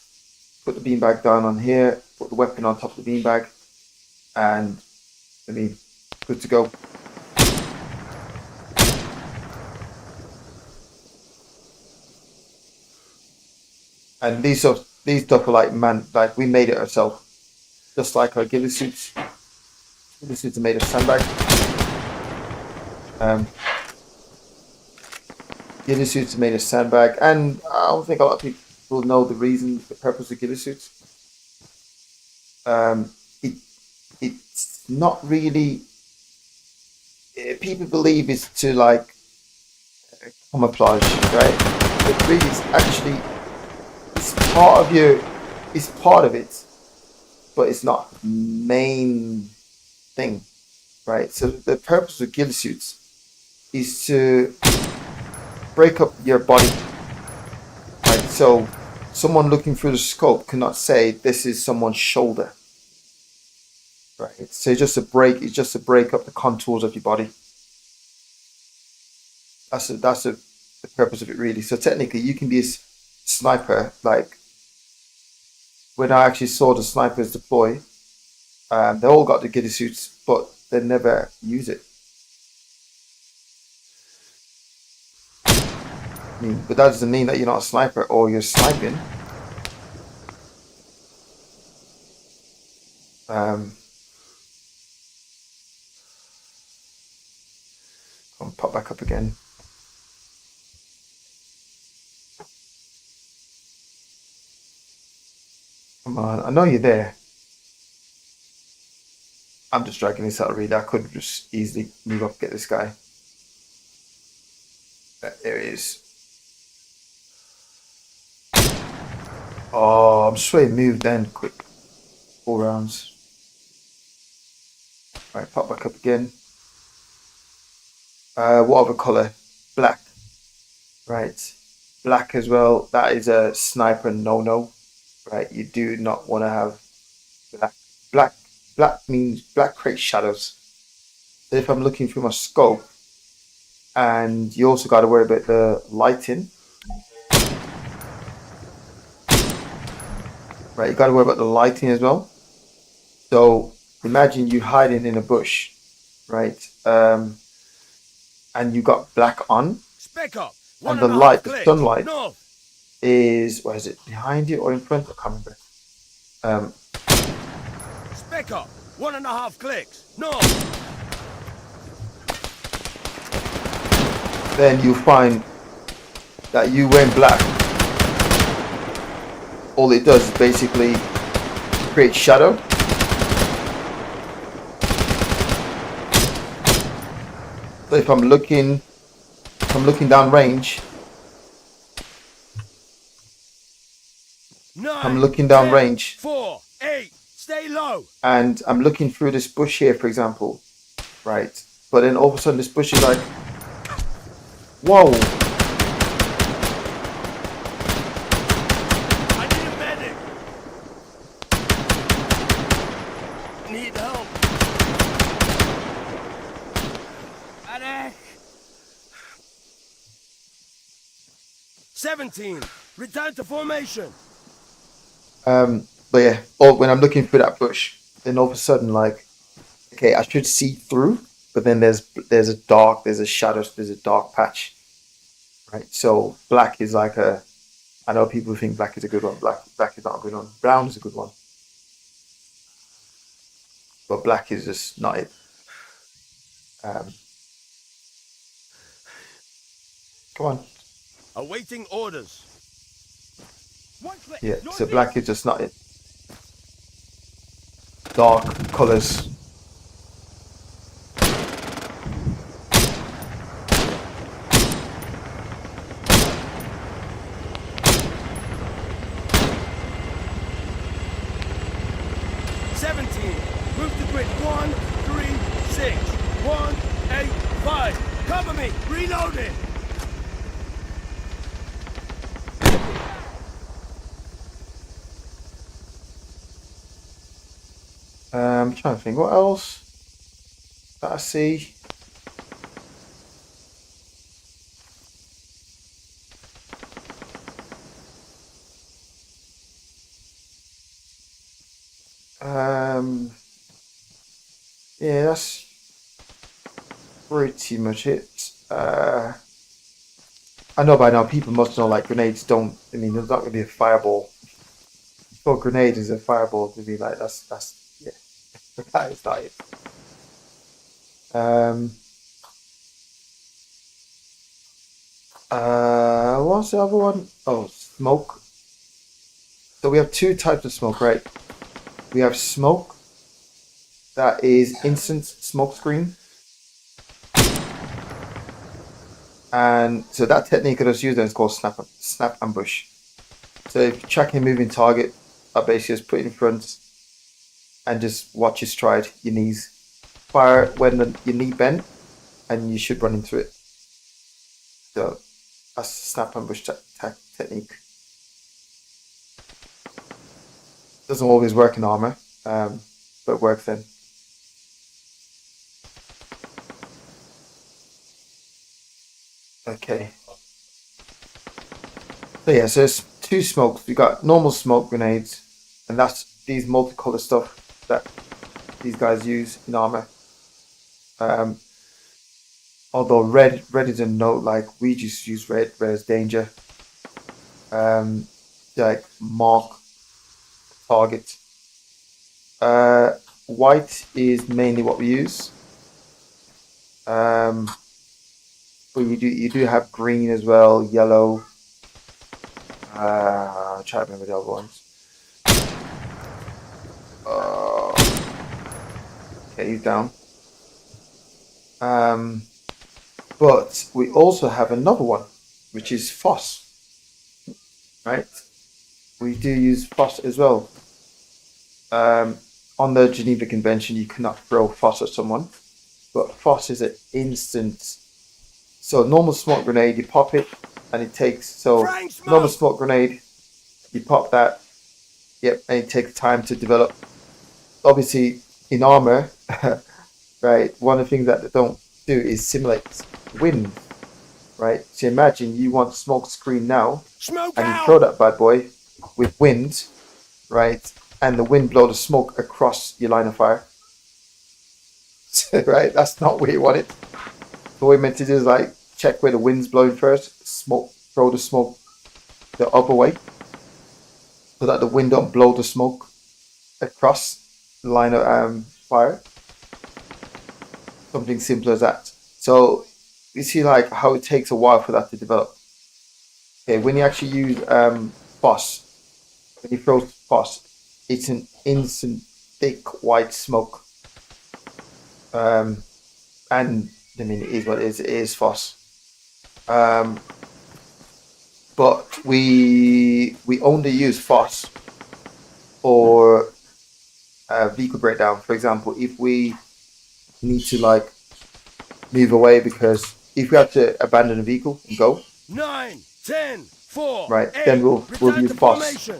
put the beanbag down on here, put the weapon on top of the beanbag, and I mean, good to go. And these stuff are like, man, like we made it ourselves, just like our ghillie suits. Ghillie suits are made of sandbag. Ghillie suits are made of sandbag, and I don't think a lot of people know the reason, the purpose of ghillie suits. It's not really. People believe it's to like camouflage, right? But really, it's actually it's part of it, but it's not the main thing, right? So the purpose of ghillie suits is to break up your body, right? So someone looking through the scope cannot say this is someone's shoulder, right? So it's just to break up the contours of your body. That's the purpose of it, really. So technically, you can be a sniper. Like when I actually saw the snipers deploy, they all got the ghillie suits, but they never use it. I mean, but that doesn't mean that you're not a sniper or you're sniping. I'll pop back up again. Come on, I know you're there. I'm just dragging this out really. I could just easily move up and get this guy. There he is. Oh, I'm just ready to move then. Quick. 4 rounds. Alright, pop back up again. What other colour? Black. Right. Black as well. That is a sniper no-no. Right. You do not want to have black. Black means black creates shadows. So if I'm looking through my scope, and you also got to worry about the lighting. Right, you got to worry about the lighting as well. So imagine you hiding in a bush, right? And you got black on, Spec up. and the light, the sunlight, is, where is it? Behind you or in front? I can't remember. Spec up. 1.5 clicks. No. Then you find that you went black. All it does is basically create shadow. So if I'm looking down range, I'm looking down range. 4, 8, stay low. And I'm looking through this bush here, for example, right? But then all of a sudden this bush is like, whoa. I need a medic. Need help. Medic. 17. Return to formation. But yeah, or when I'm looking through that bush, then all of a sudden, like, okay, I should see through, but then there's a shadow, there's a dark patch, right? So black is like I know people think black is a good one. Black is not a good one. Brown is a good one, but black is just not it. Come on. Awaiting orders. Yeah, so black is just not it. Dark colours. Move to grid 1, 3, 6, 1, 8, 5. Cover me. Reloading. I'm trying to think what else that I see. Yeah, that's pretty much it. I know by now people must know like grenades don't. I mean, there's not gonna be a fireball. So grenade is a fireball to be like that's yeah. That is not it. What's the other one? Oh, smoke. So we have two types of smoke, right? We have smoke that is instant smoke screen. And so that technique I just used is called snap ambush. So if you're tracking a moving target, I basically just put it in front and just watch your stride, your knees. Fire when your knee bent, and you should run into it. So that's snap ambush technique. Doesn't always work in Arma, but it works then. Okay. So yeah, so there's two smokes. We got normal smoke grenades, and that's these multicolored stuff that these guys use in Arma. Although red is a no, like we just use red is danger. Like mark target. White is mainly what we use. But you do have green as well, yellow. I'll try to remember the other ones. Okay, he's down. But we also have another one, which is FOSS. Right? We do use FOSS as well. On the Geneva Convention, you cannot throw FOSS at someone, but FOSS is an instant. So normal smoke grenade, you pop it, and it takes. So normal smoke grenade, you pop that. Yep, and it takes time to develop. Obviously, in Arma, right, one of the things that they don't do is simulate wind, right? So imagine you want smoke screen now, and you throw that bad boy with wind, right? And the wind blow the smoke across your line of fire. Right? That's not where you want it. What we're meant to do is like check where the wind's blowing first, throw the smoke the other way, so that the wind don't blow the smoke across the line of fire. Something simple as that. So you see like how it takes a while for that to develop. Okay, when you actually use FOSS, when you throw FOSS, it's an instant thick white smoke. And I mean, it is what it is. It is FOSS. But we only use FOSS for vehicle breakdown. For example, if we need to like move away, because if we have to abandon a vehicle and go, 9, 10, 4, right, 8, then we'll use FOSS.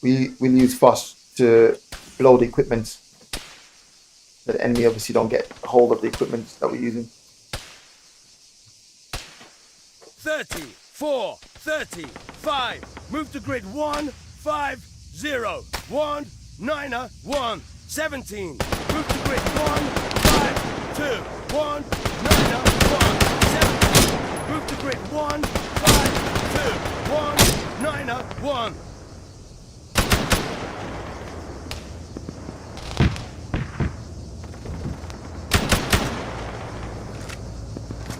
We'll use FOSS to blow the equipment. The enemy obviously don't get hold of the equipment that we're using. 30, 4, 30, 5. Move to grid 1, 5, 0. 1, 9, 1, 17. Move to grid 1, 5, 2. 1, 9, 1, 17. Move to grid 1, 5, 2. 1, 9, 1.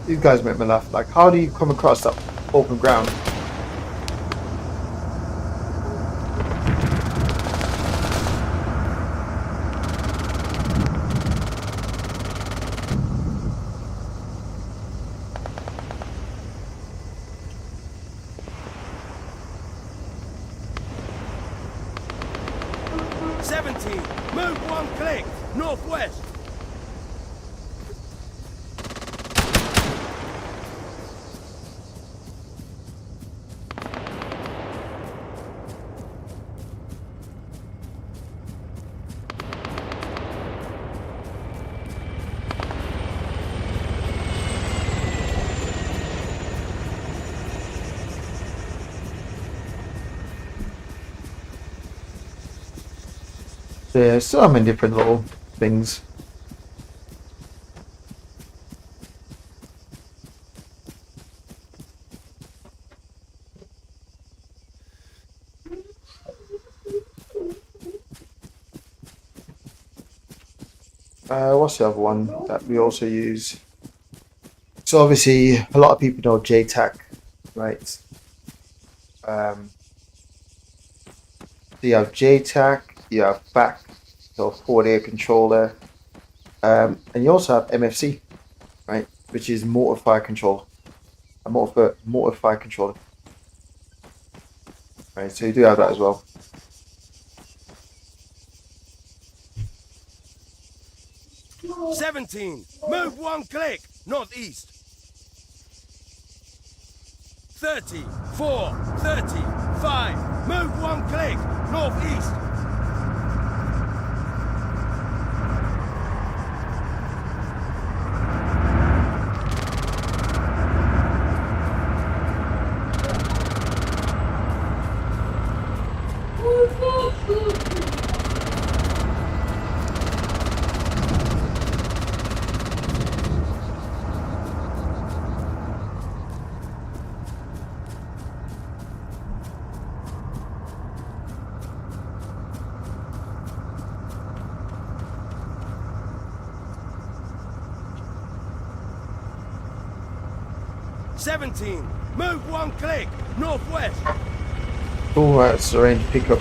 These guys make me laugh. Like, how do you come across that open ground? Move 1 click, northwest. So yeah, so many different little things. What's the other one that we also use? So obviously, a lot of people know JTAC, right? So you have JTAC, you have back, so forward air controller, and you also have MFC, right, which is motor fire control, a motor fire controller, right? So you do have that as well. "17, move 1 click, northeast. 34, 35, move 1 click, northeast. "17, move 1 click, northwest. Oh, that's the range pickup.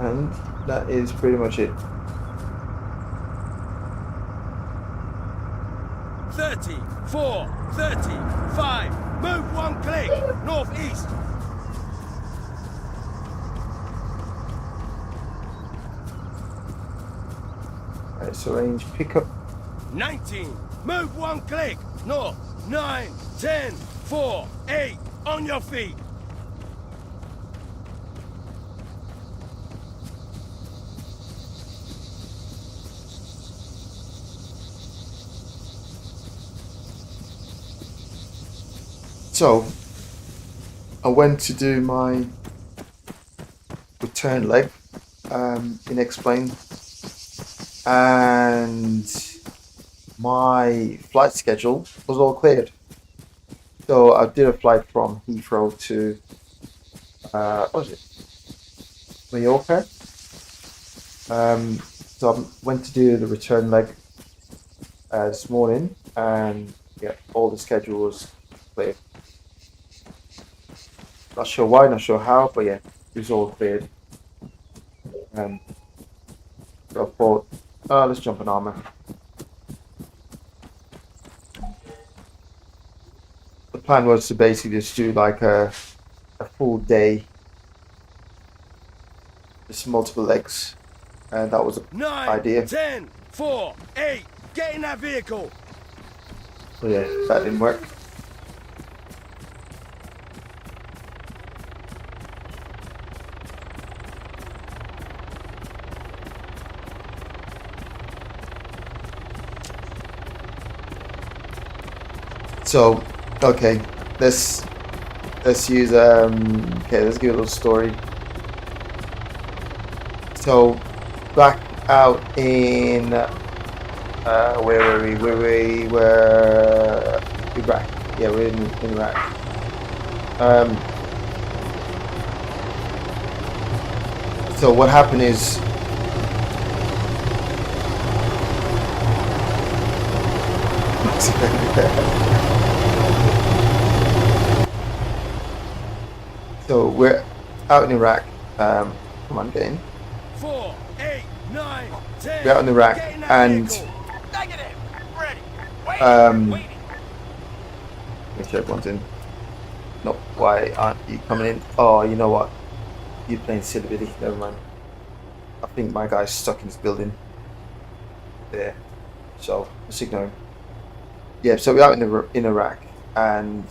And that is pretty much it. 34, 35, move 1 click, northeast. Right, so range pickup. 19, move 1 click, north. 9, 10, 4, 8, on your feet. So I went to do my return leg in Explain, and my flight schedule was all cleared. So I did a flight from Heathrow to what was it, Mallorca. So I went to do the return leg this morning, and yeah, all the schedule was cleared. Not sure why, not sure how, but yeah, it was all cleared. So I thought, oh, let's jump on Arma. The plan was to basically just do like a full day, just multiple legs, and that was the 9, idea. 10, 4, 8, get in that vehicle. So yeah, that didn't work. So, okay, let's use okay, let's give a little story. So, back out in where were we? We were Iraq. Yeah, we're in Iraq. So what happened is, so we're out in Iraq. Come on, get in. 4, 8, 9, 10. We're out in Iraq, Get in that and vehicle. Negative. Ready. let me check everyone's in. No, why aren't you coming in? Oh, you know what? You're playing silly bitty. Never mind. I think my guy's stuck in this building. There. So let's ignore him. Yeah, so we're out in Iraq, and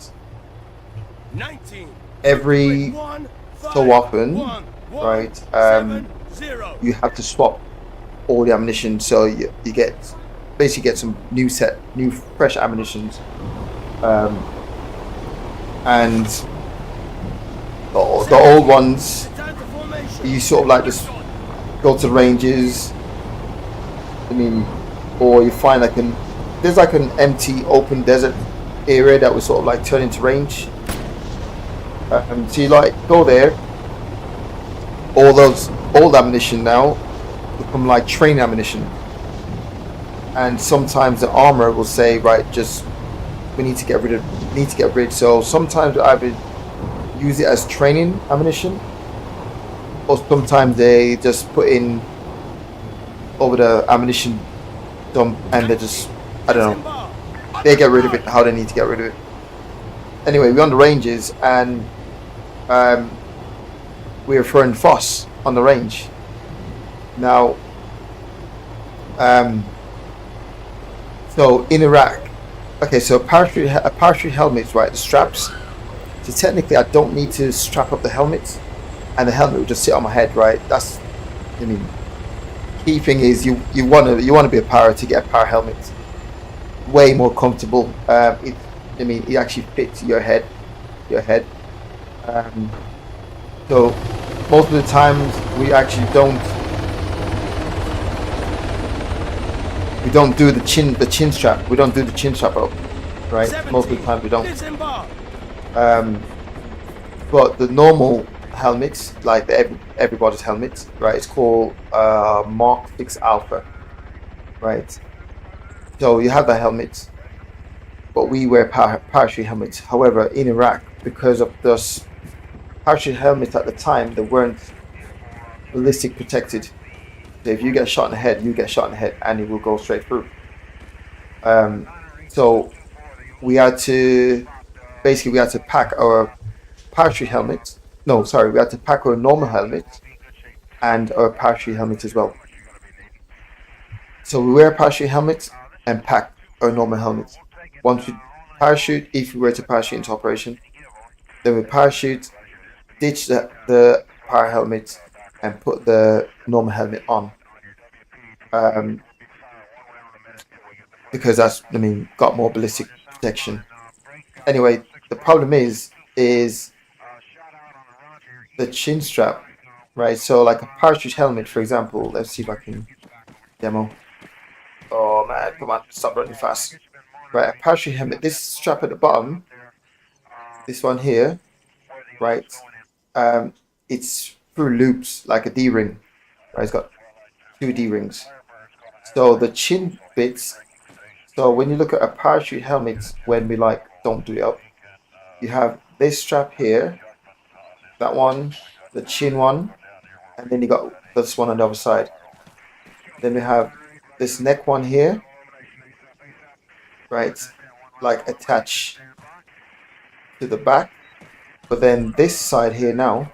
19. every 1, 5, so often, 1, 1, right, 7, 0. you have to swap all the ammunition, so you get basically get some new fresh ammunitions. and the old ones, Time to formation. you sort of like just go to the ranges. I mean, or you find like there's like an empty open desert area that was sort of like turn into range. So you like go there. All those old ammunition now become like training ammunition, and sometimes the armor will say, right, just we need to get rid. So sometimes I would use it as training ammunition, or sometimes they just put in over the ammunition dump and they just, I don't know, they get rid of it how they need to get rid of it. Anyway, we're on the ranges, and we're throwing FOSS on the range now. So in Iraq, okay, so a parachute helmet, right, the straps. So technically I don't need to strap up the helmet, and the helmet will just sit on my head, right? That's, I mean, key thing is you want to be a para to get a para helmet. Way more comfortable. It actually fits your head. So most of the times we actually don't do the chin strap. We don't do the chin strap up, right? 17. Most of the time we don't. Disembark. But the normal helmets, like everybody's helmet, right? It's called Mark 6 Alpha, right? So you have the helmet, but we wear parachute helmets. However, in Iraq, because of those parachute helmets at the time, they weren't ballistic protected. So if you get shot in the head, you get shot in the head, and it will go straight through. So we had to pack our parachute helmet. No, sorry, we had to pack our normal helmet and our parachute helmet as well. So we wear a parachute helmet and pack our normal helmet. Once we parachute, if we were to parachute into operation, then we parachute, ditch the para helmet, and put the normal helmet on. Because that's, I mean, got more ballistic protection. Anyway, the problem is the chin strap, right? So like a parachute helmet, for example, let's see if I can demo. Oh man, come on, stop running fast. Right, a parachute helmet, this strap at the bottom, this one here, right? It's through loops like a D-ring, right? It's got 2 D-rings. So the chin bits, so when you look at a parachute helmet, when we like don't do it up, you have this strap here, that one, the chin one, and then you got this one on the other side. Then we have this neck one here, right, like attached to the back. But then this side here now,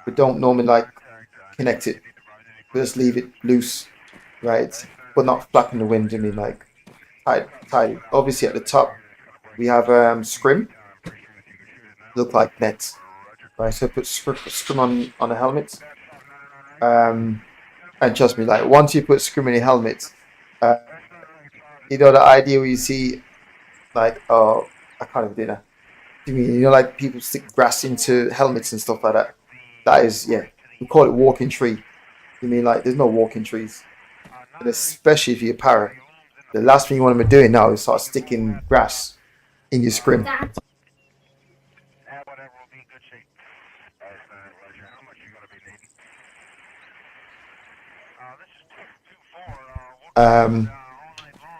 we don't normally like connect it. We just leave it loose, right, but not flapping the wind. I mean, like tight. Obviously at the top we have scrim, look like nets, right? So put scrim on the helmet, and trust me, like once you put scrim in your helmet, you know the idea where you see like, oh, I can't even do that. You know, like people stick grass into helmets and stuff like that. That is, yeah, we call it walking tree. You mean like there's no walking trees, and especially if you're a para. The last thing you want to be doing now is start sticking grass in your scrim.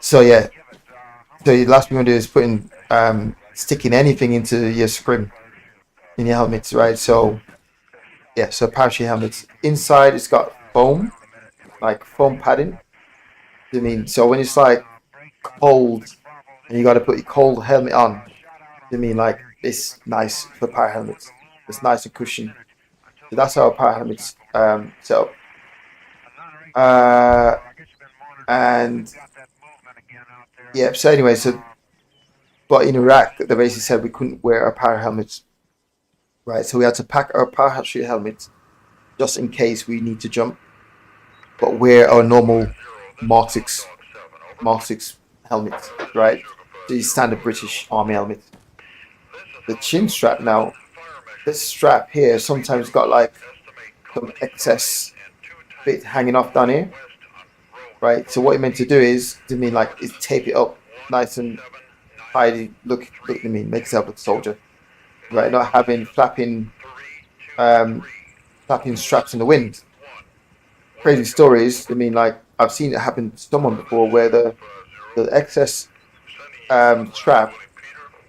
So yeah, so the last thing you want to do is putting sticking anything into your scrim in your helmets, right? So yeah, so parachute helmets inside it's got foam, like foam padding. I mean, so when it's like cold and you got to put your cold helmet on, I mean, like it's nice for para helmets. It's nice and cushion. So that's how para helmets set up. And yeah, so anyway, so but in Iraq they basically said we couldn't wear our para helmets, right? So we had to pack our parachute helmets just in case we need to jump, but wear our normal Mark 6 helmets, right? The standard British Army helmet. the chin strap now, this strap here sometimes got like some excess bit hanging off down here, right? So what you're meant to do is, is tape it up nice and tidy. Look I mean, make yourself look soldier, right? Not having flapping straps in the wind. Crazy stories. I mean, like I've seen it happen to someone before where the excess strap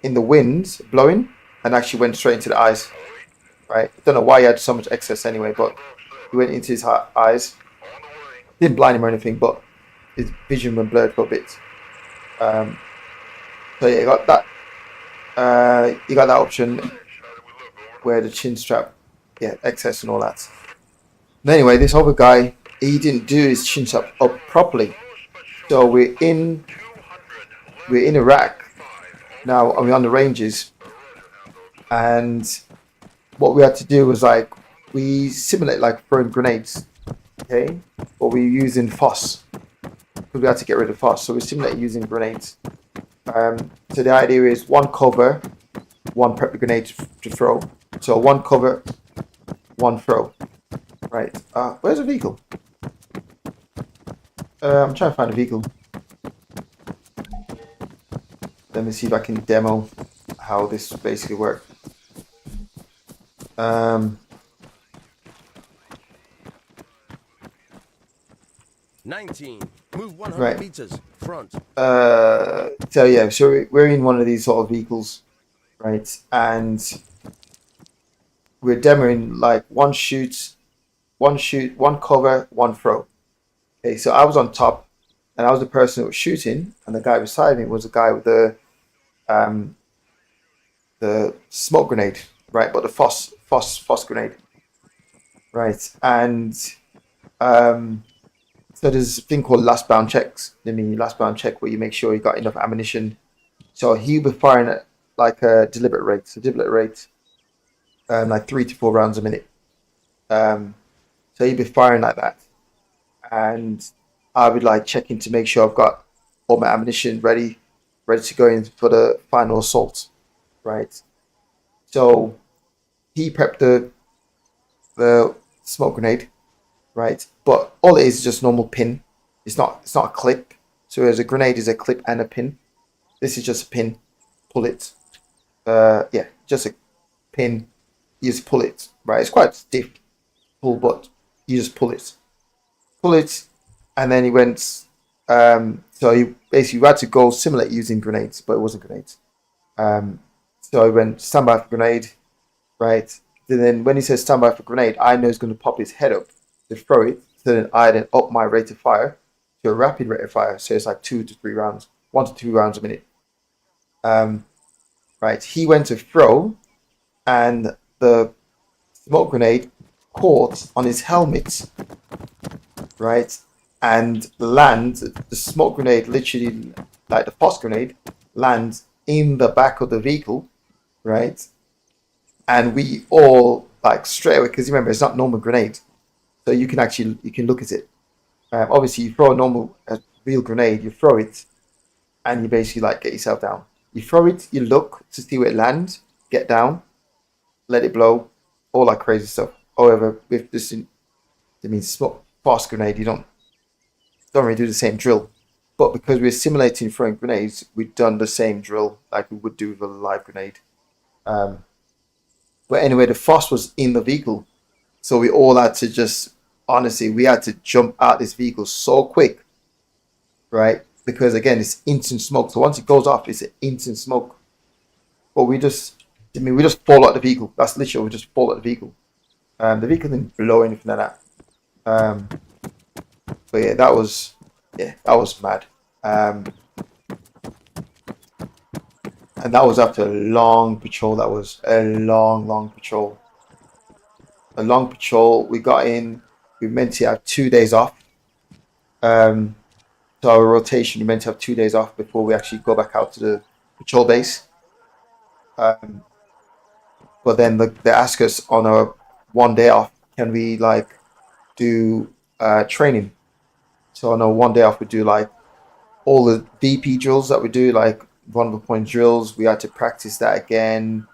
in the wind blowing and actually went straight into the eyes. Right? I don't know why he had so much excess anyway, but he went into his eyes. Didn't blind him or anything, but his vision went blurred for a bit. So yeah, you got that. You got that option where the chin strap, yeah, excess and all that. And anyway, this other guy, he didn't do his chin strap up properly. So we're in Iraq now. We're on the ranges, and what we had to do was like we simulate like throwing grenades, okay? But we're using FOSS because we had to get rid of FOSS, so we simulate using grenades. So the idea is one cover, one prep the grenade to throw. So one cover, one throw. Right. Where's the vehicle? I'm trying to find a vehicle. Let me see if I can demo how this basically works. 19. Move 100 Right. meters. Front. So yeah, so we're in one of these sort of vehicles, right? And we're demoing like one shoot, one cover, one throw. Okay, so I was on top, and I was the person that was shooting, and the guy beside me was the guy with the smoke grenade, right? But the FOSS grenade, right? And so there's a thing called last bound checks. I mean, last bound check where you make sure you got enough ammunition. So he was firing at like a deliberate rate. So deliberate rate, like 3 to 4 rounds a minute. So he'd be firing like that, and I would like checking to make sure I've got all my ammunition ready to go in for the final assault, right? So he prepped the smoke grenade, right? But all it is just normal pin. It's not a clip. So as a grenade is a clip and a pin. This is just a pin. Pull it. Yeah, just a pin. You just pull it, right? It's quite stiff pull, but you just pull it, and then he went. So he basically had to go simulate using grenades, but it wasn't grenades. So he went standby for grenade, right? And then when he says standby for grenade, I know he's going to pop his head up to throw it. So then I then up my rate of fire to a rapid rate of fire. So it's like 2 to 3 rounds, 1 to 2 rounds a minute. Right. He went to throw, and the smoke grenade caught on his helmet, right? And lands, the smoke grenade literally, like the FOSS grenade, lands in the back of the vehicle, right? And we all like straight away, because remember it's not normal grenade, so you can look at it. Obviously, you throw a real grenade, you throw it, and you basically like get yourself down. You throw it, you look to see where it lands, get down, let it blow, all that crazy stuff. However, with this, smoke FOSS grenade, you don't really do the same drill. But because we're simulating throwing grenades, we've done the same drill like we would do with a live grenade. But anyway, the FOSS was in the vehicle, so we all had to just, honestly, we had to jump out this vehicle so quick, right? Because again, it's instant smoke. So once it goes off, it's an instant smoke. But we just fall out the vehicle. That's literally, we just fall out the vehicle. The vehicle didn't blow anything like that. But yeah, that was mad. And that was after a long patrol. That was a long patrol. A long patrol. We got in. We meant to have 2 days off. So our rotation, we meant to have 2 days off before we actually go back out to the patrol base. But then they ask us on our 1 day off, can we like do training? So on our 1 day off, we do like all the VP drills that we do, like vulnerable point drills. We had to practice that again.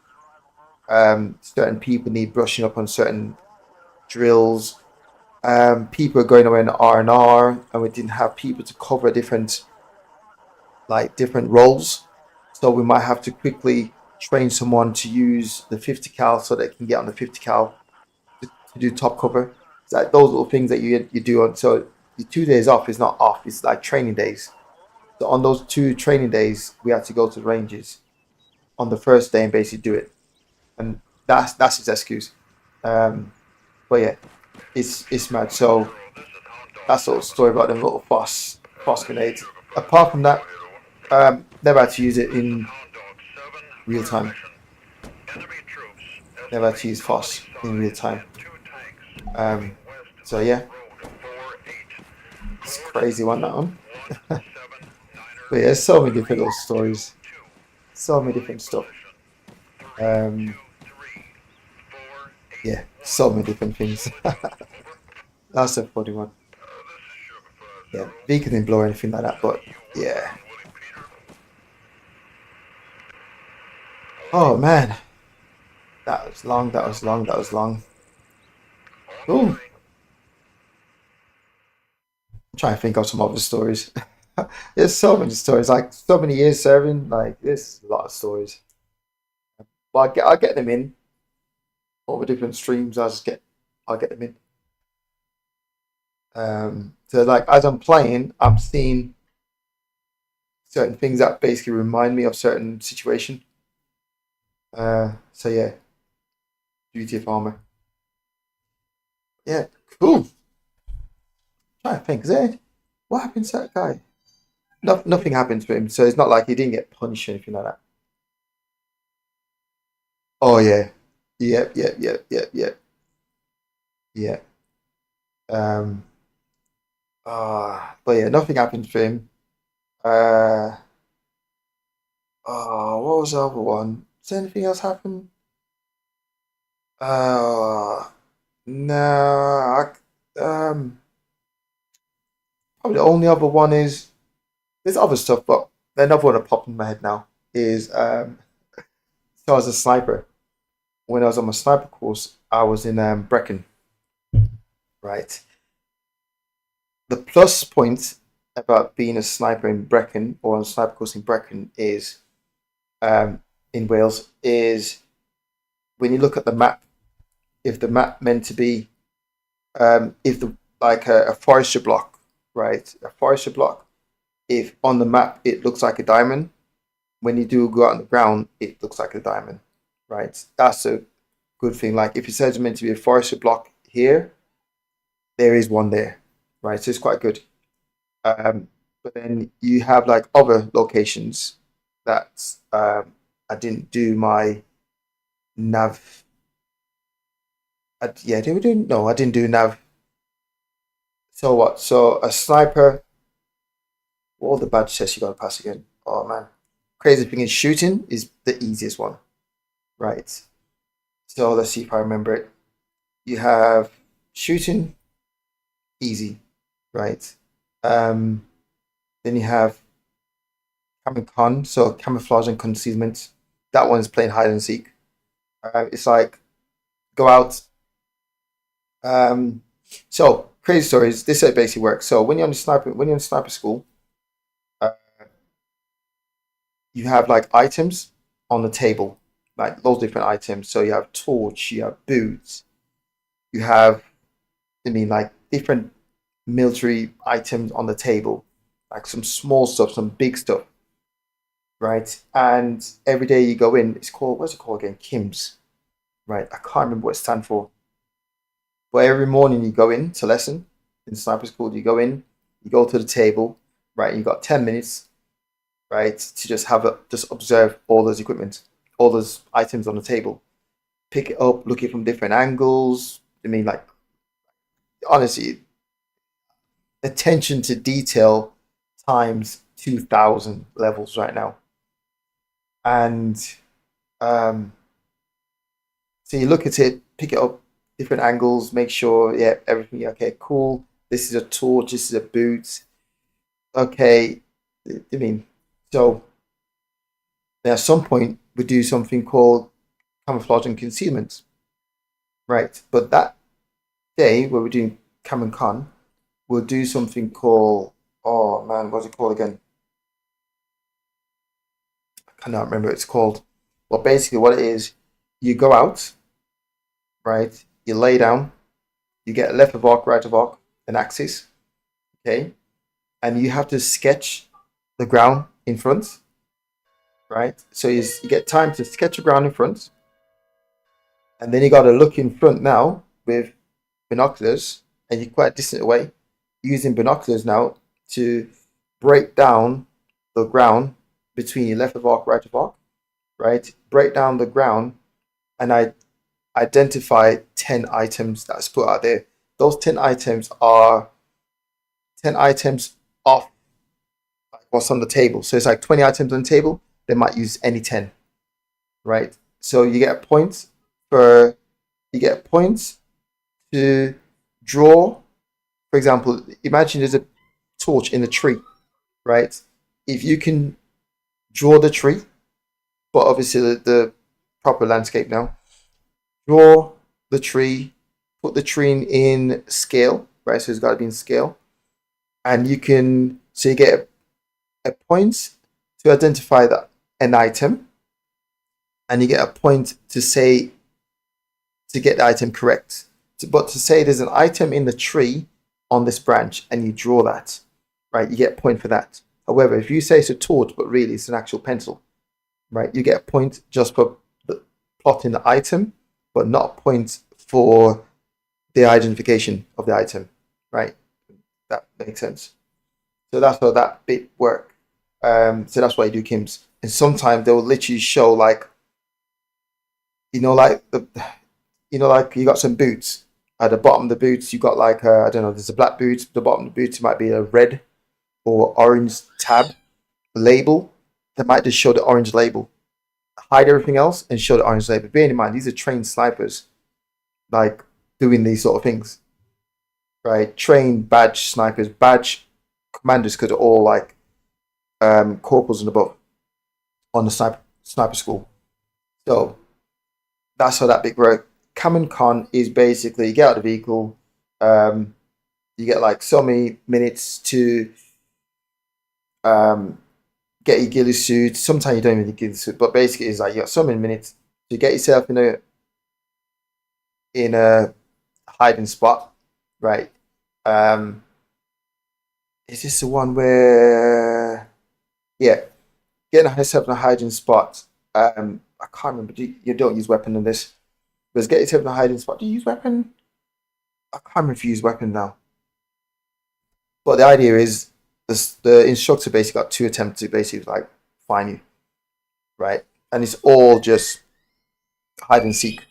Certain people need brushing up on certain drills. People are going away in R&R, and we didn't have people to cover different roles. So we might have to quickly train someone to use the 50 cal so they can get on the 50 cal to do top cover. It's like those little things that you do on. So the 2 days off is not off. It's like training days. So on those 2 training days, we had to go to the ranges on the first day and basically do it. And that's his excuse. But yeah, it's mad. So that's a little story about them little phos grenades. Apart from that, never had to use it in real time. Never had to use phos in real time. So yeah, it's crazy one, that one. But yeah, there's so many different little stories, so many different stuff. Yeah, so many different things. That's a funny one. Yeah, Beacon didn't blow or anything like that, but yeah. Oh man, that was long. That was long. That was long. Ooh. I'm trying to think of some other stories. There's so many stories, like so many years serving. Like there's a lot of stories. But I'll get them in over different streams. I'll get them in. So like as I'm playing, I'm seeing certain things that basically remind me of certain situation. So yeah, duty of armor. Yeah, cool. Trying to think, what happened to that guy? No, nothing happened to him, so it's not like he didn't get punished or anything like that. Oh yeah, yeah. Um, but yeah, nothing happened to him. Uh, what was the other one? Does anything else happen? No. Probably the only other one is there's other stuff, but another one that popped in my head now is so I was a sniper. When I was on my sniper course, I was in Brecon, right? The plus point about being a sniper in Brecon or on a sniper course in Brecon is in Wales is when you look at the map, if the map meant to be if the like a forestry block, right? A forestry block, if on the map it looks like a diamond, when you do go out on the ground, it looks like a diamond, right? That's a good thing. Like if it says it's meant to be a forestry block here, there is one there, right? So it's quite good. But then you have like other locations that I didn't do my nav. Yeah, did we do? No, I didn't do nav. So what? So a sniper. All the badge tests you gotta pass again. Oh man, crazy thing is shooting is the easiest one, right? So let's see if I remember it. You have shooting, easy, right? Then you have Con, so camouflage and concealment. That one's playing hide and seek. It's like go out. So crazy stories. This is how it basically works. So when you're in sniper school, you have like items on the table, like those different items. So you have torch, you have boots, you have, like different military items on the table, like some small stuff, some big stuff, right? And every day you go in, it's called, what's it called again? Kim's, right? I can't remember what it stands for. But every morning you go in to lesson in sniper school, you go in, you go to the table, right? You got 10 minutes, right, to just just observe all those equipment, all those items on the table, pick it up, look at it from different angles. Like honestly, attention to detail times 2,000 levels right now. And so you look at it, pick it up, different angles, make sure, yeah, everything okay, cool. This is a torch, this is a boot. Okay, so at some point we do something called camouflage and concealment, right? But that day where we're doing Cam and Con, we'll do something called, oh man, what's it called again? I cannot remember what it's called. But basically what it is, you go out, right? You lay down, you get a left of arc, right of arc, an axis, okay? And you have to sketch the ground in front, right? So you get time to sketch the ground in front, and then you got to look in front now with binoculars, and you're quite distant away, using binoculars now to break down the ground between your left of arc, right of arc, right? Break down the ground, and I identify 10 items that's put out there. Those 10 items are 10 items off like what's on the table. So it's like 20 items on the table. They might use any 10, right? So you get points to draw. For example, imagine there's a torch in the tree, right? If you can draw the tree, but obviously the proper landscape now, draw the tree, put the tree in scale, right? So it's got to be in scale. And you can, so you get a point to identify an item, and you get a point to say, to get the item correct. But to say there's an item in the tree on this branch and you draw that, right? You get a point for that. However, if you say it's a torch, but really it's an actual pencil, right? You get a point just for plotting the item, but not a point for the identification of the item, right? That makes sense. So that's how that bit work. So that's why you do Kims. And sometimes they'll literally show like, like you got some boots. At the bottom of the boots, you got like I don't know. There's a black boot. The bottom of the boots might be a red or orange tab label. They might just show the orange label, hide everything else, and show the orange label. Bear in mind, these are trained snipers, like doing these sort of things, right? Trained badge snipers, badge commanders, because they're all like corporals and above on the sniper school. So that's how that bit works. Cam and Con is basically you get out of the vehicle, you get like so many minutes to get your ghillie suit. Sometimes you don't even need ghillie suit, but basically it's like you got so many minutes to get yourself in a hiding spot, right? Is this the one where getting yourself in a hiding spot? I can't remember. You don't use weapon in this. But get yourself in a hiding spot. Do you use weapon? I can't remember if you use weapon now. But the idea is the instructor basically got 2 attempts to basically like find you, right? And it's all just hide and seek.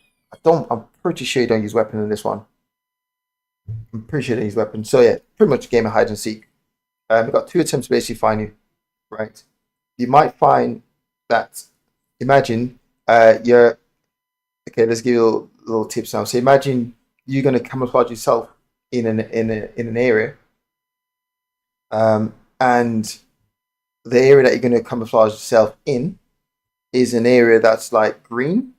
I'm pretty sure you don't use weapon in this one. I'm pretty sure they use weapon. So yeah, pretty much a game of hide and seek. We've got 2 attempts to basically find you, right? You might find that. Imagine you're. Okay, let's give you little tips now. So imagine you're going to camouflage yourself in an area, and the area that you're going to camouflage yourself in is an area that's like green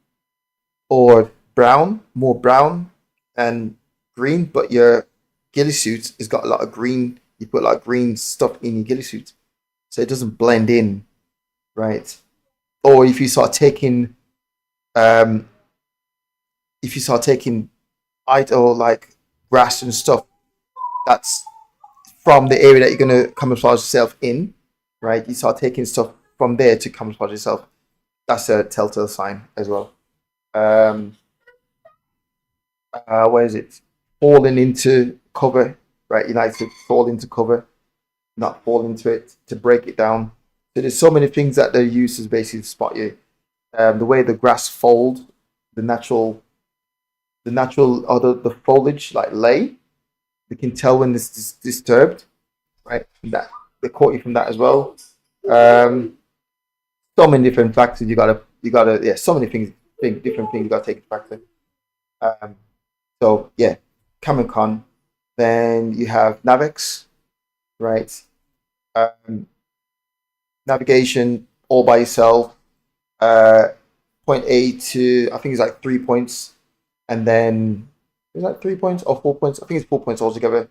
or brown, more brown and green, but your ghillie suit has got a lot of green. You put like green stuff in your ghillie suit, so it doesn't blend in, right? Or if you start taking or like grass and stuff that's from the area that you're going to camouflage yourself in, right? You start taking stuff from there to camouflage yourself. That's a telltale sign as well. Where is it? Falling into cover, right? You like to fall into cover, not fall into it, to break it down. So there's so many things that they use to basically spot you. The way the grass fold, the natural or the foliage like lay, they can tell when it's disturbed, right? That they caught you from that as well. So many different factors you gotta so many different things you gotta take into factor. So yeah, Cam and Con. Then you have Navex, right? Navigation all by yourself. point A to, I think it's like 3 points, and then is that 3 points or 4 points? I think it's 4 points altogether.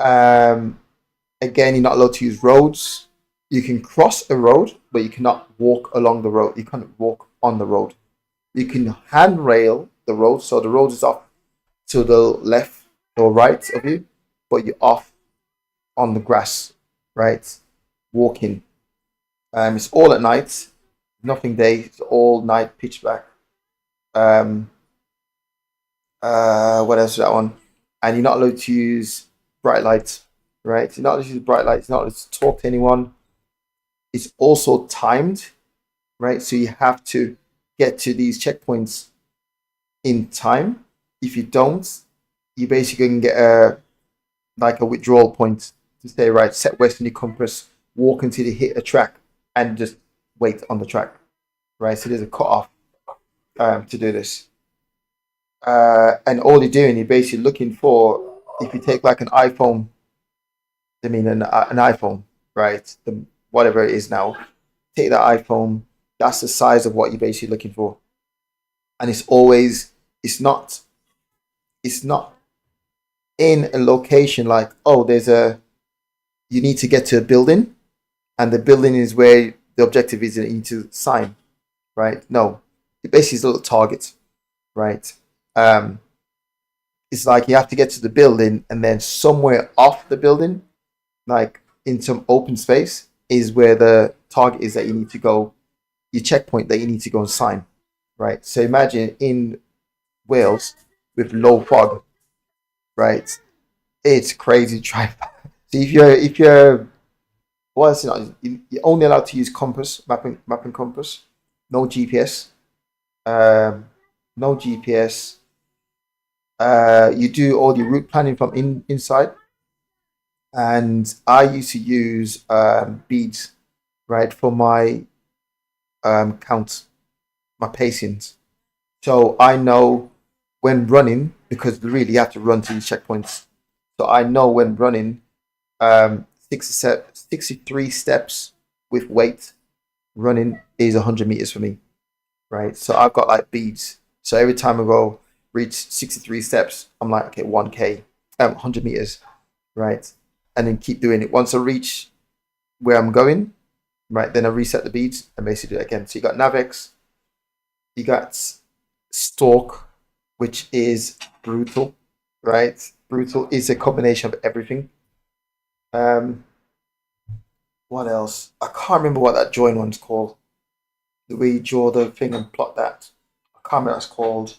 Again, you're not allowed to use roads. You can cross a road, but you cannot walk along the road. You can't walk on the road. You can handrail the road, so the road is off to the left or right of you, but you're off on the grass, right? Walking. It's all at night, nothing day. It's all night, pitch black. What else is that one? And you're not allowed to use bright lights, right? You're not allowed to use bright lights. You're not allowed to talk to anyone. It's also timed, right? So you have to get to these checkpoints in time. If you don't, you basically can get a withdrawal point to say, right, set west on your compass, walk until you hit a track, and just wait on the track, right? So there's a cutoff to do this. And all you're doing, you're basically looking for, if you take like an iPhone, an iPhone, right? Whatever it is now, take that iPhone, that's the size of what you're basically looking for. And it's not in a location like, oh, you need to get to a building, and the building is where the objective is, you need to sign, right? No, it basically is a little target, right? It's like you have to get to the building, and then somewhere off the building, like in some open space, is where the target is that you need to go, your checkpoint that you need to go and sign, right? So imagine in Wales with low fog, right? It's crazy trying. So if you're you're only allowed to use compass, mapping compass, no GPS, no GPS. You do all your route planning from inside, and I used to use beads, right, for my count, my pacings. So I know when running, because really you have to run to these checkpoints. So I know when running, 63 steps with weight running is 100 meters for me, right? So I've got like beads. So every time I go reach 63 steps, I'm like, okay, 1K, 100 meters, right? And then keep doing it. Once I reach where I'm going, right, then I reset the beads and basically do it again. So you got Navex, you got Stalk, which is brutal, right? Brutal is a combination of everything. What else? I can't remember what that join one's called. The way you draw the thing and plot that. I can't remember what it's called.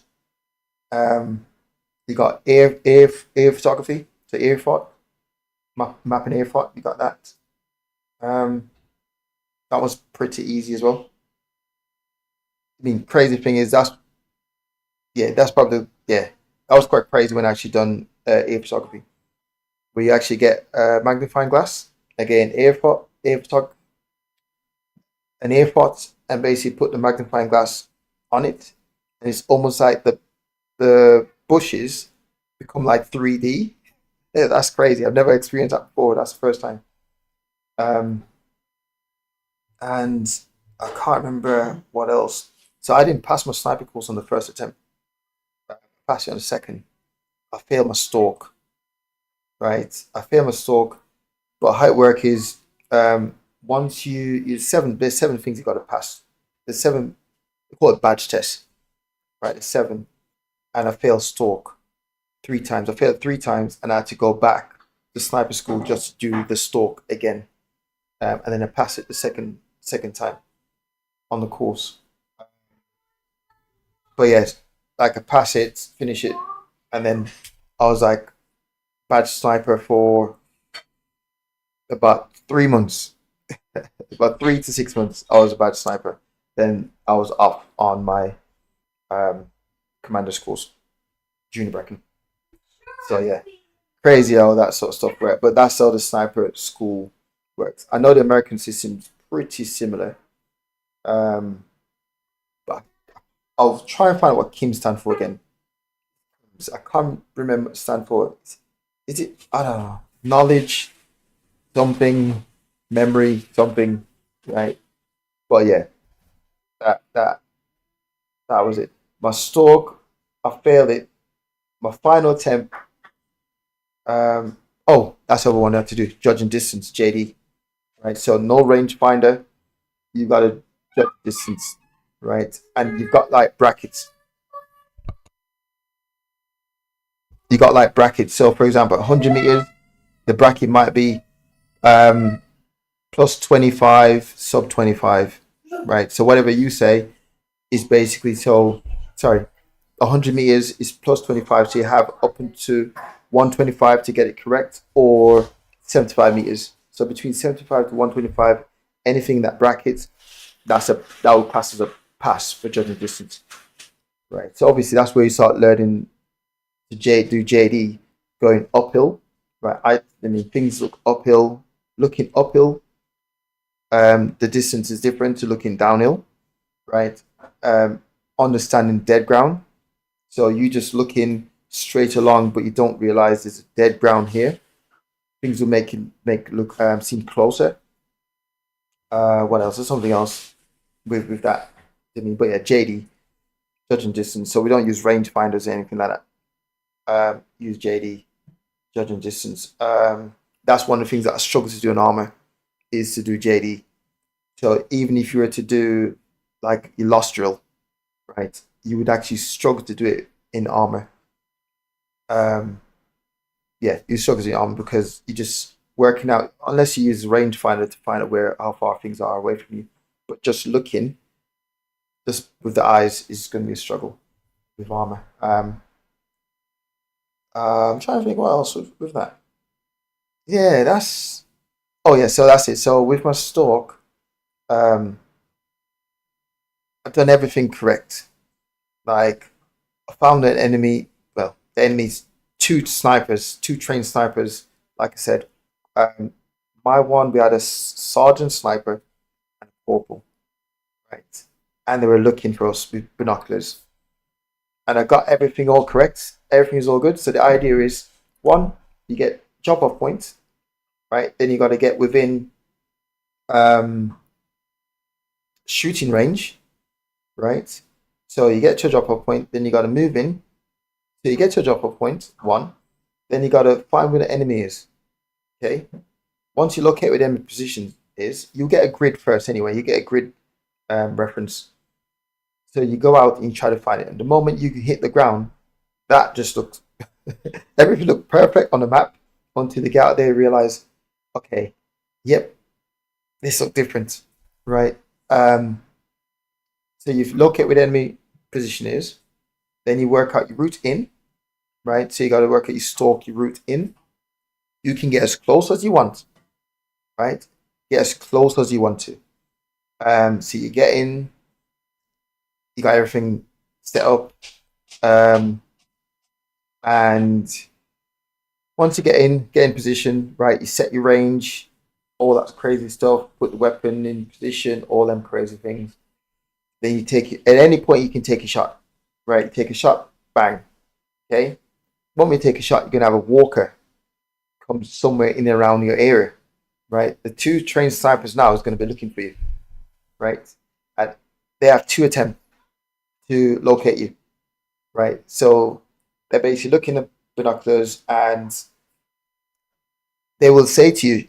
You got air photography, so air thought, mapping air thought. You got that. That was pretty easy as well. I mean, crazy thing is that was quite crazy when I actually done air photography, where you actually get a magnifying glass, again air thought, an air thought, and basically put the magnifying glass on it, and it's almost like the bushes become like 3D. Yeah, that's crazy. I've never experienced that before. That's the first time. And I can't remember what else. So I didn't pass my sniper course on the first attempt. I passed it on the second. I failed my stalk. Right? I failed my stalk. But how it works is once there's seven things you got to pass. There's 7, we call it badge test. Right? There's 7. And I failed stalk 3 times. I failed 3 times, and I had to go back to sniper school just to do the stalk again. And then I passed it the second time on the course. But yes, like I pass it, finish it, and then I was like badge sniper for about 3 months. About 3 to 6 months, I was a badge sniper. Then I was off on my commander schools, junior bracket. So yeah, crazy how that sort of stuff works. But that's how the sniper school works. I know the American system's pretty similar. But I'll try and find out what Kim stand for again. I can't remember what it stand for. Is it, I don't know, knowledge, something, memory, something, right? But yeah, that was it. My stalk, I failed it. My final attempt. Oh, that's what I wanted to do. Judging distance, JD. Right. So no rangefinder. You got to judge distance, right? And you've got like brackets. You got like brackets. So for example, 100 meters, the bracket might be plus 25, sub 25, right? So whatever you say is basically, so sorry, 100 meters is plus 25, so you have up into 125 to get it correct, or 75 meters. So between 75 to 125, anything that brackets, that will pass as a pass for judging distance, right? So obviously that's where you start learning to do JD, going uphill, right? I mean things look uphill, looking uphill. The distance is different to looking downhill, right? Understanding dead ground. So you just looking straight along, but you don't realize there's a dead ground here. Things will make look seem closer. What else? There's something else with that. I mean, but yeah, JD, judging distance. So we don't use rangefinders or anything like that. Use JD, judging distance. That's one of the things that I struggle to do in Arma, is to do JD. So even if you were to do like your lost drill, right, you would actually struggle to do it in Arma. Yeah, you struggle to do Arma because you're just working out, unless you use a rangefinder to find out how far things are away from you. But just looking, just with the eyes, is going to be a struggle with Arma. I'm trying to think what else with that. Yeah, that's. Oh yeah, so that's it. So with my stalk, I've done everything correct. Like, I found an enemy. Well, the enemy's two trained snipers. Like I said, my one, we had a sergeant sniper and a corporal, right? And they were looking for us with binoculars. And I got everything all correct. Everything is all good. So the idea is, one, you get drop-off points, right? Then you got to get within shooting range, right? So you get to a drop-off point, then you got to move in. So you get to a drop-off point, one. Then you got to find where the enemy is, okay? Once you locate where the enemy position is, you get a grid first anyway. You get a grid reference. So you go out and you try to find it. And the moment you hit the ground, that just looks... everything looked perfect on the map until they get out there and realize, okay, yep, this looks different, right? So you locate where the enemy position is, then you work out your route in, right? So you got to work out your stalk, your route in. You can get as close as you want, right? Get as close as you want to. So you get in, you got everything set up, and once you get in position, right? You set your range, all that crazy stuff. Put the weapon in position, all them crazy things. Then you take it. At any point, you can take a shot, right? Take a shot, bang. Okay. When you take a shot, you're gonna have a walker come somewhere in and around your area, right? The two trained snipers now is going to be looking for you, right? And they have 2 attempts to locate you, right? So they're basically looking at binoculars, and they will say to you,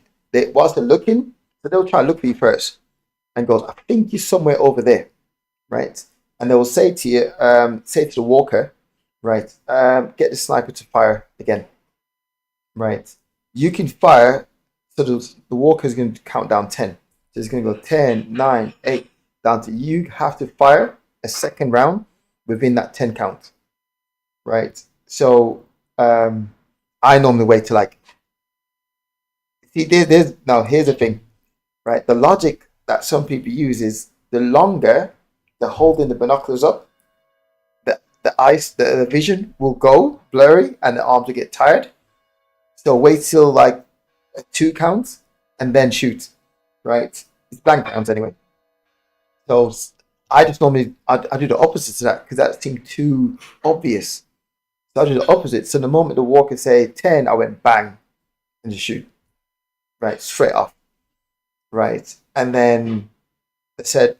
whilst they're looking, so they'll try to look for you first and goes, I think you're somewhere over there, right? And they will say to you, say to the walker, right, get the sniper to fire again, right? You can fire, so the walker is going to count down 10. So it's going to go 10, 9, 8, down to you have to fire a second round within that 10 count, right? So I normally wait to like, see, now here's the thing, right? The logic that some people use is the longer they're holding the binoculars up, the vision will go blurry and the arms will get tired. So wait till like 2 counts and then shoot, right? It's blank counts anyway. So I just normally, I do the opposite to that because that seemed too obvious. So I do the opposite. So the moment the walker say 10, I went bang and just shoot, right? Straight off, right? And then I said,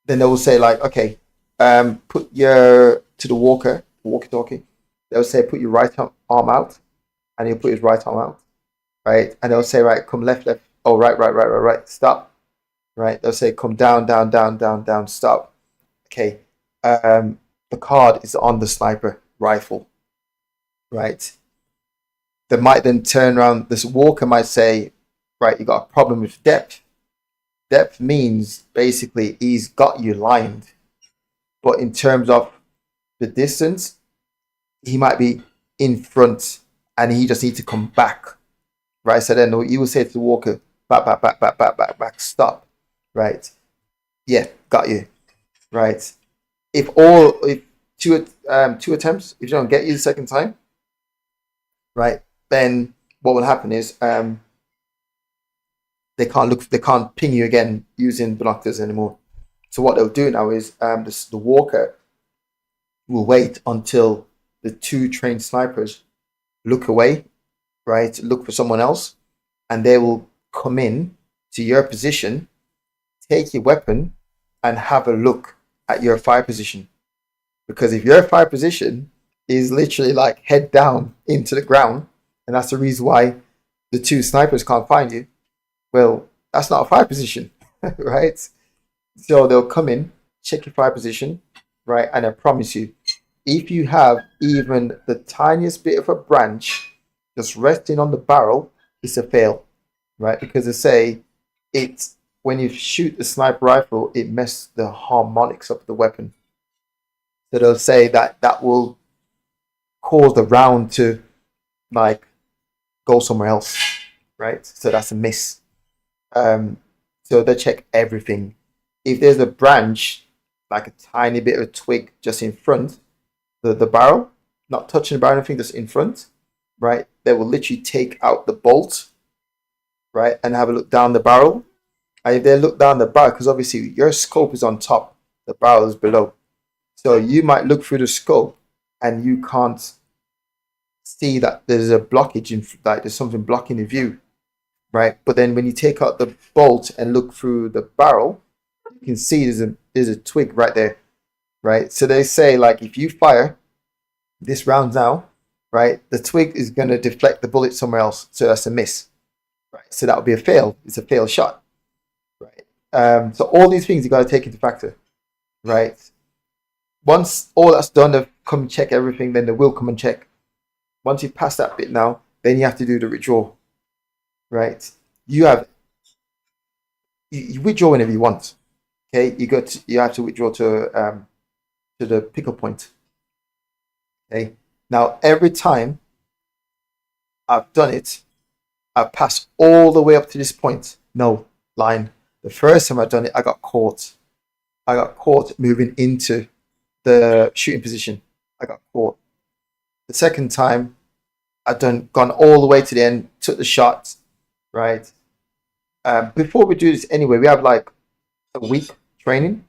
then they will say like, okay, put your to the walkie-talkie. They'll say put your right arm out, and he'll put his right arm out, right? And they'll say right, come left, left. Oh, right, stop. Right? They'll say come down, down, down, down, down, stop. Okay. The card is on the sniper rifle, right? They might then turn around. This walker might say, right, you got a problem with depth. Depth means basically he's got you lined, but in terms of the distance, he might be in front and he just needs to come back, right? So then you will say to the walker, back, stop, right? Yeah, got you, right? If two attempts, if you don't get you the second time, right, then what will happen is they can't ping you again using binoculars anymore. So what they'll do now is the walker will wait until the two trained snipers look away, right? Look for someone else, and they will come in to your position, take your weapon, and have a look at your fire position. Because if your fire position is literally like head down into the ground, and that's the reason why the two snipers can't find you, well, that's not a fire position, right? So they'll come in, check your fire position, right? And I promise you, if you have even the tiniest bit of a branch just resting on the barrel, it's a fail, right? Because they say it's when you shoot the sniper rifle, it messes the harmonics of the weapon. So they'll say that will cause the round to like go somewhere else, right? So that's a miss. So they check everything. If there's a branch, like a tiny bit of a twig just in front, the barrel, not touching the barrel, anything just in front, right? They will literally take out the bolt, right, and have a look down the barrel. And if they look down the barrel, because obviously your scope is on top, the barrel is below. So you might look through the scope and you can't see that there's a blockage in, like there's something blocking the view, right? But then when you take out the bolt and look through the barrel, you can see there's a twig right there, right? So they say like if you fire this round now, right, the twig is going to deflect the bullet somewhere else, so that's a miss, right? So that would be a fail. It's a fail shot, right? So all these things you got to take into factor, right? Once all that's done, they've come and check everything, then they will come and check. Once you pass that bit now, then you have to do the withdrawal, right? You withdraw whenever you want. Okay, you have to withdraw to the pickup point. Okay, now every time I've done it, I've passed all the way up to this point. No line. The first time I've done it, I got caught. I got caught moving into the shooting position. I got caught. The second time, I've gone all the way to the end, took the shot, right? Before we do this anyway, we have like a week training.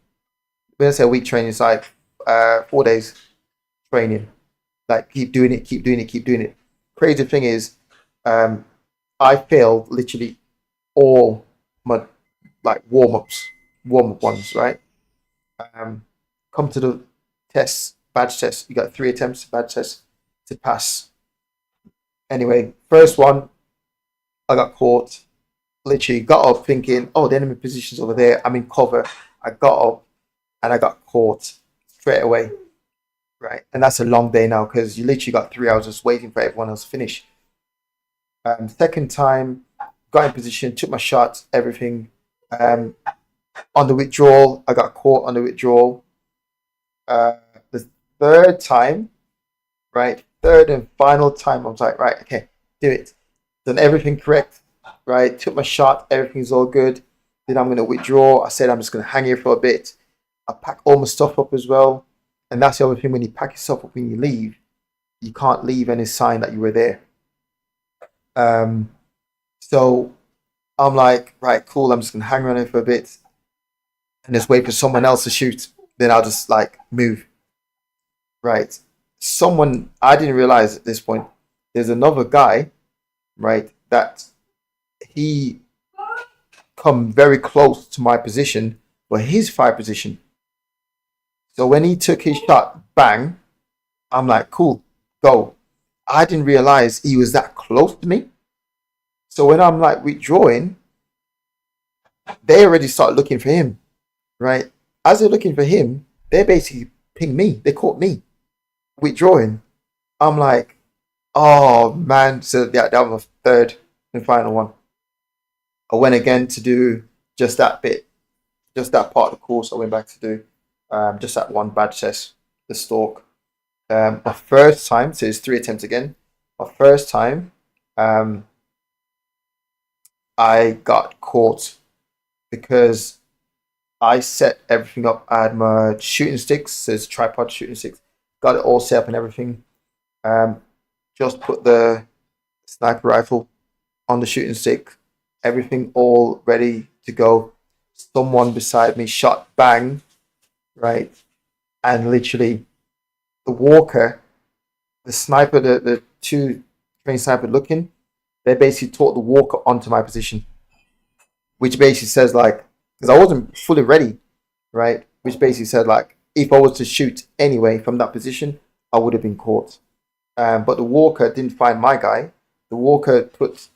When I say a week training, it's like 4 days training. Like keep doing it. Crazy thing is, I failed literally all my like warm up ones, right? Come to the tests, badge test. You got 3 attempts, badge test to pass. Anyway, first one, I got caught. Literally got up thinking, oh, the enemy position's over there. I'm in cover. I got up and I got caught straight away. Right. And that's a long day now because you literally got 3 hours just waiting for everyone else to finish. Second time, got in position, took my shots, everything. On the withdrawal, I got caught on the withdrawal. The third time, right? Third and final time, I was like, right, okay, do it. Done everything correct, right? Took my shot, everything's all good. Then I'm going to withdraw. I said I'm just going to hang here for a bit. I pack all my stuff up as well. And that's the other thing, when you pack yourself up when you leave, you can't leave any sign that you were there. So I'm like, right, cool, I'm just going to hang around here for a bit and just wait for someone else to shoot. Then I'll just like move. Right. Someone, I didn't realize at this point, there's another guy, right, that he come very close to my position, but his fire position So when he took his shot, bang, I'm like, cool, go. I didn't realize he was that close to me. So when I'm like withdrawing, they already start looking for him, right? As they're looking for him, they basically pinged me. They caught me withdrawing. I'm like, oh man. So yeah, that was my third and final one. I went again to do just that bit, just that part of the course. I went back to do just that one badge test, the stalk. My first time, so it's 3 attempts again. My first time, I got caught because I set everything up. I had my shooting sticks, so it's tripod shooting sticks. Got it all set up and everything. Just put the sniper rifle on the shooting stick. Everything all ready to go. Someone beside me shot, bang, right? And literally, the walker, the sniper, the two trained sniper looking, they basically taught the walker onto my position, which basically says like, because I wasn't fully ready, right? Which basically said like, if I was to shoot anyway from that position, I would have been caught. But the walker didn't find my guy. The walker put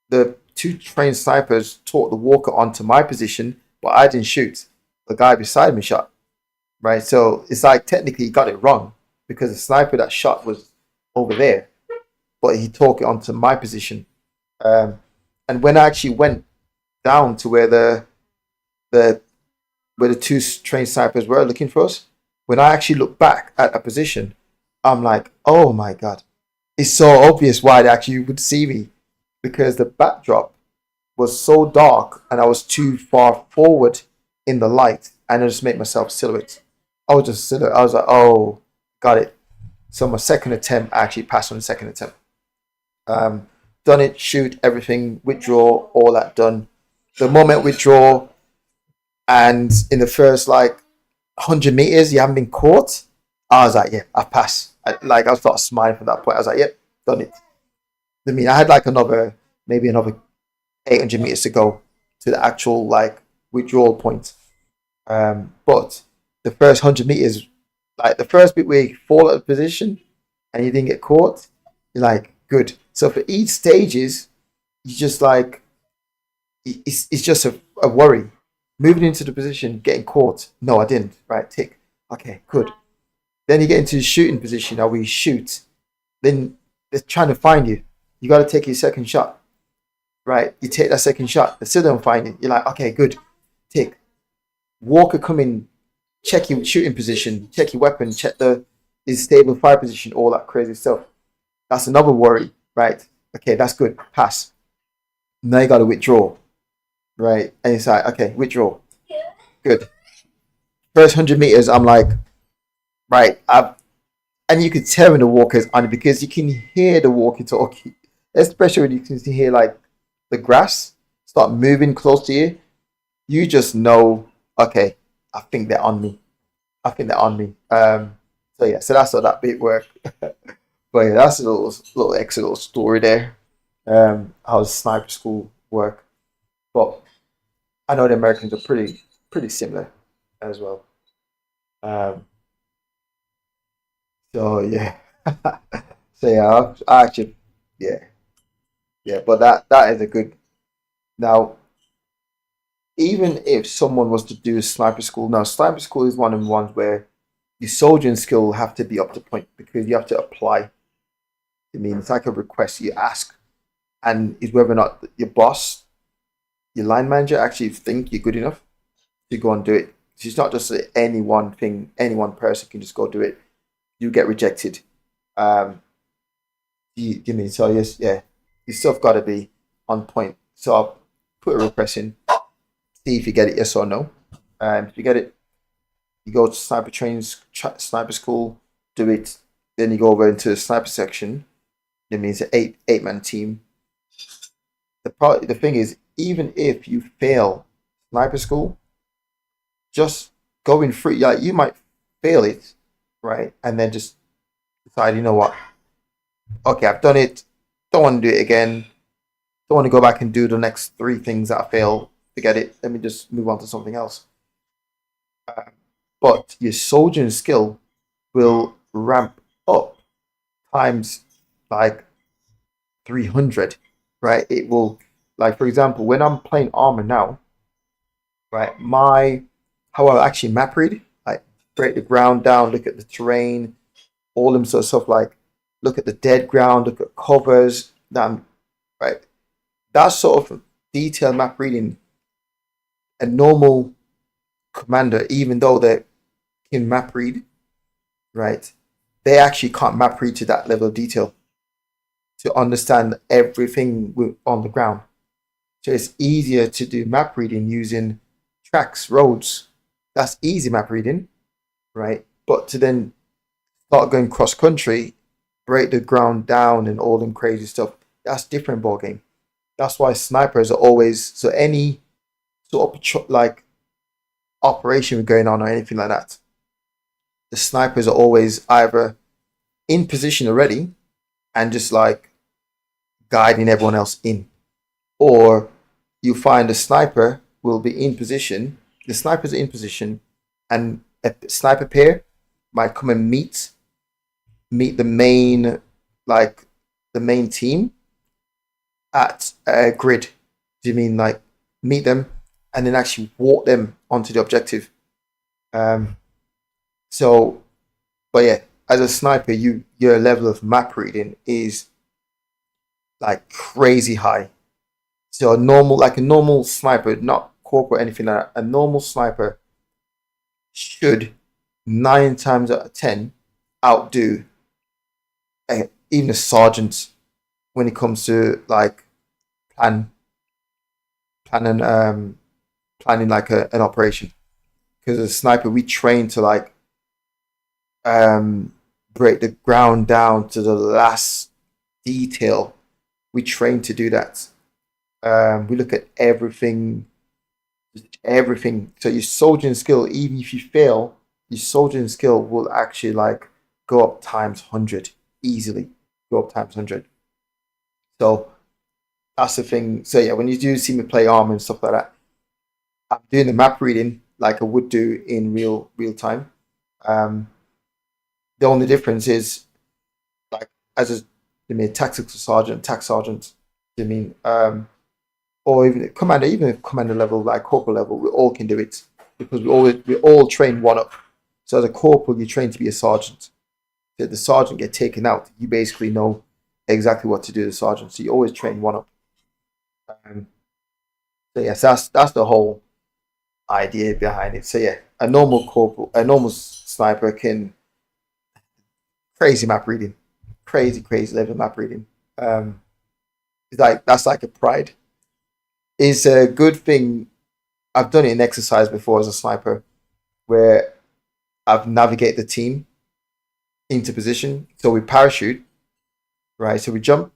the two trained snipers taught the walker onto my position, but I didn't shoot. The guy beside me shot, right? So it's like technically he got it wrong because the sniper that shot was over there, but he taught it onto my position. And when I actually went down to where the two trained snipers were looking for us, when I actually looked back at a position, I'm like, oh my god, it's so obvious why they actually would see me, because the backdrop was so dark and I was too far forward in the light, and I just made myself silhouette. I was just silhouette. I was like, oh, got it. So my second attempt, I actually passed on the second attempt. Done it, shoot, everything, withdraw, all that done. The moment withdraw, and in the first like 100 meters, you haven't been caught. I was like, yeah, I passed. I started smiling from that point. I was like, yep, done it. I mean, I had like maybe another 800 meters to go to the actual like withdrawal point. But the first 100 meters, like the first bit where you fall out of position and you didn't get caught, you're like, good. So for each stages, you just like, it's just a worry. Moving into the position, getting caught. No, I didn't. Right, tick. Okay, good. Then you get into the shooting position. Now we shoot. Then they're trying to find you. You got to take your second shot. Right, you take that second shot. They still don't find you. You're like, okay, good. Tick. Walker come in, check your shooting position, check your weapon, check is stable fire position, all that crazy stuff. That's another worry, right? Okay, that's good. Pass. Now you got to withdraw. Right, and it's like, okay, withdraw. Good. First 100 meters, I'm like, right, and you could tell when the walker's on it because you can hear the walkie-talkie, especially when you can hear like the grass start moving close to you. You just know, okay, I think they're on me. So yeah, so that's how that bit worked. But yeah, that's a little extra little story there. How sniper school work, but I know the Americans are pretty similar as well. So yeah, so yeah, I actually, yeah. But that is a good. Now, even if someone was to do sniper school, now sniper school is one of the ones where your soldiering skill have to be up to point because you have to apply. I mean, it's like a request you ask, and is whether or not your boss, your line manager, actually think you're good enough to go and do it. It's not just any one thing, any one person can just go do it. You get rejected. You mean so? Yes, yeah. Your stuff got to be on point. So I'll put a request in, see if you get it, yes or no. If you get it, you go to sniper training, sniper school, do it. Then you go over into the sniper section. That means an eight-man team. The thing is, even if you fail sniper school, just going through, like you might fail it, right? And then just decide, you know what? Okay, I've done it. Don't want to do it again. Don't want to go back and do the next 3 things that I failed. Forget it. Let me just move on to something else. but your soldiering skill will ramp up times like 300, right? It will, like, for example, when I'm playing Arma now, right, how I actually map read, like break the ground down, look at the terrain, all them sort of stuff, like look at the dead ground, look at covers, right? That sort of detailed map reading, a normal commander, even though they can map read, right, they actually can't map read to that level of detail to understand everything on the ground. So it's easier to do map reading using tracks, roads. That's easy map reading, right? But to then start going cross country, break the ground down and all them crazy stuff, that's different ball game. That's why snipers are always, so any sort of like operation going on or anything like that, the snipers are always either in position already and just like guiding everyone else in, or you find a sniper will be in position, the snipers are in position, and a sniper pair might come and meet the main, like the main team at a grid. Do you mean like meet them and then actually walk them onto the objective? So, but yeah, as a sniper, your level of map reading is like crazy high. So a normal sniper, not corp or anything like that, a normal sniper should 9 times out of 10 outdo even a sergeant when it comes to like planning like an operation. Because as a sniper, we train to like break the ground down to the last detail. We train to do that. We look at everything. So your soldiering skill, even if you fail, your soldiering skill will actually like go up times 100 easily. Go up times 100. So that's the thing. So yeah, when you do see me play Arma and stuff like that, I'm doing the map reading like I would do in real time. The only difference is like as a tactical sergeant, tac sergeant, I mean, or even commander level, like corporal level, we all can do it because we all train one up. So as a corporal, you train to be a sergeant. So if the sergeant get taken out, you basically know exactly what to do to the sergeant. So you always train one up. So yes, that's the whole idea behind it. So yeah, a normal sniper can crazy map reading, crazy level map reading. It's like that's like a pride. It's a good thing. I've done it in exercise before as a sniper, where I've navigated the team into position. So we parachute, right? So we jump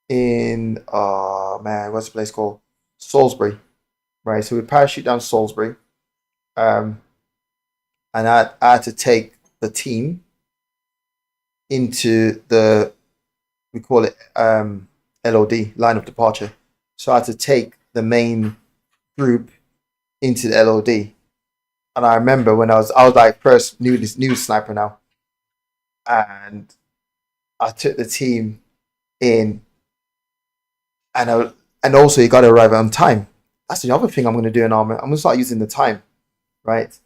in. Oh man, what's the place called? Salisbury, right? So we parachute down Salisbury, and I had to take the team into we call it LOD, line of departure. So I had to take the main group into the LOD. And I remember when I was like first new sniper now, and I took the team in, and also you got to arrive on time. That's the other thing I'm going to do in Arma. I'm going to start using the time, right?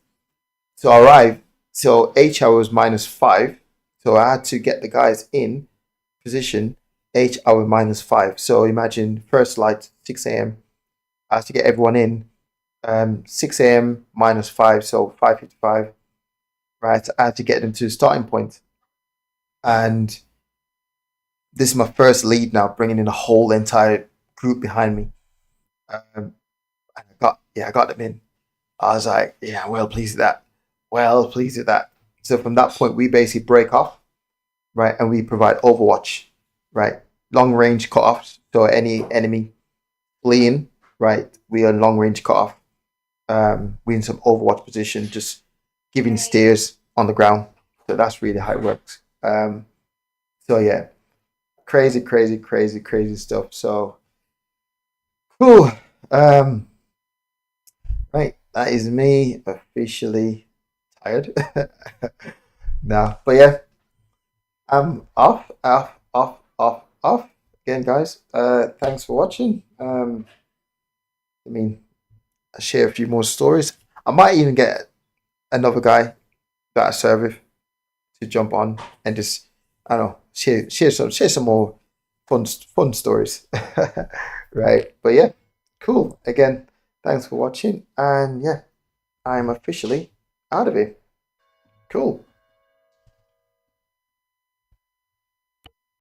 So I arrived. So H hour was -5. So I had to get the guys in position H hour -5. So imagine first light 6 a.m. I had to get everyone in 6 a.m. -5, so 5:55. Right, I had to get them to the starting point, and this is my first lead now, bringing in a whole entire group behind me. And I got them in. I was like, yeah, well pleased with that. Well pleased with that. So from that point, we basically break off, right, and we provide overwatch, right, long range cutoffs. So any enemy fleeing, right, we are long range cutoff. We in some overwatch position, just giving steers on the ground. So that's really how it works. So yeah, crazy stuff. So cool. Right, that is me officially tired. Nah, but yeah, I'm off. Again, guys. Thanks for watching. I mean, I share a few more stories. I might even get another guy that I serve with to jump on and just, I don't know, share some more fun stories. Right, but yeah, cool. Again, thanks for watching, and yeah, I'm officially out of here. Cool.